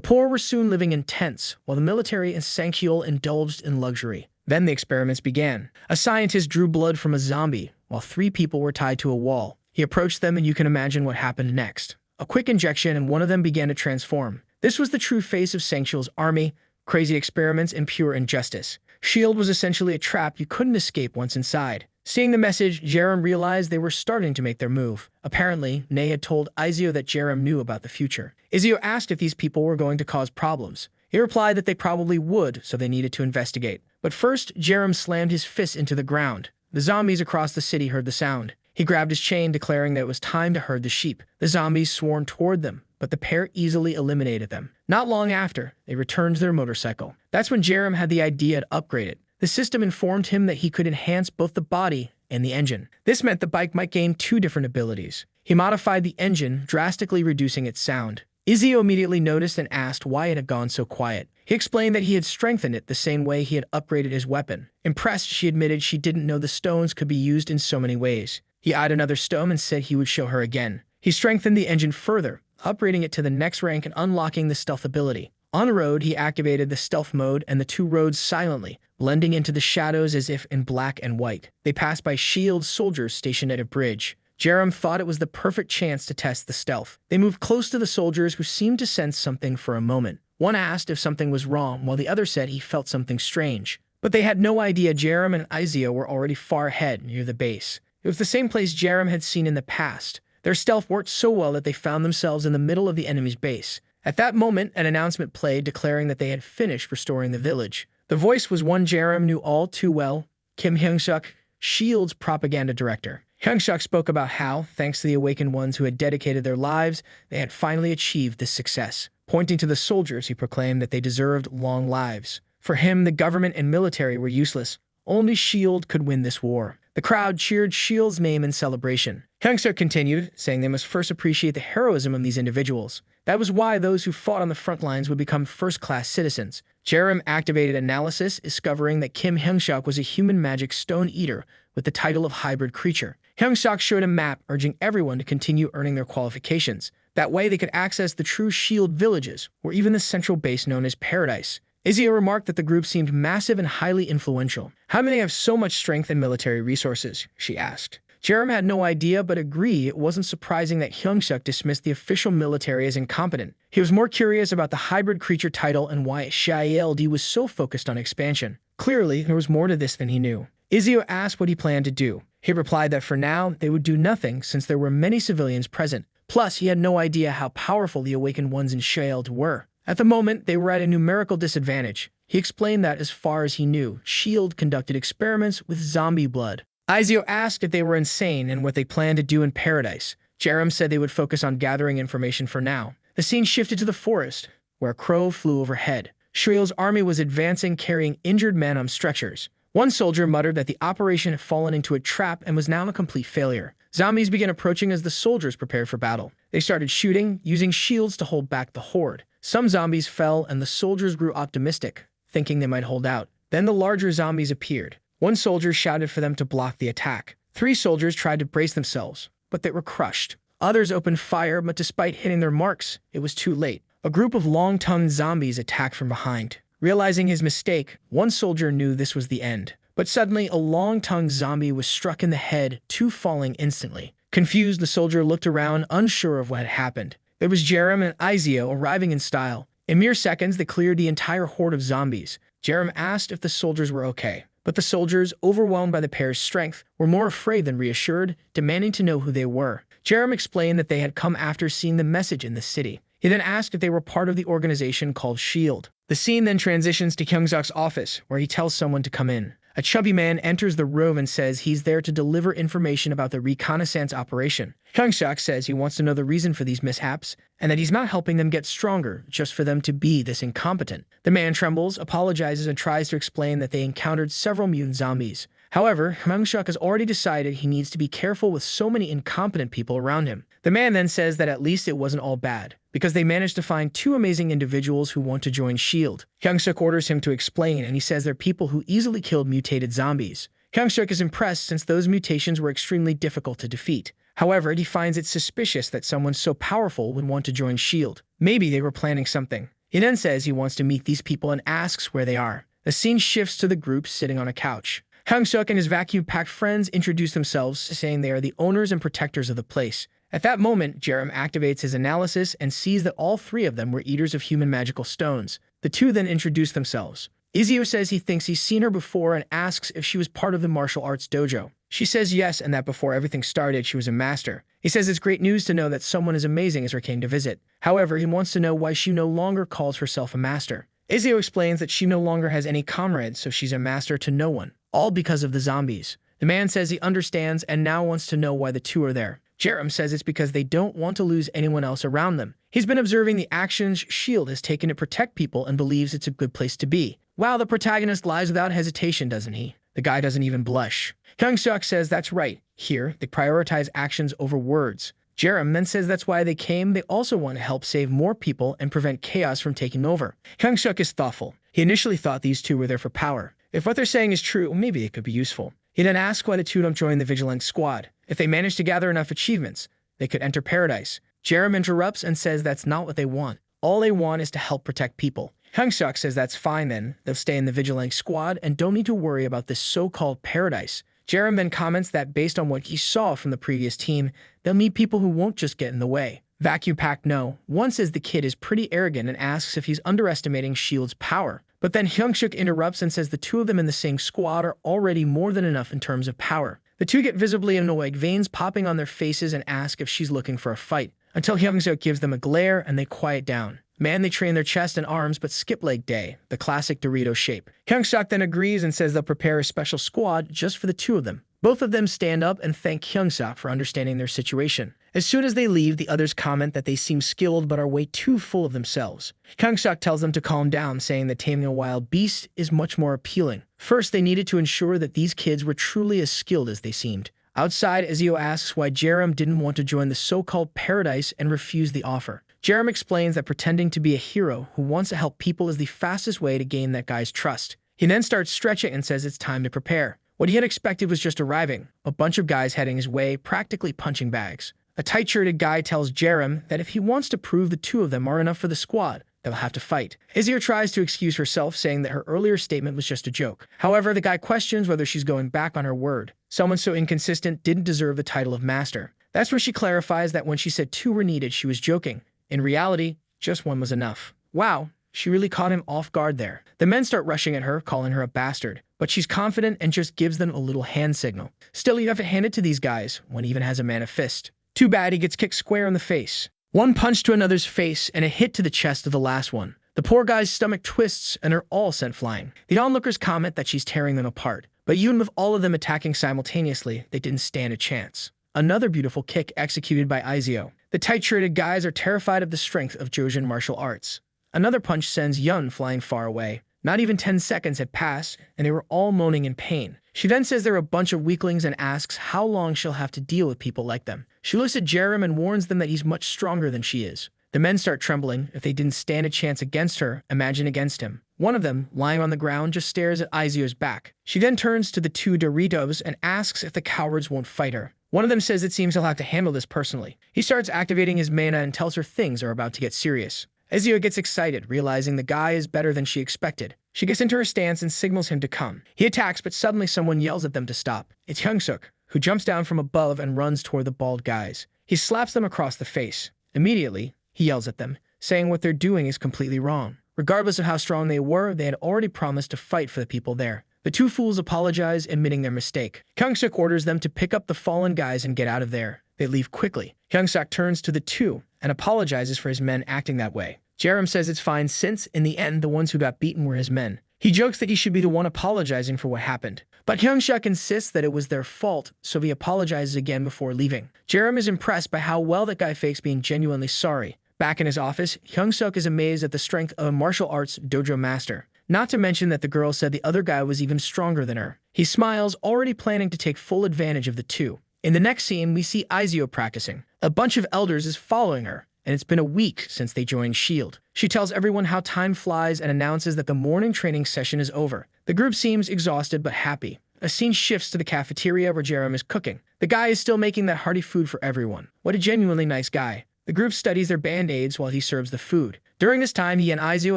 poor were soon living in tents, while the military and Sang-kyul indulged in luxury. Then the experiments began. A scientist drew blood from a zombie, while 3 people were tied to a wall. He approached them, and you can imagine what happened next. A quick injection, and one of them began to transform. This was the true face of Sang-kyul's army: crazy experiments and pure injustice. SHIELD was essentially a trap you couldn't escape once inside. Seeing the message, Jerem realized they were starting to make their move. Apparently, Nay had told Izio that Jerem knew about the future. Izio asked if these people were going to cause problems. He replied that they probably would, so they needed to investigate. But first, Jerem slammed his fist into the ground. The zombies across the city heard the sound. He grabbed his chain, declaring that it was time to herd the sheep. The zombies swarmed toward them, but the pair easily eliminated them. Not long after, they returned to their motorcycle. That's when Jerem had the idea to upgrade it. The system informed him that he could enhance both the body and the engine. This meant the bike might gain 2 different abilities. He modified the engine, drastically reducing its sound. Izio immediately noticed and asked why it had gone so quiet. He explained that he had strengthened it the same way he had upgraded his weapon. Impressed, she admitted she didn't know the stones could be used in so many ways. He eyed another stone and said he would show her again. He strengthened the engine further, upgrading it to the next rank and unlocking the stealth ability. On the road, he activated the stealth mode, and the 2 rode silently, blending into the shadows as if in black and white. They passed by SHIELD soldiers stationed at a bridge. Jerem thought it was the perfect chance to test the stealth. They moved close to the soldiers, who seemed to sense something for a moment. One asked if something was wrong, while the other said he felt something strange. But they had no idea Jerem and Izio were already far ahead, near the base. It was the same place Jerem had seen in the past. Their stealth worked so well that they found themselves in the middle of the enemy's base. At that moment, an announcement played declaring that they had finished restoring the village. The voice was one Jerem knew all too well: Kim Hyung-suk, SHIELD's propaganda director. Hyung-suk spoke about how, thanks to the awakened ones who had dedicated their lives, they had finally achieved this success. Pointing to the soldiers, he proclaimed that they deserved long lives. For him, the government and military were useless. Only SHIELD could win this war. The crowd cheered SHIELD's name in celebration. Hyung-suk continued, saying they must first appreciate the heroism of these individuals. That was why those who fought on the front lines would become first-class citizens. Jerem activated analysis, discovering that Kim Hyung-suk was a human magic stone eater with the title of hybrid creature. Hyung-suk showed a map, urging everyone to continue earning their qualifications. That way they could access the true SHIELD villages, or even the central base known as Paradise. Izio remarked that the group seemed massive and highly influential. How do they have so much strength and military resources? She asked. Jerem had no idea but agreed it wasn't surprising that Hyung-suk dismissed the official military as incompetent. He was more curious about the hybrid creature title and why Shield was so focused on expansion. Clearly, there was more to this than he knew. Izio asked what he planned to do. He replied that for now, they would do nothing since there were many civilians present. Plus, he had no idea how powerful the Awakened Ones in Shield were. At the moment, they were at a numerical disadvantage. He explained that, as far as he knew, S.H.I.E.L.D. conducted experiments with zombie blood. Izio asked if they were insane and what they planned to do in Paradise. Jerem said they would focus on gathering information for now. The scene shifted to the forest, where a crow flew overhead. S.H.I.E.L.D.'s army was advancing, carrying injured men on stretchers. One soldier muttered that the operation had fallen into a trap and was now a complete failure. Zombies began approaching as the soldiers prepared for battle. They started shooting, using shields to hold back the horde. Some zombies fell, and the soldiers grew optimistic, thinking they might hold out. Then the larger zombies appeared. One soldier shouted for them to block the attack. 3 soldiers tried to brace themselves, but they were crushed. Others opened fire, but despite hitting their marks, it was too late. A group of long-tongued zombies attacked from behind. Realizing his mistake, one soldier knew this was the end. But suddenly, a long-tongued zombie was struck in the head, 2 falling instantly. Confused, the soldier looked around, unsure of what had happened. It was Jerem and Izio arriving in style. In mere seconds, they cleared the entire horde of zombies. Jerem asked if the soldiers were okay, but the soldiers, overwhelmed by the pair's strength, were more afraid than reassured, demanding to know who they were. Jerem explained that they had come after seeing the message in the city. He then asked if they were part of the organization called S.H.I.E.L.D. The scene then transitions to Hyung-suk's office, where he tells someone to come in. A chubby man enters the room and says he's there to deliver information about the reconnaissance operation. Hyung-suk says he wants to know the reason for these mishaps, and that he's not helping them get stronger just for them to be this incompetent. The man trembles, apologizes, and tries to explain that they encountered several mutant zombies. However, Hyung-suk has already decided he needs to be careful with so many incompetent people around him. The man then says that at least it wasn't all bad, because they managed to find 2 amazing individuals who want to join S.H.I.E.L.D. Hyung-suk orders him to explain, and he says they're people who easily killed mutated zombies. Hyung-suk is impressed since those mutations were extremely difficult to defeat. However, he finds it suspicious that someone so powerful would want to join S.H.I.E.L.D. Maybe they were planning something. He then says he wants to meet these people and asks where they are. The scene shifts to the group sitting on a couch. Hyung-suk and his vacuum-packed friends introduce themselves, saying they are the owners and protectors of the place. At that moment, Jerem activates his analysis and sees that all 3 of them were eaters of human magical stones. The 2 then introduce themselves. Izio says he thinks he's seen her before and asks if she was part of the martial arts dojo. She says yes, and that before everything started, she was a master. He says it's great news to know that someone as amazing as her came to visit. However, he wants to know why she no longer calls herself a master. Izio explains that she no longer has any comrades, so she's a master to no one, all because of the zombies. The man says he understands and now wants to know why the 2 are there. Jerem says it's because they don't want to lose anyone else around them. He's been observing the actions S.H.I.E.L.D. has taken to protect people and believes it's a good place to be. Wow, the protagonist lies without hesitation, doesn't he? The guy doesn't even blush. Hyung-suk says that's right. Here, they prioritize actions over words. Jerem then says that's why they came. They also want to help save more people and prevent chaos from taking over. Hyung-suk is thoughtful. He initially thought these 2 were there for power. If what they're saying is true, maybe it could be useful. He then asks why the 2 don't join the Vigilante Squad. If they manage to gather enough achievements, they could enter Paradise. Jerem interrupts and says that's not what they want. All they want is to help protect people. Hyung-suk says that's fine then. They'll stay in the Vigilante Squad and don't need to worry about this so-called Paradise. Jerem then comments that based on what he saw from the previous team, they'll meet people who won't just get in the way. Vacuum Pack No. One says the kid is pretty arrogant and asks if he's underestimating S.H.I.E.L.D.'s power. But then Hyung-suk interrupts and says the 2 of them in the same squad are already more than enough in terms of power. The 2 get visibly annoyed, veins popping on their faces, and ask if she's looking for a fight, until Hyung-suk gives them a glare and they quiet down. Man, they train their chest and arms but skip leg day, the classic Dorito shape. Hyung-suk then agrees and says they'll prepare a special squad just for the 2 of them. Both of them stand up and thank Hyung-suk for understanding their situation. As soon as they leave, the others comment that they seem skilled but are way too full of themselves. Hyung-suk tells them to calm down, saying that taming a wild beast is much more appealing. First, they needed to ensure that these kids were truly as skilled as they seemed. Outside, Izio asks why Jerem didn't want to join the so-called Paradise and refused the offer. Jerem explains that pretending to be a hero who wants to help people is the fastest way to gain that guy's trust. He then starts stretching and says it's time to prepare. What he had expected was just arriving, a bunch of guys heading his way, practically punching bags. A tight-shirted guy tells Jerem that if he wants to prove the 2 of them are enough for the squad, they'll have to fight. Izio tries to excuse herself, saying that her earlier statement was just a joke. However, the guy questions whether she's going back on her word. Someone so inconsistent didn't deserve the title of master. That's where she clarifies that when she said 2 were needed, she was joking. In reality, just 1 was enough. Wow, she really caught him off guard there. The men start rushing at her, calling her a bastard, but she's confident and just gives them a little hand signal. Still, you have to hand it to these guys. One even has a man of fist. Too bad he gets kicked square in the face. 1 punch to another's face and a hit to the chest of the last one. The poor guy's stomach twists and are all sent flying. The onlookers comment that she's tearing them apart, but even with all of them attacking simultaneously, they didn't stand a chance. Another beautiful kick executed by Izio. The tight-shirted guys are terrified of the strength of Jojin martial arts. Another punch sends Yun flying far away. Not even 10 seconds had passed, and they were all moaning in pain. She then says they're a bunch of weaklings and asks how long she'll have to deal with people like them. She looks at Jerem and warns them that he's much stronger than she is. The men start trembling. If they didn't stand a chance against her, imagine against him. One of them, lying on the ground, just stares at Izio's back. She then turns to the 2 Doritos and asks if the cowards won't fight her. One of them says it seems he'll have to handle this personally. He starts activating his mana and tells her things are about to get serious. Izio gets excited, realizing the guy is better than she expected. She gets into her stance and signals him to come. He attacks, but suddenly someone yells at them to stop. It's Hyungsuk, who jumps down from above and runs toward the bald guys. He slaps them across the face. Immediately, he yells at them, saying what they're doing is completely wrong. Regardless of how strong they were, they had already promised to fight for the people there. The 2 fools apologize, admitting their mistake. Hyungsuk orders them to pick up the fallen guys and get out of there. They leave quickly. Hyungsuk turns to the 2 and apologizes for his men acting that way. Jerem says it's fine since, in the end, the ones who got beaten were his men. He jokes that he should be the one apologizing for what happened. But Hyungsuk insists that it was their fault, so he apologizes again before leaving. Jerem is impressed by how well that guy fakes being genuinely sorry. Back in his office, Hyungsuk is amazed at the strength of a martial arts dojo master. Not to mention that the girl said the other guy was even stronger than her. He smiles, already planning to take full advantage of the 2. In the next scene, we see Izio practicing. A bunch of elders is following her, and it's been a week since they joined S.H.I.E.L.D. She tells everyone how time flies and announces that the morning training session is over. The group seems exhausted but happy. A scene shifts to the cafeteria where Jerem is cooking. The guy is still making that hearty food for everyone. What a genuinely nice guy. The group studies their band-aids while he serves the food. During this time, he and Izio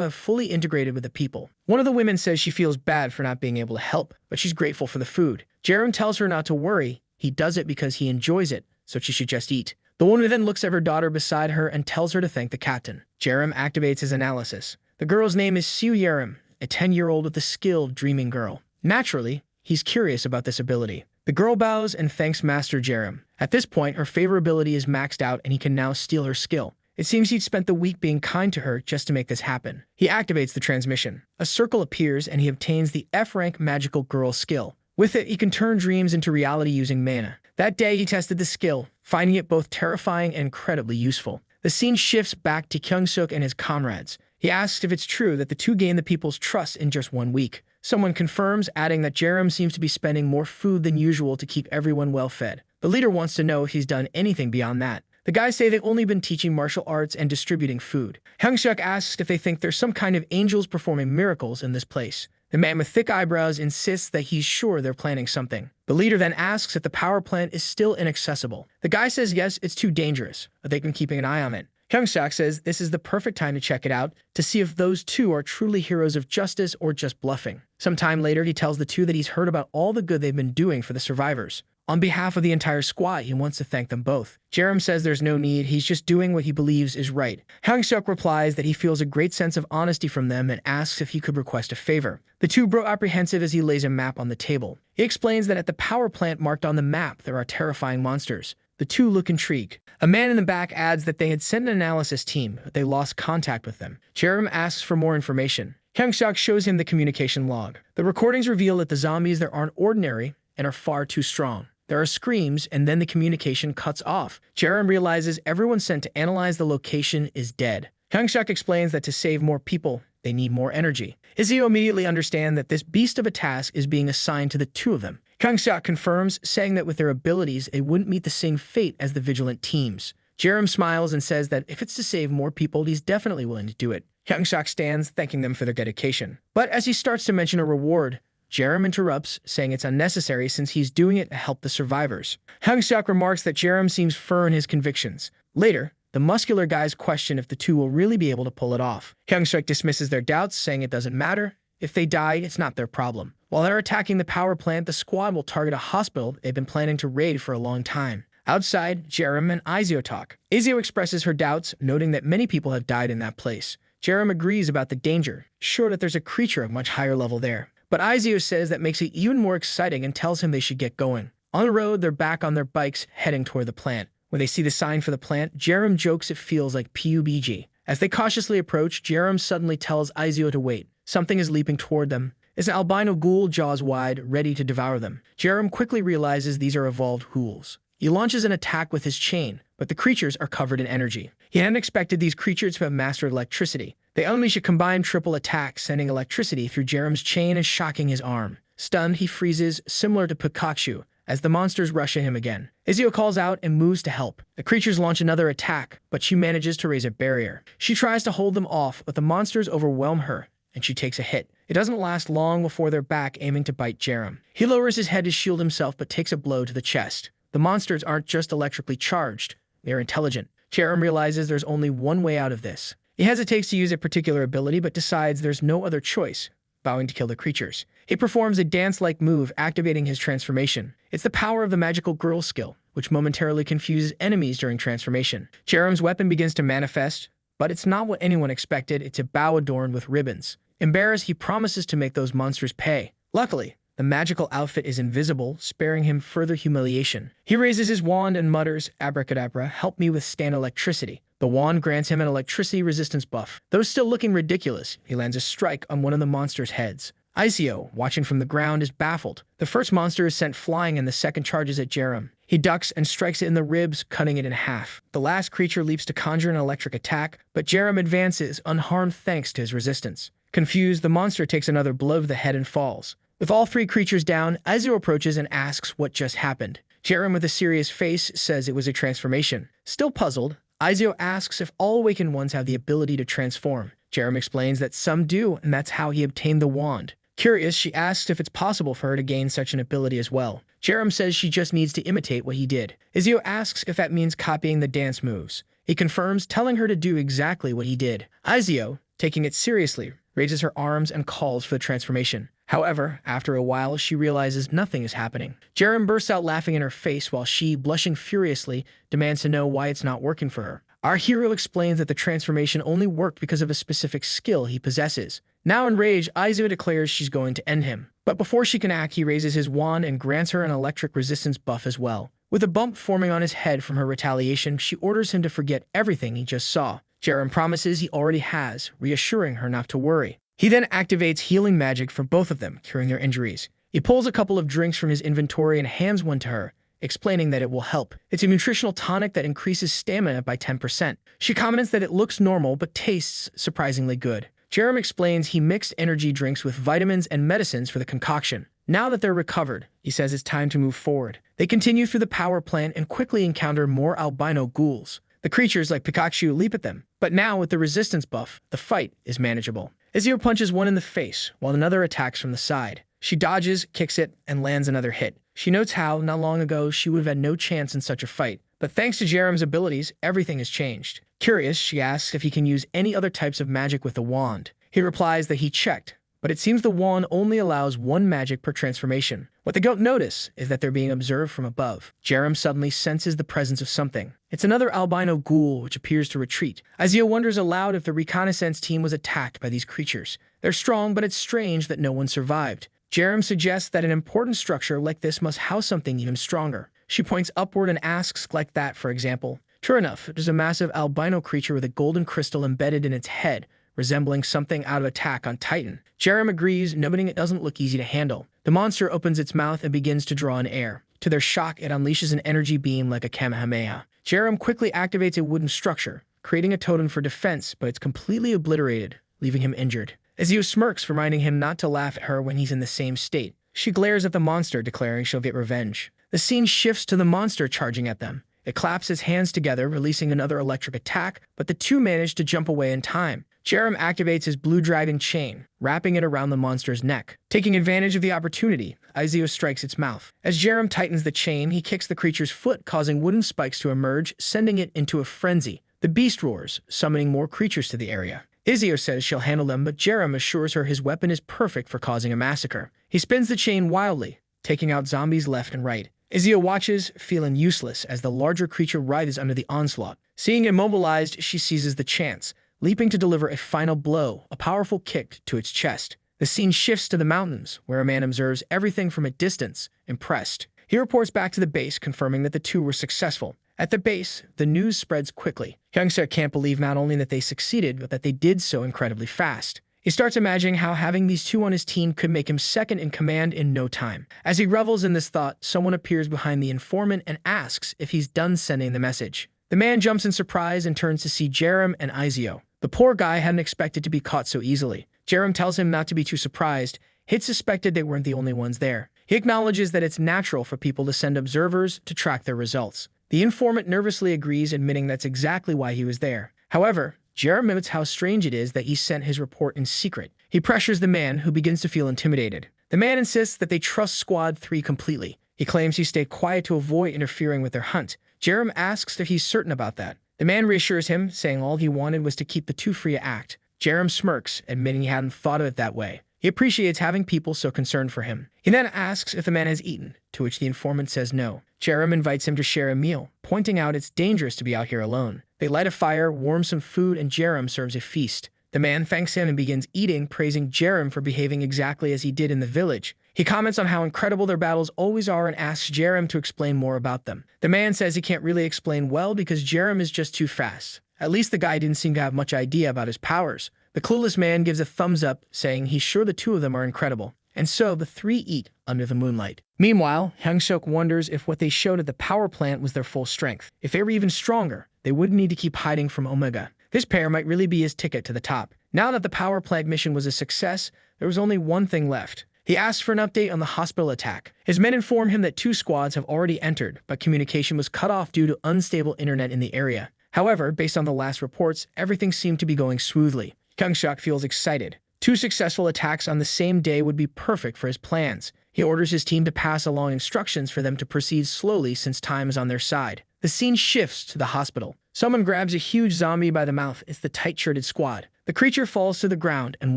have fully integrated with the people. One of the women says she feels bad for not being able to help, but she's grateful for the food. Jerem tells her not to worry. He does it because he enjoys it, so she should just eat. The woman then looks at her daughter beside her and tells her to thank the captain. Jerem activates his analysis. The girl's name is Siu Yerem, a 10-year-old with a skilled dreaming girl. Naturally, he's curious about this ability. The girl bows and thanks Master Jerem. At this point, her favorability is maxed out and he can now steal her skill. It seems he'd spent the week being kind to her just to make this happen. He activates the transmission. A circle appears and he obtains the F-rank magical girl skill. With it, he can turn dreams into reality using mana. That day, he tested the skill, finding it both terrifying and incredibly useful. The scene shifts back to Hyungsuk and his comrades. He asks if it's true that the 2 gain the people's trust in just 1 week. Someone confirms, adding that Jerem seems to be spending more food than usual to keep everyone well fed. The leader wants to know if he's done anything beyond that. The guys say they've only been teaching martial arts and distributing food. Hyungsuk asks if they think there's some kind of angels performing miracles in this place. The man with thick eyebrows insists that he's sure they're planning something. The leader then asks if the power plant is still inaccessible. The guy says yes, it's too dangerous, but they've been keeping an eye on it. Hyungsuk says this is the perfect time to check it out, to see if those 2 are truly heroes of justice or just bluffing. Some time later, he tells the 2 that he's heard about all the good they've been doing for the survivors. On behalf of the entire squad, he wants to thank them both. Jerem says there's no need, he's just doing what he believes is right. Hyungsuk replies that he feels a great sense of honesty from them and asks if he could request a favor. The 2 grow apprehensive as he lays a map on the table. He explains that at the power plant marked on the map, there are terrifying monsters. The 2 look intrigued. A man in the back adds that they had sent an analysis team, but they lost contact with them. Jerem asks for more information. Hyungsuk shows him the communication log. The recordings reveal that the zombies there aren't ordinary and are far too strong. There are screams, and then the communication cuts off. Jerem realizes everyone sent to analyze the location is dead. Hyungsuk explains that to save more people, they need more energy. Izio immediately understands that this beast of a task is being assigned to the 2 of them. Hyungsuk confirms, saying that with their abilities, it wouldn't meet the same fate as the vigilant teams. Jerem smiles and says that if it's to save more people, he's definitely willing to do it. Hyungsuk stands, thanking them for their dedication. But as he starts to mention a reward, Jerem interrupts, saying it's unnecessary since he's doing it to help the survivors. Hyungsuk remarks that Jerem seems firm in his convictions. Later, The muscular guys question if the two will really be able to pull it off. Hyung-suk dismisses their doubts, saying it doesn't matter. If they die, it's not their problem. While they're attacking the power plant, the squad will target a hospital they've been planning to raid for a long time. Outside, Jerem and Izio talk. Izio expresses her doubts, noting that many people have died in that place. Jerem agrees about the danger, sure that there's a creature of much higher level there. But Izio says that makes it even more exciting and tells him they should get going. On the road, they're back on their bikes, heading toward the plant. When they see the sign for the plant, Jerem jokes it feels like PUBG. As they cautiously approach, Jerem suddenly tells Izio to wait. Something is leaping toward them. It's an albino ghoul, jaws wide, ready to devour them. Jerem quickly realizes these are evolved ghouls. He launches an attack with his chain, but the creatures are covered in energy. He hadn't expected these creatures to have mastered electricity. They unleash a combined triple attack, sending electricity through Jerem's chain and shocking his arm. Stunned, he freezes, similar to Pikachu, as the monsters rush at him again. Izio calls out and moves to help. The creatures launch another attack, but she manages to raise a barrier. She tries to hold them off, but the monsters overwhelm her, and she takes a hit. It doesn't last long before they're back, aiming to bite Jerem. He lowers his head to shield himself, but takes a blow to the chest. The monsters aren't just electrically charged, they're intelligent. Jerem realizes there's only one way out of this. He hesitates to use a particular ability, but decides there's no other choice, vowing to kill the creatures. He performs a dance-like move, activating his transformation. It's the power of the magical girl skill, which momentarily confuses enemies during transformation. Jerem's weapon begins to manifest, but it's not what anyone expected. It's a bow adorned with ribbons. Embarrassed, he promises to make those monsters pay. Luckily, the magical outfit is invisible, sparing him further humiliation. He raises his wand and mutters, "Abracadabra, help me withstand electricity." The wand grants him an electricity resistance buff. Though still looking ridiculous, he lands a strike on one of the monster's heads. Izio, watching from the ground, is baffled. The first monster is sent flying and the second charges at Jerem. He ducks and strikes it in the ribs, cutting it in half. The last creature leaps to conjure an electric attack, but Jerem advances, unharmed thanks to his resistance. Confused, the monster takes another blow to the head and falls. With all three creatures down, Izio approaches and asks what just happened. Jerem, with a serious face, says it was a transformation. Still puzzled, Izio asks if all awakened ones have the ability to transform. Jerem explains that some do, and that's how he obtained the wand. Curious, she asks if it's possible for her to gain such an ability as well. Jerem says she just needs to imitate what he did. Izio asks if that means copying the dance moves. He confirms, telling her to do exactly what he did. Izio, taking it seriously, raises her arms and calls for the transformation. However, after a while, she realizes nothing is happening. Jerem bursts out laughing in her face while she, blushing furiously, demands to know why it's not working for her. Our hero explains that the transformation only worked because of a specific skill he possesses. Now enraged, Izio declares she's going to end him. But before she can act, he raises his wand and grants her an electric resistance buff as well. With a bump forming on his head from her retaliation, she orders him to forget everything he just saw. Jerem promises he already has, reassuring her not to worry. He then activates healing magic for both of them, curing their injuries. He pulls a couple of drinks from his inventory and hands one to her, explaining that it will help. It's a nutritional tonic that increases stamina by 10%. She comments that it looks normal but tastes surprisingly good. Jerem explains he mixed energy drinks with vitamins and medicines for the concoction. Now that they're recovered, he says it's time to move forward. They continue through the power plant and quickly encounter more albino ghouls. The creatures like Pikachu leap at them, but now with the resistance buff, the fight is manageable. Izio punches one in the face, while another attacks from the side. She dodges, kicks it, and lands another hit. She notes how, not long ago, she would have had no chance in such a fight. But thanks to Jerem's abilities, everything has changed. Curious, she asks if he can use any other types of magic with the wand. He replies that he checked, but it seems the wand only allows one magic per transformation. What they don't notice is that they're being observed from above. Jerem suddenly senses the presence of something. It's another albino ghoul, which appears to retreat. Izio wonders aloud if the reconnaissance team was attacked by these creatures. They're strong, but it's strange that no one survived. Jerem suggests that an important structure like this must house something even stronger. She points upward and asks, like that, for example. Sure enough, there's a massive albino creature with a golden crystal embedded in its head, resembling something out of Attack on Titan. Jerem agrees, noting it doesn't look easy to handle. The monster opens its mouth and begins to draw in air. To their shock, it unleashes an energy beam like a Kamehameha. Jerem quickly activates a wooden structure, creating a totem for defense, but it's completely obliterated, leaving him injured. Izio smirks, reminding him not to laugh at her when he's in the same state. She glares at the monster, declaring she'll get revenge. The scene shifts to the monster charging at them. It claps its hands together, releasing another electric attack, but the two manage to jump away in time. Jerem activates his blue dragon chain, wrapping it around the monster's neck. Taking advantage of the opportunity, Izio strikes its mouth. As Jerem tightens the chain, he kicks the creature's foot, causing wooden spikes to emerge, sending it into a frenzy. The beast roars, summoning more creatures to the area. Izio says she'll handle them, but Jerem assures her his weapon is perfect for causing a massacre. He spins the chain wildly, taking out zombies left and right. Izio watches, feeling useless as the larger creature writhes under the onslaught. Seeing immobilized, she seizes the chance, leaping to deliver a final blow, a powerful kick to its chest. The scene shifts to the mountains, where a man observes everything from a distance, impressed. He reports back to the base, confirming that the two were successful. At the base, the news spreads quickly. Hyung-suk can't believe not only that they succeeded, but that they did so incredibly fast. He starts imagining how having these two on his team could make him second in command in no time. As he revels in this thought, someone appears behind the informant and asks if he's done sending the message. The man jumps in surprise and turns to see Jerem and Izio. The poor guy hadn't expected to be caught so easily. Jerem tells him not to be too surprised. He'd suspected they weren't the only ones there. He acknowledges that it's natural for people to send observers to track their results. The informant nervously agrees, admitting that's exactly why he was there. However, Jerem admits how strange it is that he sent his report in secret. He pressures the man, who begins to feel intimidated. The man insists that they trust Squad 3 completely. He claims he stayed quiet to avoid interfering with their hunt. Jerem asks if he's certain about that. The man reassures him, saying all he wanted was to keep the two free to act. Jerem smirks, admitting he hadn't thought of it that way. He appreciates having people so concerned for him. He then asks if the man has eaten, to which the informant says no. Jerem invites him to share a meal, pointing out it's dangerous to be out here alone. They light a fire, warm some food, and Jerem serves a feast. The man thanks him and begins eating, praising Jerem for behaving exactly as he did in the village. He comments on how incredible their battles always are and asks Jerem to explain more about them. The man says he can't really explain well because Jerem is just too fast. At least the guy didn't seem to have much idea about his powers. The clueless man gives a thumbs up, saying he's sure the two of them are incredible. And so the three eat under the moonlight. Meanwhile, Hyung-suk wonders if what they showed at the power plant was their full strength. If they were even stronger, they wouldn't need to keep hiding from Omega. This pair might really be his ticket to the top. Now that the power plant mission was a success, there was only one thing left. He asks for an update on the hospital attack. His men inform him that 2 squads have already entered, but communication was cut off due to unstable internet in the area. However, based on the last reports, everything seemed to be going smoothly. Hyung-suk feels excited. 2 successful attacks on the same day would be perfect for his plans. He orders his team to pass along instructions for them to proceed slowly since time is on their side. The scene shifts to the hospital. Someone grabs a huge zombie by the mouth. It's the tight-shirted squad. The creature falls to the ground, and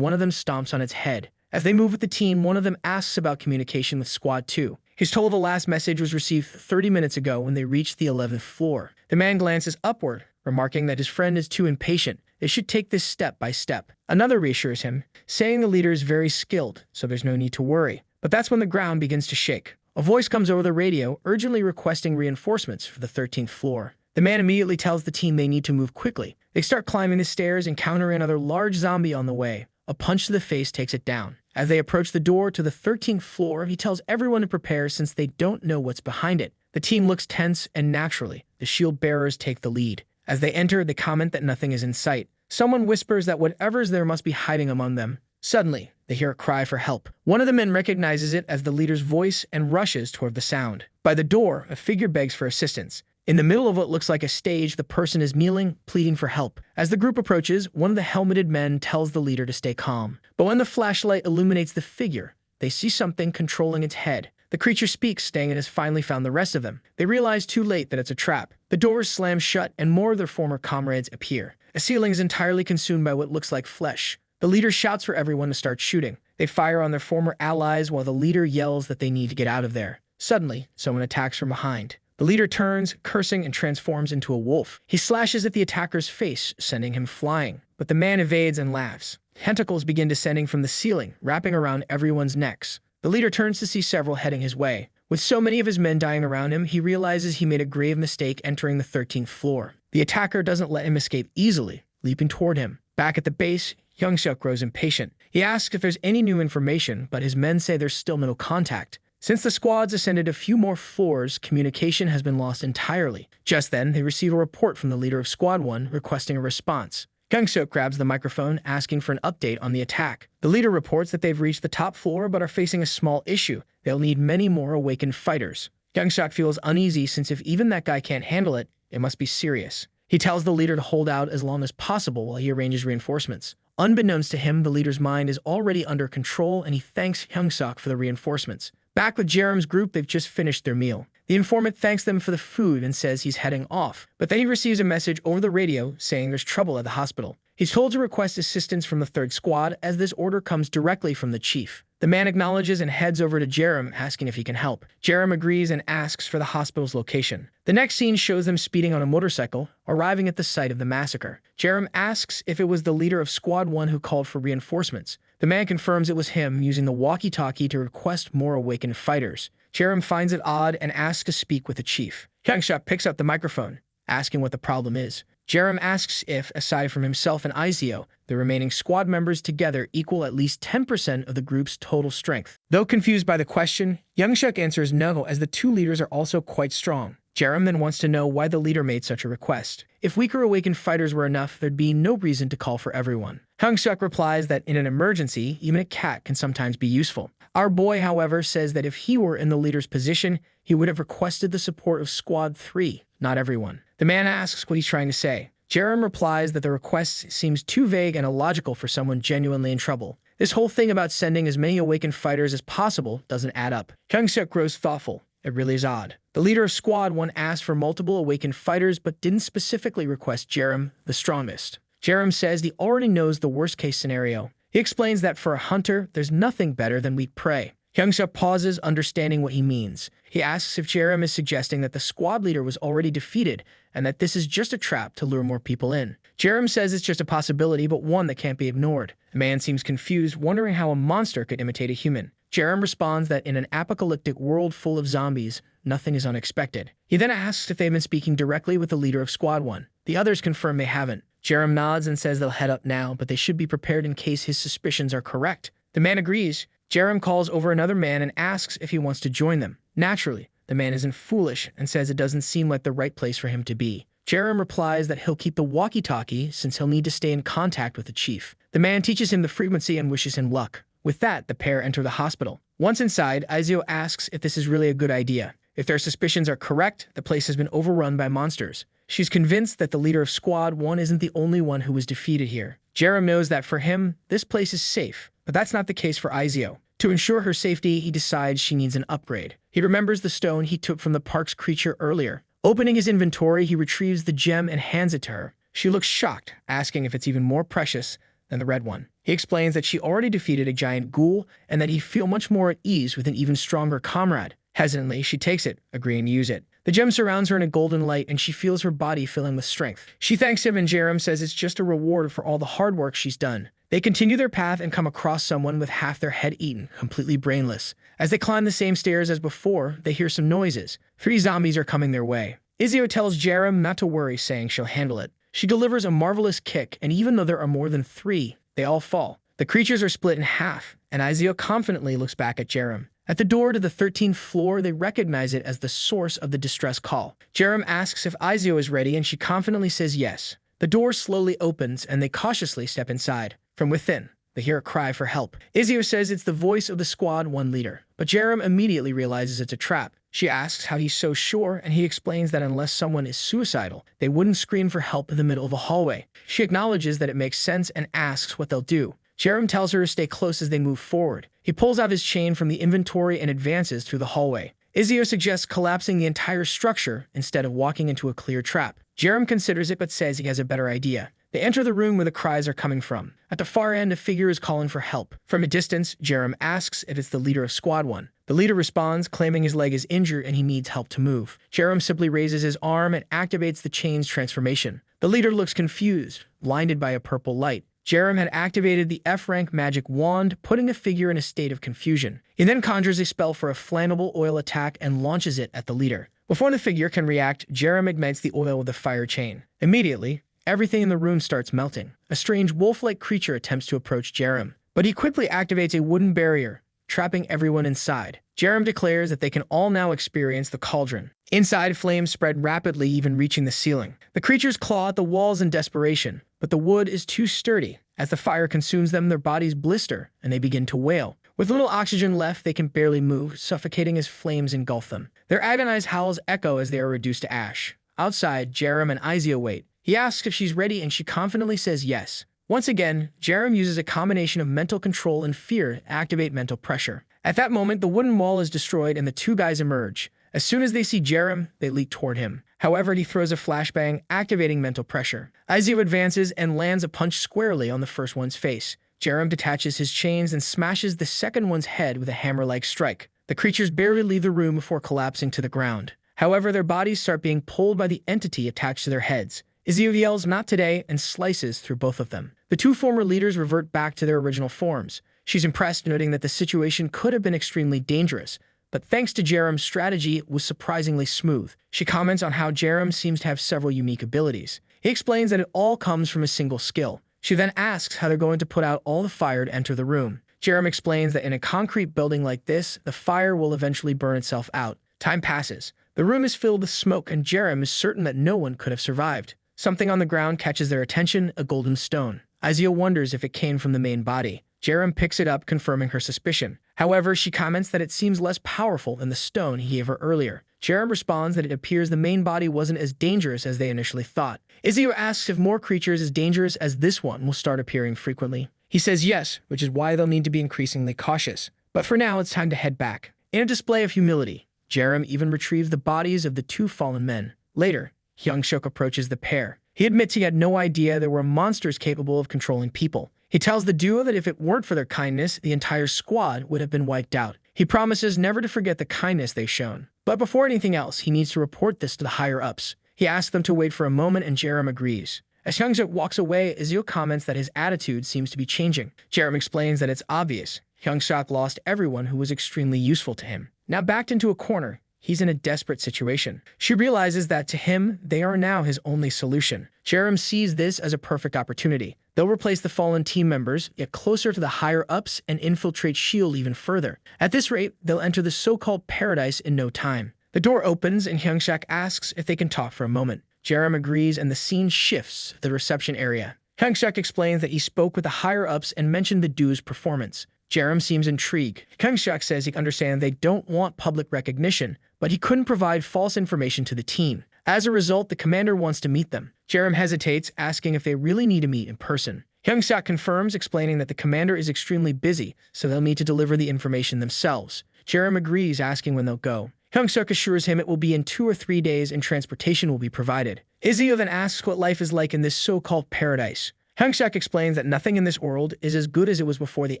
one of them stomps on its head. As they move with the team, one of them asks about communication with Squad 2. He's told the last message was received 30 minutes ago when they reached the 11th floor. The man glances upward, remarking that his friend is too impatient. They should take this step by step. Another reassures him, saying the leader is very skilled, so there's no need to worry. But that's when the ground begins to shake. A voice comes over the radio, urgently requesting reinforcements for the 13th floor. The man immediately tells the team they need to move quickly. They start climbing the stairs, encountering another large zombie on the way. A punch to the face takes it down. As they approach the door to the 13th floor, he tells everyone to prepare since they don't know what's behind it. The team looks tense, and naturally, the shield bearers take the lead. As they enter, they comment that nothing is in sight. Someone whispers that whatever's there must be hiding among them. Suddenly, they hear a cry for help. One of the men recognizes it as the leader's voice and rushes toward the sound. By the door, a figure begs for assistance. In the middle of what looks like a stage, the person is kneeling, pleading for help. As the group approaches, one of the helmeted men tells the leader to stay calm. But when the flashlight illuminates the figure, they see something controlling its head. The creature speaks, saying it has finally found the rest of them. They realize too late that it's a trap. The doors slam shut, and more of their former comrades appear. The ceiling is entirely consumed by what looks like flesh. The leader shouts for everyone to start shooting. They fire on their former allies while the leader yells that they need to get out of there. Suddenly, someone attacks from behind. The leader turns, cursing, and transforms into a wolf. He slashes at the attacker's face, sending him flying. But the man evades and laughs. Tentacles begin descending from the ceiling, wrapping around everyone's necks. The leader turns to see several heading his way. With so many of his men dying around him, he realizes he made a grave mistake entering the 13th floor. The attacker doesn't let him escape easily, leaping toward him. Back at the base, Hyung-suk grows impatient. He asks if there's any new information, but his men say there's still no contact. Since the squads ascended a few more floors, communication has been lost entirely. Just then, they receive a report from the leader of Squad 1 requesting a response. Hyung-suk grabs the microphone, asking for an update on the attack. The leader reports that they've reached the top floor but are facing a small issue. They'll need many more awakened fighters. Hyung-suk feels uneasy since if even that guy can't handle it, it must be serious. He tells the leader to hold out as long as possible while he arranges reinforcements. Unbeknownst to him, the leader's mind is already under control and he thanks Hyung-suk for the reinforcements. Back with Jerem's group, they've just finished their meal. The informant thanks them for the food and says he's heading off, but then he receives a message over the radio saying there's trouble at the hospital. He's told to request assistance from the 3rd Squad as this order comes directly from the chief. The man acknowledges and heads over to Jerem, asking if he can help. Jerem agrees and asks for the hospital's location. The next scene shows them speeding on a motorcycle, arriving at the site of the massacre. Jerem asks if it was the leader of Squad 1 who called for reinforcements. The man confirms it was him, using the walkie-talkie to request more awakened fighters. Jerem finds it odd and asks to speak with the chief. Hyung-suk picks up the microphone, asking what the problem is. Jerem asks if, aside from himself and Izio, the remaining squad members together equal at least 10% of the group's total strength. Though confused by the question, Hyung-suk answers no, as the 2 leaders are also quite strong. Jerem then wants to know why the leader made such a request. If weaker awakened fighters were enough, there'd be no reason to call for everyone. Hyung-suk replies that in an emergency, even a cat can sometimes be useful. Our boy, however, says that if he were in the leader's position, he would have requested the support of Squad 3, not everyone. The man asks what he's trying to say. Jerem replies that the request seems too vague and illogical for someone genuinely in trouble. This whole thing about sending as many awakened fighters as possible doesn't add up. Hyung-suk grows thoughtful. It really is odd. The leader of Squad 1 asked for multiple awakened fighters but didn't specifically request Jerem, the strongest. Jerem says he already knows the worst-case scenario. He explains that for a hunter, there's nothing better than weak prey. Hyung-suk pauses, understanding what he means. He asks if Jerem is suggesting that the squad leader was already defeated and that this is just a trap to lure more people in. Jerem says it's just a possibility, but one that can't be ignored. The man seems confused, wondering how a monster could imitate a human. Jerem responds that in an apocalyptic world full of zombies, nothing is unexpected. He then asks if they've been speaking directly with the leader of Squad 1. The others confirm they haven't. Jerem nods and says they'll head up now, but they should be prepared in case his suspicions are correct. The man agrees. Jerem calls over another man and asks if he wants to join them. Naturally, the man isn't foolish and says it doesn't seem like the right place for him to be. Jerem replies that he'll keep the walkie-talkie since he'll need to stay in contact with the chief. The man teaches him the frequency and wishes him luck. With that, the pair enter the hospital. Once inside, Izio asks if this is really a good idea. If their suspicions are correct, the place has been overrun by monsters. She's convinced that the leader of Squad 1 isn't the only one who was defeated here. Jerem knows that for him, this place is safe, but that's not the case for Izio. To ensure her safety, he decides she needs an upgrade. He remembers the stone he took from the park's creature earlier. Opening his inventory, he retrieves the gem and hands it to her. She looks shocked, asking if it's even more precious than the red one. He explains that she already defeated a giant ghoul and that he'd feel much more at ease with an even stronger comrade. Hesitantly, she takes it, agreeing to use it. The gem surrounds her in a golden light and she feels her body filling with strength. She thanks him and Jerem says it's just a reward for all the hard work she's done. They continue their path and come across someone with half their head eaten, completely brainless. As they climb the same stairs as before, they hear some noises. 3 zombies are coming their way. Izio tells Jerem not to worry, saying she'll handle it. She delivers a marvelous kick, and even though there are more than 3, they all fall. The creatures are split in half, and Izio confidently looks back at Jerem. At the door to the 13th floor, they recognize it as the source of the distress call. Jerem asks if Izio is ready, and she confidently says yes. The door slowly opens, and they cautiously step inside. From within, they hear a cry for help. Izio says it's the voice of the Squad 1 leader, but Jerem immediately realizes it's a trap. She asks how he's so sure, and he explains that unless someone is suicidal, they wouldn't scream for help in the middle of a hallway. She acknowledges that it makes sense and asks what they'll do. Jerem tells her to stay close as they move forward. He pulls out his chain from the inventory and advances through the hallway. Izio suggests collapsing the entire structure instead of walking into a clear trap. Jerem considers it but says he has a better idea. They enter the room where the cries are coming from. At the far end, a figure is calling for help. From a distance, Jerem asks if it's the leader of Squad 1. The leader responds, claiming his leg is injured and he needs help to move. Jerem simply raises his arm and activates the chain's transformation. The leader looks confused, blinded by a purple light. Jerem had activated the F-rank magic wand, putting the figure in a state of confusion. He then conjures a spell for a flammable oil attack and launches it at the leader. Before the figure can react, Jerem ignites the oil with the fire chain. Immediately, everything in the room starts melting. A strange wolf-like creature attempts to approach Jerem, but he quickly activates a wooden barrier, trapping everyone inside. Jerem declares that they can all now experience the cauldron. Inside, flames spread rapidly, even reaching the ceiling. The creatures claw at the walls in desperation, but the wood is too sturdy. As the fire consumes them, their bodies blister, and they begin to wail. With little oxygen left, they can barely move, suffocating as flames engulf them. Their agonized howls echo as they are reduced to ash. Outside, Jerem and Izio wait. He asks if she's ready, and she confidently says yes. Once again, Jerem uses a combination of mental control and fear to activate mental pressure. At that moment, the wooden wall is destroyed and the 2 guys emerge. As soon as they see Jerem, they leap toward him. However, he throws a flashbang, activating mental pressure. Izio advances and lands a punch squarely on the first one's face. Jerem detaches his chains and smashes the second one's head with a hammer-like strike. The creatures barely leave the room before collapsing to the ground. However, their bodies start being pulled by the entity attached to their heads. Izio yells, "Not today," and slices through both of them. The two former leaders revert back to their original forms. She's impressed, noting that the situation could have been extremely dangerous, but thanks to Jerem's strategy, it was surprisingly smooth. She comments on how Jerem seems to have several unique abilities. He explains that it all comes from a single skill. She then asks how they're going to put out all the fire to enter the room. Jerem explains that in a concrete building like this, the fire will eventually burn itself out. Time passes. The room is filled with smoke, and Jerem is certain that no one could have survived. Something on the ground catches their attention, a golden stone. Izio wonders if it came from the main body. Jerem picks it up, confirming her suspicion. However, she comments that it seems less powerful than the stone he gave her earlier. Jerem responds that it appears the main body wasn't as dangerous as they initially thought. Izio asks if more creatures as dangerous as this one will start appearing frequently. He says yes, which is why they'll need to be increasingly cautious. But for now, it's time to head back. In a display of humility, Jerem even retrieves the bodies of the two fallen men. Later, Hyung-suk approaches the pair. He admits he had no idea there were monsters capable of controlling people. He tells the duo that if it weren't for their kindness, the entire squad would have been wiped out. He promises never to forget the kindness they've shown. But before anything else, he needs to report this to the higher-ups. He asks them to wait for a moment, and Jerem agrees. As Hyung-suk walks away, Izio comments that his attitude seems to be changing. Jerem explains that it's obvious. Hyung-suk lost everyone who was extremely useful to him. Now backed into a corner, he's in a desperate situation. She realizes that to him, they are now his only solution. Jerem sees this as a perfect opportunity. They'll replace the fallen team members, get closer to the higher-ups, and infiltrate S.H.I.E.L.D. even further. At this rate, they'll enter the so-called paradise in no time. The door opens, and Hyung-suk asks if they can talk for a moment. Jerem agrees, and the scene shifts to the reception area. Hyung-suk explains that he spoke with the higher-ups and mentioned the duo's performance. Jerem seems intrigued. Hyung-suk says he understands they don't want public recognition, but he couldn't provide false information to the team. As a result, the commander wants to meet them. Jerem hesitates, asking if they really need to meet in person. Hyung-suk confirms, explaining that the commander is extremely busy, so they'll need to deliver the information themselves. Jerem agrees, asking when they'll go. Hyung-suk assures him it will be in 2 or 3 days and transportation will be provided. Izio then asks what life is like in this so-called paradise. Hyung-suk explains that nothing in this world is as good as it was before the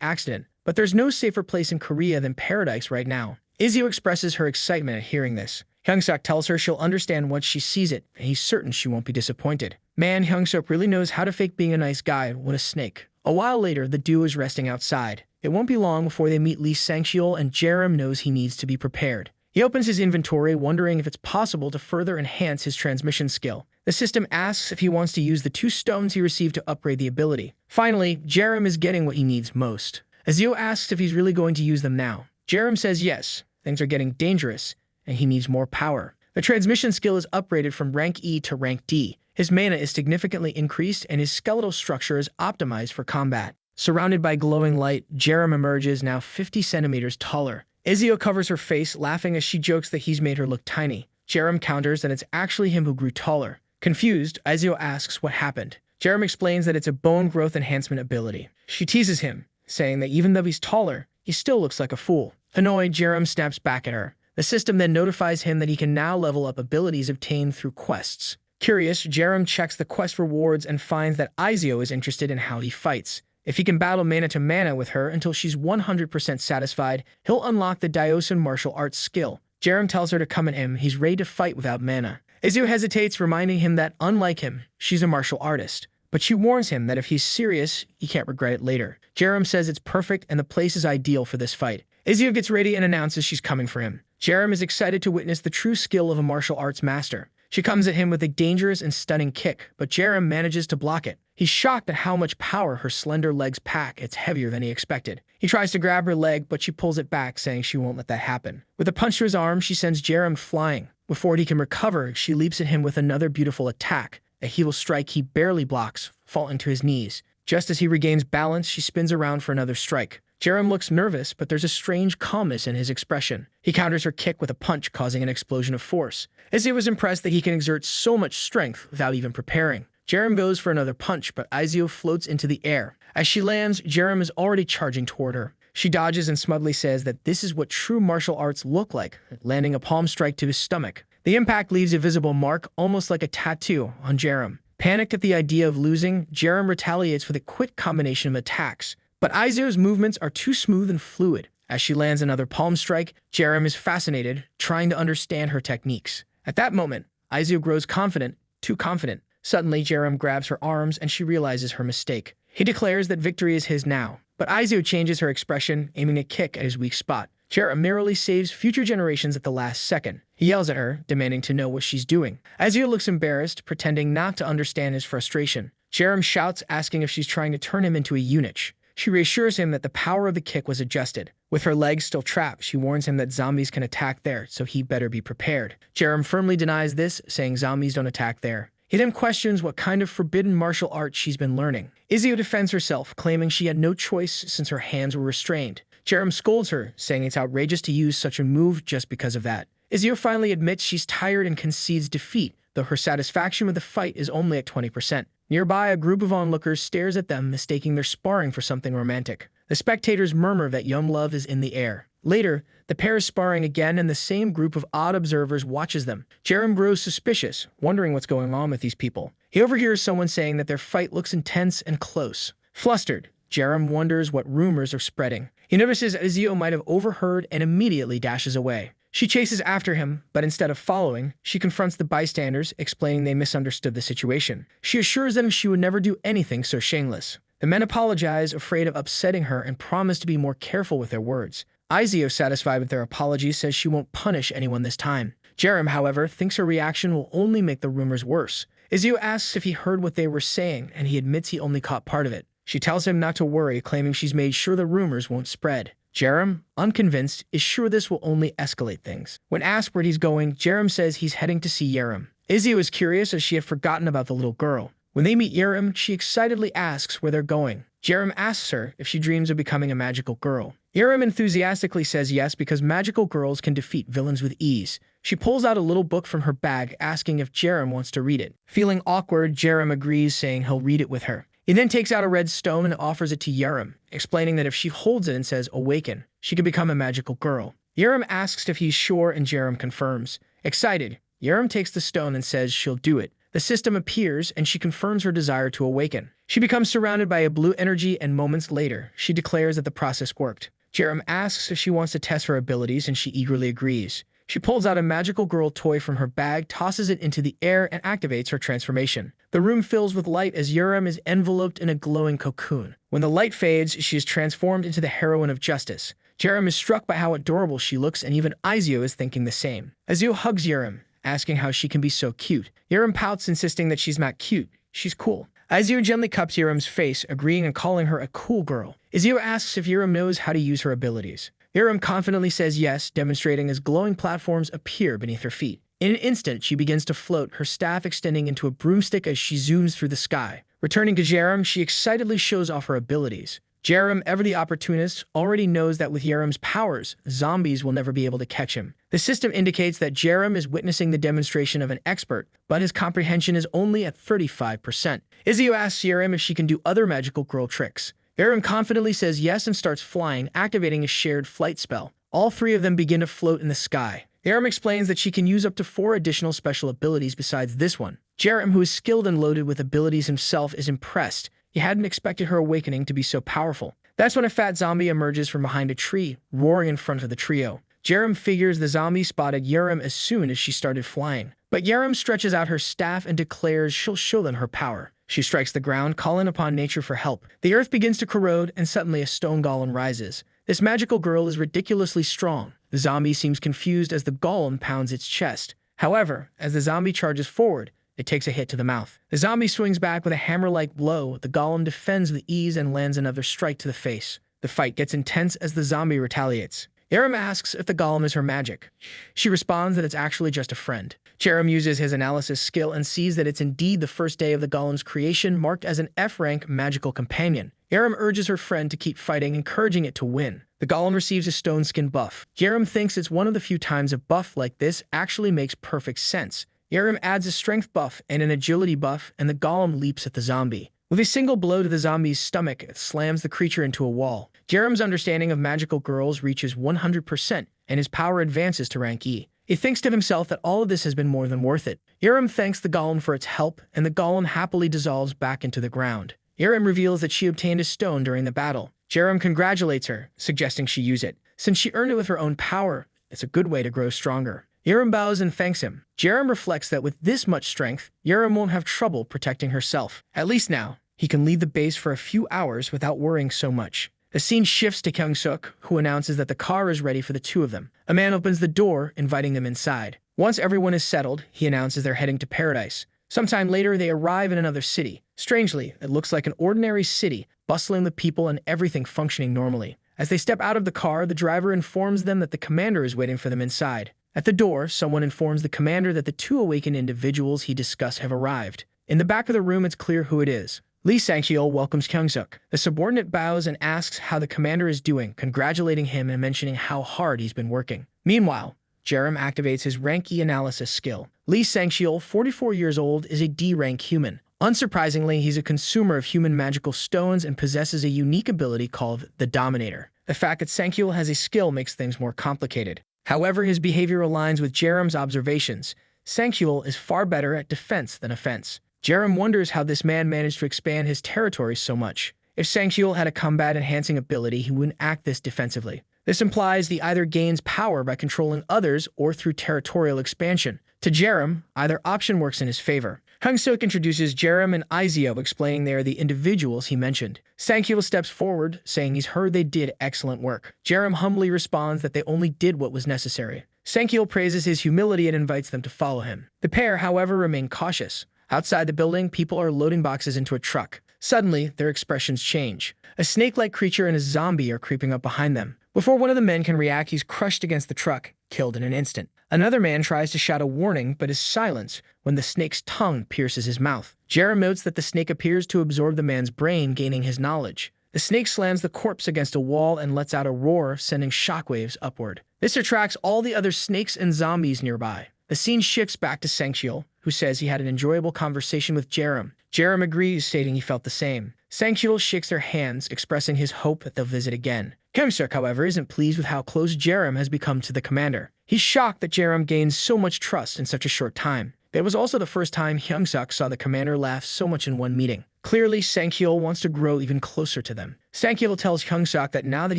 accident, but there's no safer place in Korea than paradise right now. Izio expresses her excitement at hearing this. Hyung-suk tells her she'll understand once she sees it, and he's certain she won't be disappointed. Man, Hyung-suk really knows how to fake being a nice guy. What a snake. A while later, the duo is resting outside. It won't be long before they meet Lee Sang-cheol, and Jerem knows he needs to be prepared. He opens his inventory, wondering if it's possible to further enhance his transmission skill. The system asks if he wants to use the 2 stones he received to upgrade the ability. Finally, Jerem is getting what he needs most. Izio asks if he's really going to use them now. Jerem says yes, things are getting dangerous, and he needs more power. The transmission skill is upgraded from rank E to rank D. His mana is significantly increased, and his skeletal structure is optimized for combat. Surrounded by glowing light, Jerem emerges now 50 centimeters taller. Izio covers her face, laughing as she jokes that he's made her look tiny. Jerem counters that it's actually him who grew taller. Confused, Izio asks what happened. Jerem explains that it's a bone growth enhancement ability. She teases him, saying that even though he's taller, he still looks like a fool. Annoyed, Jerem snaps back at her. The system then notifies him that he can now level up abilities obtained through quests. Curious, Jerem checks the quest rewards and finds that Izio is interested in how he fights. If he can battle mana to mana with her until she's 100% satisfied, he'll unlock the Diosan martial arts skill. Jerem tells her to come at him, he's ready to fight without mana. Izio hesitates, reminding him that, unlike him, she's a martial artist. But she warns him that if he's serious, he can't regret it later. Jerem says it's perfect and the place is ideal for this fight. Izio gets ready and announces she's coming for him. Jerem is excited to witness the true skill of a martial arts master. She comes at him with a dangerous and stunning kick, but Jerem manages to block it. He's shocked at how much power her slender legs pack. It's heavier than he expected. He tries to grab her leg, but she pulls it back, saying she won't let that happen. With a punch to his arm, she sends Jerem flying. Before he can recover, she leaps at him with another beautiful attack. A heel strike he barely blocks, falling to his knees. Just as he regains balance, she spins around for another strike. Jerem looks nervous, but there's a strange calmness in his expression. He counters her kick with a punch, causing an explosion of force. Izio was impressed that he can exert so much strength without even preparing. Jerem goes for another punch, but Izio floats into the air. As she lands, Jerem is already charging toward her. She dodges and smugly says that this is what true martial arts look like, landing a palm strike to his stomach. The impact leaves a visible mark, almost like a tattoo, on Jerem. Panicked at the idea of losing, Jerem retaliates with a quick combination of attacks. But Aizo's movements are too smooth and fluid. As she lands another palm strike, Jerem is fascinated, trying to understand her techniques. At that moment, Aizo grows confident, too confident. Suddenly, Jerem grabs her arms and she realizes her mistake. He declares that victory is his now, but Aizo changes her expression, aiming a kick at his weak spot. Jerem merely saves future generations at the last second. He yells at her, demanding to know what she's doing. Aizo looks embarrassed, pretending not to understand his frustration. Jerem shouts, asking if she's trying to turn him into a eunuch. She reassures him that the power of the kick was adjusted. With her legs still trapped, she warns him that zombies can attack there, so he better be prepared. Jerem firmly denies this, saying zombies don't attack there. He then questions what kind of forbidden martial art she's been learning. Izio defends herself, claiming she had no choice since her hands were restrained. Jerem scolds her, saying it's outrageous to use such a move just because of that. Izio finally admits she's tired and concedes defeat, though her satisfaction with the fight is only at 20%. Nearby, a group of onlookers stares at them, mistaking their sparring for something romantic. The spectators murmur that young love is in the air. Later, the pair is sparring again and the same group of odd observers watches them. Jerem grows suspicious, wondering what's going on with these people. He overhears someone saying that their fight looks intense and close. Flustered, Jerem wonders what rumors are spreading. He notices Izio might have overheard and immediately dashes away. She chases after him, but instead of following, she confronts the bystanders, explaining they misunderstood the situation. She assures them she would never do anything so shameless. The men apologize, afraid of upsetting her, and promise to be more careful with their words. Izio, satisfied with their apologies, says she won't punish anyone this time. Jerem, however, thinks her reaction will only make the rumors worse. Izio asks if he heard what they were saying, and he admits he only caught part of it. She tells him not to worry, claiming she's made sure the rumors won't spread. Jerem, unconvinced, is sure this will only escalate things. When asked where he's going, Jerem says he's heading to see Jerem. Izio is curious as she had forgotten about the little girl. When they meet Jerem, she excitedly asks where they're going. Jerem asks her if she dreams of becoming a magical girl. Jerem enthusiastically says yes because magical girls can defeat villains with ease. She pulls out a little book from her bag, asking if Jerem wants to read it. Feeling awkward, Jerem agrees, saying he'll read it with her. He then takes out a red stone and offers it to Jerem, explaining that if she holds it and says awaken, she can become a magical girl. Jerem asks if he's sure and Jerem confirms. Excited, Jerem takes the stone and says she'll do it. The system appears and she confirms her desire to awaken. She becomes surrounded by a blue energy and moments later, she declares that the process worked. Jerem asks if she wants to test her abilities and she eagerly agrees. She pulls out a magical girl toy from her bag, tosses it into the air, and activates her transformation. The room fills with light as Jerem is enveloped in a glowing cocoon. When the light fades, she is transformed into the heroine of justice. Jerem is struck by how adorable she looks, and even Izio is thinking the same. Izio hugs Jerem, asking how she can be so cute. Jerem pouts, insisting that she's not cute, she's cool. Izio gently cups Jerem's face, agreeing and calling her a cool girl. Izio asks if Jerem knows how to use her abilities. Jerem confidently says yes, demonstrating as glowing platforms appear beneath her feet. In an instant, she begins to float, her staff extending into a broomstick as she zooms through the sky. Returning to Jerem, she excitedly shows off her abilities. Jerem, ever the opportunist, already knows that with Jerem's powers, zombies will never be able to catch him. The system indicates that Jerem is witnessing the demonstration of an expert, but his comprehension is only at 35%. Izio asks Jerem if she can do other magical girl tricks. Jerem confidently says yes and starts flying, activating a shared flight spell. All three of them begin to float in the sky. Jerem explains that she can use up to 4 additional special abilities besides this one. Jerem, who is skilled and loaded with abilities himself, is impressed. He hadn't expected her awakening to be so powerful. That's when a fat zombie emerges from behind a tree, roaring in front of the trio. Jerem figures the zombie spotted Jerem as soon as she started flying. But Jerem stretches out her staff and declares she'll show them her power. She strikes the ground, calling upon nature for help. The earth begins to corrode, and suddenly a stone golem rises. This magical girl is ridiculously strong. The zombie seems confused as the golem pounds its chest. However, as the zombie charges forward, it takes a hit to the mouth. The zombie swings back with a hammer-like blow. The golem defends with ease and lands another strike to the face. The fight gets intense as the zombie retaliates. Jerem asks if the golem is her magic. She responds that it's actually just a friend. Jerem uses his analysis skill and sees that it's indeed the first day of the golem's creation, marked as an F-rank magical companion. Jerem urges her friend to keep fighting, encouraging it to win. The golem receives a stone skin buff. Jerem thinks it's one of the few times a buff like this actually makes perfect sense. Jerem adds a strength buff and an agility buff, and the golem leaps at the zombie. With a single blow to the zombie's stomach, it slams the creature into a wall. Jerem's understanding of magical girls reaches 100%, and his power advances to rank E. He thinks to himself that all of this has been more than worth it. Jerem thanks the golem for its help, and the golem happily dissolves back into the ground. Jerem reveals that she obtained a stone during the battle. Jerem congratulates her, suggesting she use it. Since she earned it with her own power, it's a good way to grow stronger. Jerem bows and thanks him. Jerem reflects that with this much strength, Jerem won't have trouble protecting herself. At least now, he can leave the base for a few hours without worrying so much. The scene shifts to Kyung-suk, who announces that the car is ready for the two of them. A man opens the door, inviting them inside. Once everyone is settled, he announces they're heading to paradise. Sometime later, they arrive in another city. Strangely, it looks like an ordinary city, bustling with people and everything functioning normally. As they step out of the car, the driver informs them that the commander is waiting for them inside. At the door, someone informs the commander that the two awakened individuals he discussed have arrived. In the back of the room, it's clear who it is. Lee Sang-cheol welcomes Kyung-suk. The subordinate bows and asks how the commander is doing, congratulating him and mentioning how hard he's been working. Meanwhile, Jerem activates his rank E analysis skill. Lee Sang-cheol, 44 years old, is a D-rank human. Unsurprisingly, he's a consumer of human magical stones and possesses a unique ability called the Dominator. The fact that Sang-cheol has a skill makes things more complicated. However, his behavior aligns with Jerem's observations. Sang-cheol is far better at defense than offense. Jerem wonders how this man managed to expand his territory so much. If Sang-cheol had a combat-enhancing ability, he wouldn't act this defensively. This implies he either gains power by controlling others or through territorial expansion. To Jerem, either option works in his favor. Kyung-suk introduces Jerem and Izio, explaining they are the individuals he mentioned. Sang-cheol steps forward, saying he's heard they did excellent work. Jerem humbly responds that they only did what was necessary. Sang-cheol praises his humility and invites them to follow him. The pair, however, remain cautious. Outside the building, people are loading boxes into a truck. Suddenly, their expressions change. A snake-like creature and a zombie are creeping up behind them. Before one of the men can react, he's crushed against the truck, killed in an instant. Another man tries to shout a warning, but is silenced when the snake's tongue pierces his mouth. Jerem notes that the snake appears to absorb the man's brain, gaining his knowledge. The snake slams the corpse against a wall and lets out a roar, sending shockwaves upward. This attracts all the other snakes and zombies nearby. The scene shifts back to Sang-cheol, who says he had an enjoyable conversation with Jerem. Jerem agrees, stating he felt the same. Sang-cheol shakes their hands, expressing his hope that they'll visit again. Kyung-suk, however, isn't pleased with how close Jerem has become to the commander. He's shocked that Jerem gained so much trust in such a short time. It was also the first time Kyung-suk saw the commander laugh so much in one meeting. Clearly, Sang-cheol wants to grow even closer to them. Sang-cheol tells Kyung-suk that now that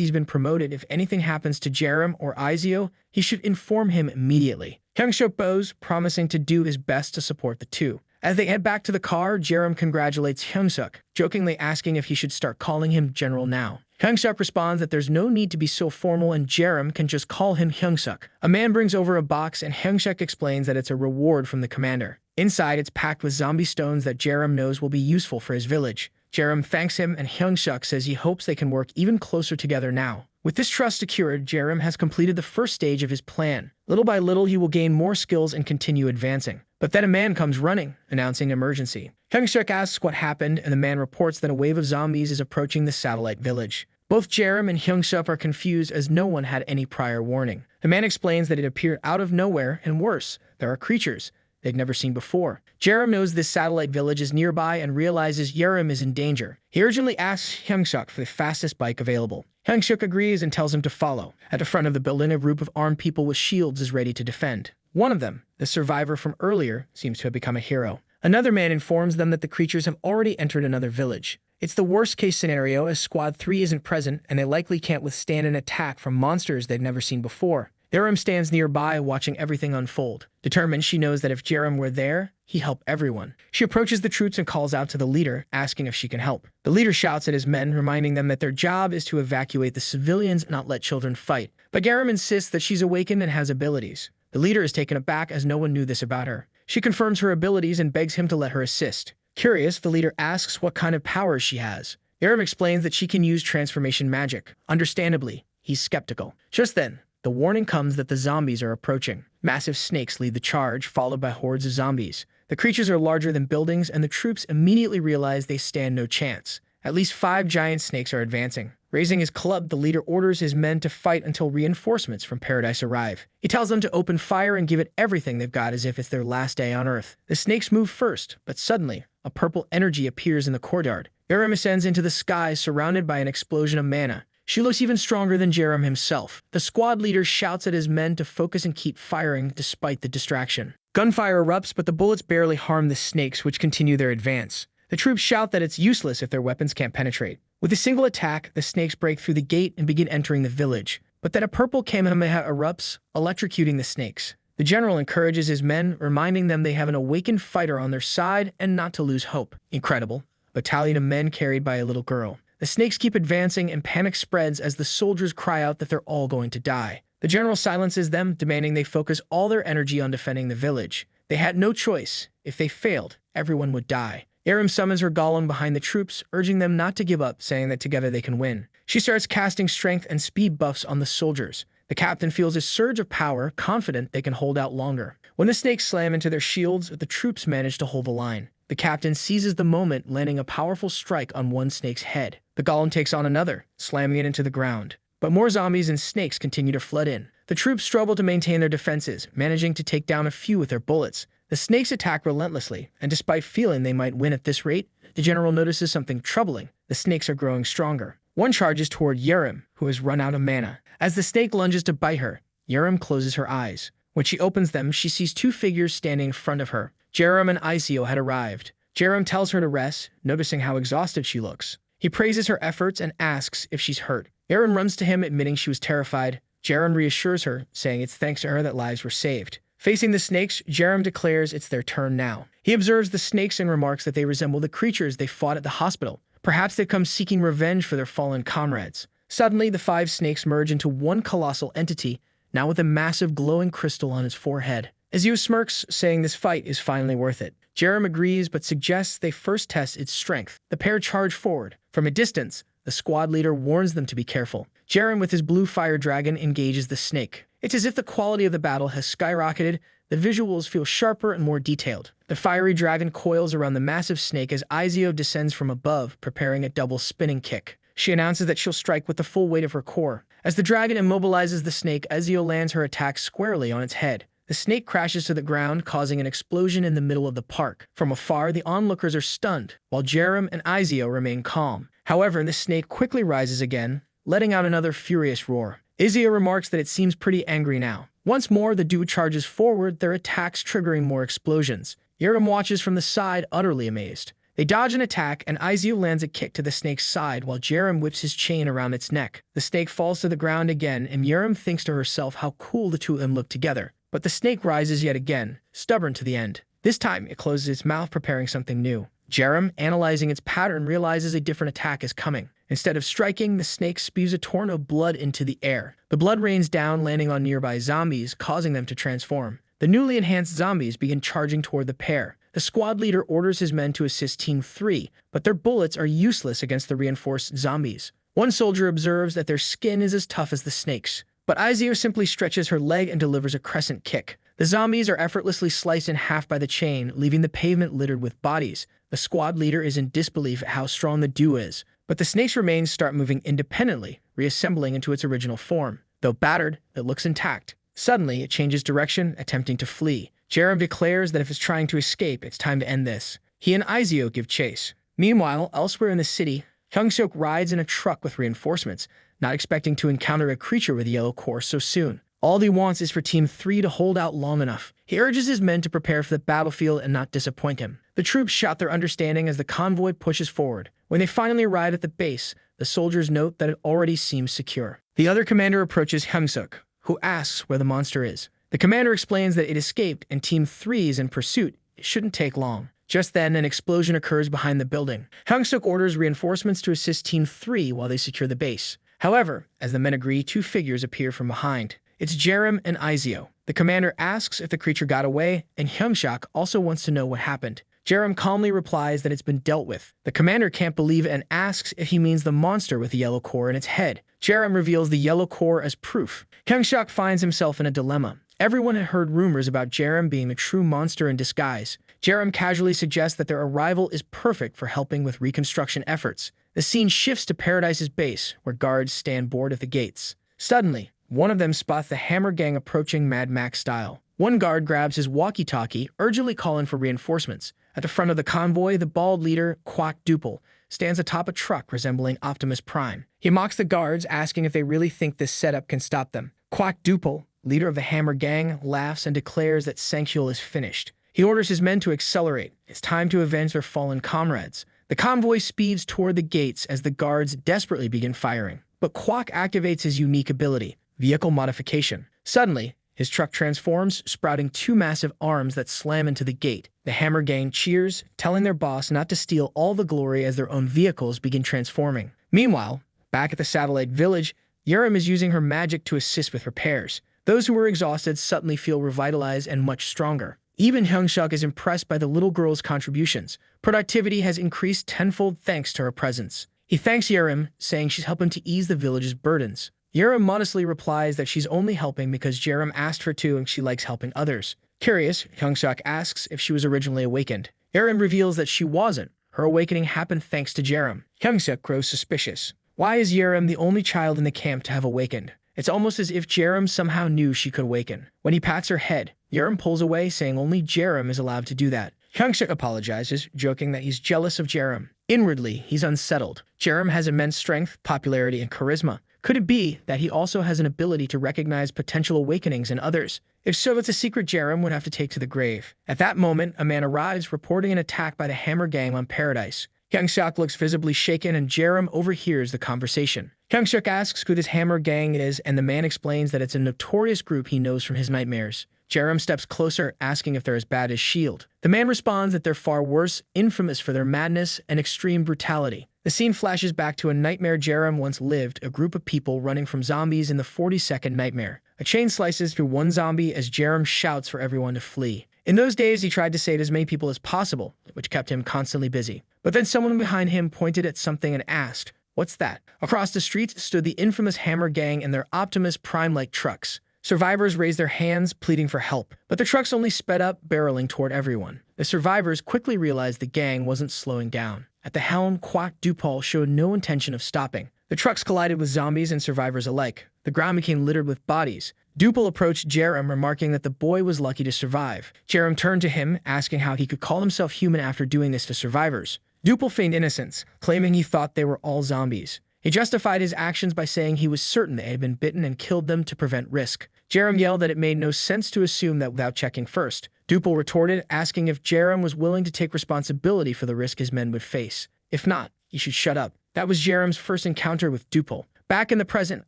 he's been promoted, if anything happens to Jerem or Izio, he should inform him immediately. Kyung-suk bows, promising to do his best to support the two. As they head back to the car, Jerem congratulates Kyung-suk, jokingly asking if he should start calling him General now. Kyung-suk responds that there's no need to be so formal and Jerem can just call him Kyung-suk. A man brings over a box and Kyung-suk explains that it's a reward from the commander. Inside, it's packed with zombie stones that Jerem knows will be useful for his village. Jerem thanks him and Kyung-suk says he hopes they can work even closer together now. With this trust secured, Jerem has completed the first stage of his plan. Little by little, he will gain more skills and continue advancing. But then a man comes running, announcing emergency. Kyung-suk asks what happened, and the man reports that a wave of zombies is approaching the satellite village. Both Jerem and Kyung-suk are confused as no one had any prior warning. The man explains that it appeared out of nowhere, and worse, there are creatures they'd never seen before. Jerem knows this satellite village is nearby and realizes Jerem is in danger. He urgently asks Kyung-suk for the fastest bike available. Kyung-suk agrees and tells him to follow. At the front of the building, a group of armed people with shields is ready to defend. One of them, the survivor from earlier, seems to have become a hero. Another man informs them that the creatures have already entered another village. It's the worst-case scenario as Squad 3 isn't present and they likely can't withstand an attack from monsters they've never seen before. Jerem stands nearby watching everything unfold. Determined, she knows that if Jerem were there, he'd help everyone. She approaches the troops and calls out to the leader, asking if she can help. The leader shouts at his men, reminding them that their job is to evacuate the civilians and not let children fight. But Jerem insists that she's awakened and has abilities. The leader is taken aback as no one knew this about her. She confirms her abilities and begs him to let her assist. Curious, the leader asks what kind of powers she has. Jerem explains that she can use transformation magic. Understandably, he's skeptical. Just then, the warning comes that the zombies are approaching. Massive snakes lead the charge, followed by hordes of zombies. The creatures are larger than buildings, and the troops immediately realize they stand no chance. At least 5 giant snakes are advancing. Raising his club, the leader orders his men to fight until reinforcements from paradise arrive. He tells them to open fire and give it everything they've got as if it's their last day on Earth. The snakes move first, but suddenly, a purple energy appears in the courtyard. Jerem ascends into the sky, surrounded by an explosion of mana. She looks even stronger than Jerem himself. The squad leader shouts at his men to focus and keep firing despite the distraction. Gunfire erupts, but the bullets barely harm the snakes, which continue their advance. The troops shout that it's useless if their weapons can't penetrate. With a single attack, the snakes break through the gate and begin entering the village. But then a purple Kamehameha erupts, electrocuting the snakes. The general encourages his men, reminding them they have an awakened fighter on their side and not to lose hope. Incredible. A battalion of men carried by a little girl. The snakes keep advancing and panic spreads as the soldiers cry out that they're all going to die. The general silences them, demanding they focus all their energy on defending the village. They had no choice. If they failed, everyone would die. Jerem summons her golem behind the troops, urging them not to give up, saying that together they can win. She starts casting strength and speed buffs on the soldiers. The captain feels a surge of power, confident they can hold out longer. When the snakes slam into their shields, the troops manage to hold the line. The captain seizes the moment, landing a powerful strike on one snake's head. The golem takes on another, slamming it into the ground. But more zombies and snakes continue to flood in. The troops struggle to maintain their defenses, managing to take down a few with their bullets. The snakes attack relentlessly, and despite feeling they might win at this rate, the general notices something troubling. The snakes are growing stronger. One charges toward Jerem, who has run out of mana. As the snake lunges to bite her, Jerem closes her eyes. When she opens them, she sees two figures standing in front of her. Jerem and Izio had arrived. Jerem tells her to rest, noticing how exhausted she looks. He praises her efforts and asks if she's hurt. Jerem runs to him, admitting she was terrified. Jerem reassures her, saying it's thanks to her that lives were saved. Facing the snakes, Jerem declares it's their turn now. He observes the snakes and remarks that they resemble the creatures they fought at the hospital. Perhaps they've come seeking revenge for their fallen comrades. Suddenly, the 5 snakes merge into one colossal entity, now with a massive glowing crystal on its forehead. Izio smirks, saying this fight is finally worth it. Jerem agrees, but suggests they first test its strength. The pair charge forward. From a distance, the squad leader warns them to be careful. Jerem, with his blue fire dragon, engages the snake. It's as if the quality of the battle has skyrocketed. The visuals feel sharper and more detailed. The fiery dragon coils around the massive snake as Izio descends from above, preparing a double spinning kick. She announces that she'll strike with the full weight of her core. As the dragon immobilizes the snake, Izio lands her attack squarely on its head. The snake crashes to the ground, causing an explosion in the middle of the park. From afar, the onlookers are stunned, while Jerem and Izio remain calm. However, the snake quickly rises again, letting out another furious roar. Izio remarks that it seems pretty angry now. Once more, the duo charges forward, their attacks triggering more explosions. Jerem watches from the side, utterly amazed. They dodge an attack, and Izio lands a kick to the snake's side while Jerem whips his chain around its neck. The snake falls to the ground again, and Jerem thinks to herself how cool the two of them look together. But the snake rises yet again, stubborn to the end. This time, it closes its mouth, preparing something new. Jerem, analyzing its pattern, realizes a different attack is coming. Instead of striking, the snake spews a torrent of blood into the air. The blood rains down, landing on nearby zombies, causing them to transform. The newly enhanced zombies begin charging toward the pair. The squad leader orders his men to assist Team 3, but their bullets are useless against the reinforced zombies. One soldier observes that their skin is as tough as the snakes. But Izio simply stretches her leg and delivers a crescent kick. The zombies are effortlessly sliced in half by the chain, leaving the pavement littered with bodies. The squad leader is in disbelief at how strong the duo is. But the snake's remains start moving independently, reassembling into its original form. Though battered, it looks intact. Suddenly, it changes direction, attempting to flee. Jerem declares that if it's trying to escape, it's time to end this. He and Izio give chase. Meanwhile, elsewhere in the city, Hyung-seok rides in a truck with reinforcements, not expecting to encounter a creature with a yellow core so soon. All he wants is for Team 3 to hold out long enough. He urges his men to prepare for the battlefield and not disappoint him. The troops shout their understanding as the convoy pushes forward. When they finally arrive at the base, the soldiers note that it already seems secure. The other commander approaches Hyung-seok, who asks where the monster is. The commander explains that it escaped and Team 3 is in pursuit. It shouldn't take long. Just then, an explosion occurs behind the building. Hyung-seok orders reinforcements to assist Team 3 while they secure the base. However, as the men agree, 2 figures appear from behind. It's Jerem and Izio. The commander asks if the creature got away, and Hyung-seok also wants to know what happened. Jerem calmly replies that it's been dealt with. The commander can't believe it and asks if he means the monster with the yellow core in its head. Jerem reveals the yellow core as proof. Hyung-seok finds himself in a dilemma. Everyone had heard rumors about Jerem being the true monster in disguise. Jerem casually suggests that their arrival is perfect for helping with reconstruction efforts. The scene shifts to Paradise's base, where guards stand bored at the gates. Suddenly, one of them spots the Hammer Gang approaching Mad Max style. One guard grabs his walkie-talkie, urgently calling for reinforcements. At the front of the convoy, the bald leader, Quack Duple, stands atop a truck resembling Optimus Prime. He mocks the guards, asking if they really think this setup can stop them. Quack Duple, leader of the Hammer Gang, laughs and declares that Sanctuel is finished. He orders his men to accelerate. It's time to avenge their fallen comrades. The convoy speeds toward the gates as the guards desperately begin firing. But Quack activates his unique ability, vehicle modification. Suddenly, his truck transforms, sprouting two massive arms that slam into the gate. The Hammer Gang cheers, telling their boss not to steal all the glory as their own vehicles begin transforming. Meanwhile, back at the satellite village, Yerim is using her magic to assist with repairs. Those who were exhausted suddenly feel revitalized and much stronger. Even Hyung-suk is impressed by the little girl's contributions. Productivity has increased tenfold thanks to her presence. He thanks Yerim, saying she's helped him to ease the village's burdens. Yerim modestly replies that she's only helping because Yerim asked her to and she likes helping others. Curious, Hyung-suk asks if she was originally awakened. Yerim reveals that she wasn't. Her awakening happened thanks to Yerim. Hyung-suk grows suspicious. Why is Yerim the only child in the camp to have awakened? It's almost as if Yerim somehow knew she could awaken. When he pats her head, Yerim pulls away, saying only Yerim is allowed to do that. Hyung-suk apologizes, joking that he's jealous of Yerim. Inwardly, he's unsettled. Yerim has immense strength, popularity, and charisma. Could it be that he also has an ability to recognize potential awakenings in others? If so, it's a secret Yerim would have to take to the grave. At that moment, a man arrives reporting an attack by the Hammer Gang on Paradise. Hyung-suk looks visibly shaken and Yerim overhears the conversation. Hyung-suk asks who this Hammer Gang is and the man explains that it's a notorious group he knows from his nightmares. Yerim steps closer, asking if they're as bad as S.H.I.E.L.D. The man responds that they're far worse, infamous for their madness and extreme brutality. The scene flashes back to a nightmare Yerim once lived, a group of people running from zombies in the 42nd nightmare. A chain slices through one zombie as Yerim shouts for everyone to flee. In those days, he tried to save as many people as possible, which kept him constantly busy. But then someone behind him pointed at something and asked, "What's that?" Across the street stood the infamous Hammer Gang and their Optimus Prime-like trucks. Survivors raised their hands, pleading for help, but the trucks only sped up, barreling toward everyone. The survivors quickly realized the gang wasn't slowing down. At the helm, Quack Duple showed no intention of stopping. The trucks collided with zombies and survivors alike. The ground became littered with bodies. Duple approached Yerim, remarking that the boy was lucky to survive. Yerim turned to him, asking how he could call himself human after doing this to survivors. Duple feigned innocence, claiming he thought they were all zombies. He justified his actions by saying he was certain they had been bitten and killed them to prevent risk. Yerim yelled that it made no sense to assume that without checking first. Duple retorted, asking if Yerim was willing to take responsibility for the risk his men would face. If not, he should shut up. That was Yerim's first encounter with Duple. Back in the present,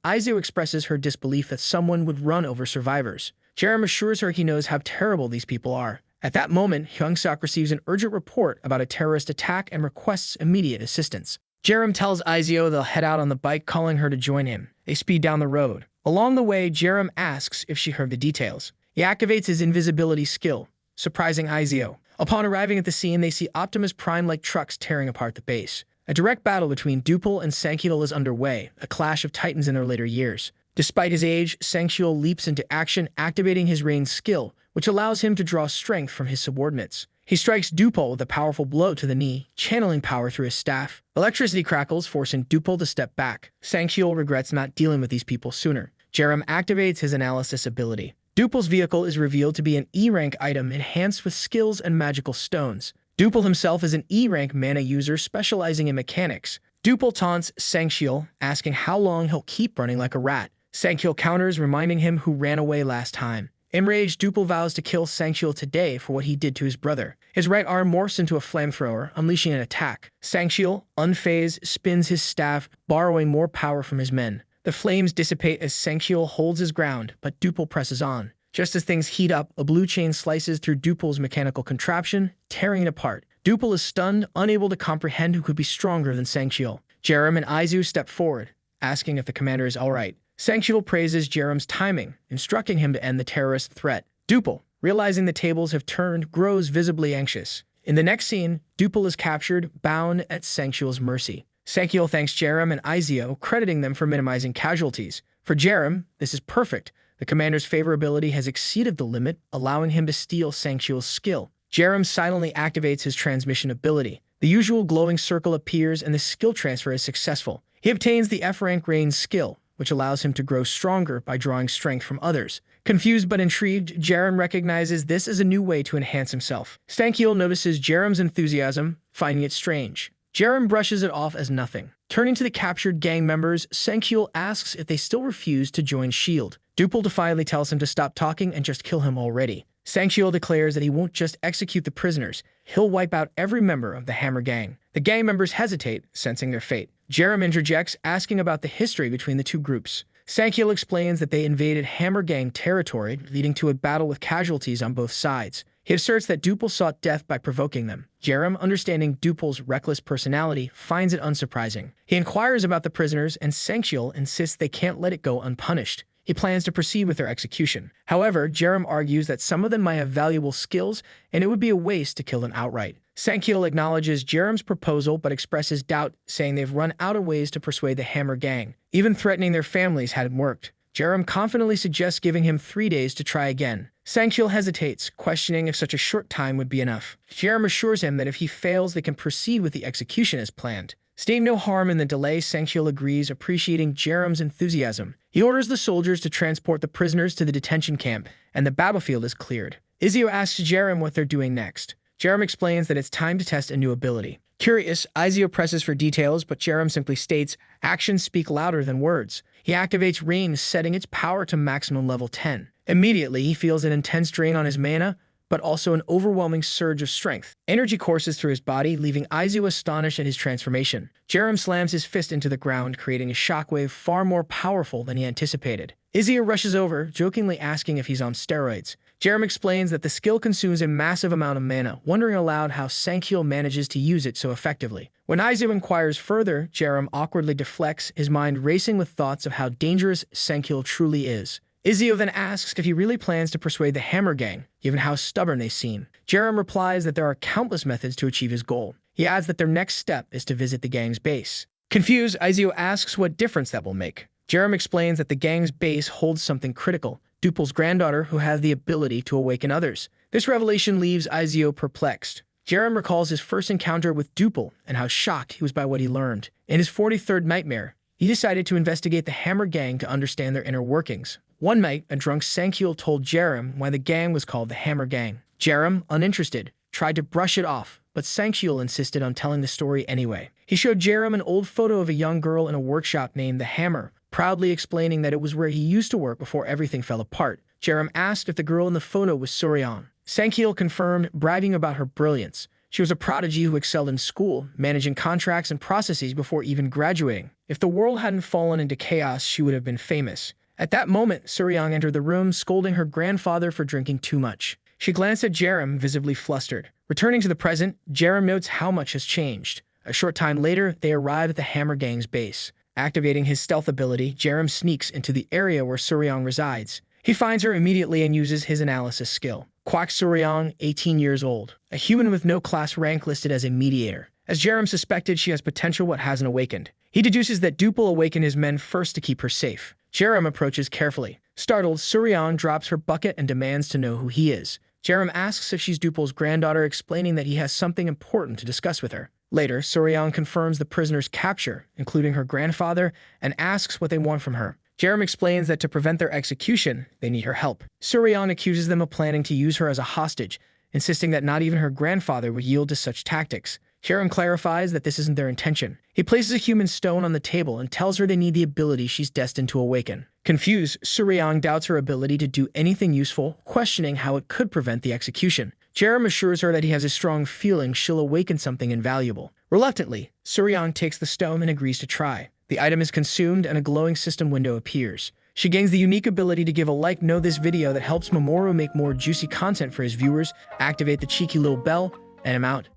Aizu expresses her disbelief that someone would run over survivors. Yerim assures her he knows how terrible these people are. At that moment, Hyung-suk receives an urgent report about a terrorist attack and requests immediate assistance. Yerim tells Aizu they'll head out on the bike, calling her to join him. They speed down the road. Along the way, Yerim asks if she heard the details. He activates his invisibility skill, surprising Aizu. Upon arriving at the scene, they see Optimus Prime-like trucks tearing apart the base. A direct battle between Duple and Sanctuel is underway, a clash of titans in their later years. Despite his age, Sanctuel leaps into action, activating his range skill, which allows him to draw strength from his subordinates. He strikes Duple with a powerful blow to the knee, channeling power through his staff. Electricity crackles, forcing Duple to step back. Sanctuel regrets not dealing with these people sooner. Yerim activates his analysis ability. Duple's vehicle is revealed to be an E-rank item enhanced with skills and magical stones. Duple himself is an E-rank mana user specializing in mechanics. Duple taunts Sanctuel, asking how long he'll keep running like a rat. Sanctuel counters, reminding him who ran away last time. Enraged, Duple vows to kill Sanctuel today for what he did to his brother. His right arm morphs into a flamethrower, unleashing an attack. Sanctuel, unfazed, spins his staff, borrowing more power from his men. The flames dissipate as Sanctuel holds his ground, but Duple presses on. Just as things heat up, a blue chain slices through Duple's mechanical contraption, tearing it apart. Duple is stunned, unable to comprehend who could be stronger than Sanctuel. Yerim and Aizu step forward, asking if the commander is alright. Sanctuel praises Yerim's timing, instructing him to end the terrorist threat. Duple, realizing the tables have turned, grows visibly anxious. In the next scene, Duple is captured, bound at Sanctuel's mercy. Sanctuel thanks Yerim and Aizu, crediting them for minimizing casualties. For Yerim, this is perfect. The commander's favorability has exceeded the limit, allowing him to steal Sanctuel's skill. Yerim silently activates his transmission ability. The usual glowing circle appears and the skill transfer is successful. He obtains the F-rank Rain skill, which allows him to grow stronger by drawing strength from others. Confused but intrigued, Jerem recognizes this as a new way to enhance himself. Stankiel notices Jerem's enthusiasm, finding it strange. Jerem brushes it off as nothing. Turning to the captured gang members, Stankiel asks if they still refuse to join S.H.I.E.L.D. Dupul defiantly tells him to stop talking and just kill him already. Stankiel declares that he won't just execute the prisoners, he'll wipe out every member of the Hammer Gang. The gang members hesitate, sensing their fate. Jerem interjects, asking about the history between the two groups. Stankiel explains that they invaded Hammer Gang territory, leading to a battle with casualties on both sides. He asserts that Dupul sought death by provoking them. Jerem, understanding Dupul's reckless personality, finds it unsurprising. He inquires about the prisoners, and Stankiel insists they can't let it go unpunished. He plans to proceed with their execution. However, Jerem argues that some of them might have valuable skills, and it would be a waste to kill them outright. Stankiel acknowledges Jerem's proposal but expresses doubt, saying they've run out of ways to persuade the Hammer Gang. Even threatening their families hadn't worked. Jerem confidently suggests giving him 3 days to try again. Stankiel hesitates, questioning if such a short time would be enough. Jerem assures him that if he fails, they can proceed with the execution as planned. Seeing no harm in the delay, Stankiel agrees, appreciating Jerem's enthusiasm. He orders the soldiers to transport the prisoners to the detention camp, and the battlefield is cleared. Izio asks Jerem what they're doing next. Jerem explains that it's time to test a new ability. Curious, Izio presses for details, but Jerem simply states, actions speak louder than words. He activates Rain, setting its power to maximum level 10. Immediately, he feels an intense drain on his mana, but also an overwhelming surge of strength. Energy courses through his body, leaving Izio astonished at his transformation. Jerem slams his fist into the ground, creating a shockwave far more powerful than he anticipated. Izio rushes over, jokingly asking if he's on steroids. Jerem explains that the skill consumes a massive amount of mana, wondering aloud how Stankiel manages to use it so effectively. When Izio inquires further, Jerem awkwardly deflects, his mind racing with thoughts of how dangerous Stankiel truly is. Izio then asks if he really plans to persuade the Hammer Gang, given how stubborn they seem. Jerem replies that there are countless methods to achieve his goal. He adds that their next step is to visit the gang's base. Confused, Izio asks what difference that will make. Jerem explains that the gang's base holds something critical, Dupul's granddaughter, who has the ability to awaken others. This revelation leaves Izio perplexed. Jerem recalls his first encounter with Dupul and how shocked he was by what he learned. In his 43rd nightmare, he decided to investigate the Hammer Gang to understand their inner workings. One night, a drunk Stankiel told Jerem why the gang was called the Hammer Gang. Jerem, uninterested, tried to brush it off, but Stankiel insisted on telling the story anyway. He showed Jerem an old photo of a young girl in a workshop named the Hammer, proudly explaining that it was where he used to work before everything fell apart. Jerem asked if the girl in the photo was Suryan. Stankiel confirmed, bragging about her brilliance. She was a prodigy who excelled in school, managing contracts and processes before even graduating. If the world hadn't fallen into chaos, she would have been famous. At that moment, Suryan entered the room, scolding her grandfather for drinking too much. She glanced at Jerem, visibly flustered. Returning to the present, Jerem notes how much has changed. A short time later, they arrive at the Hammer Gang's base. Activating his stealth ability, Jerem sneaks into the area where Suryan resides. He finds her immediately and uses his analysis skill. Kwak Suryan, 18 years old, a human with no class rank listed as a mediator. As Jerem suspected, she has potential but hasn't awakened. He deduces that Dupul awakened his men first to keep her safe. Jerem approaches carefully. Startled, Suryan drops her bucket and demands to know who he is. Jerem asks if she's Dupul's granddaughter, explaining that he has something important to discuss with her. Later, Suryan confirms the prisoner's capture, including her grandfather, and asks what they want from her. Jerem explains that to prevent their execution, they need her help. Suryan accuses them of planning to use her as a hostage, insisting that not even her grandfather would yield to such tactics. Jerem clarifies that this isn't their intention. He places a human stone on the table and tells her they need the ability she's destined to awaken. Confused, Suryan doubts her ability to do anything useful, questioning how it could prevent the execution. Jerem assures her that he has a strong feeling she'll awaken something invaluable. Reluctantly, Suryan takes the stone and agrees to try. The item is consumed and a glowing system window appears. She gains the unique ability to give a like know this video that helps Mamoru make more juicy content for his viewers, activate the cheeky little bell, and I'm out.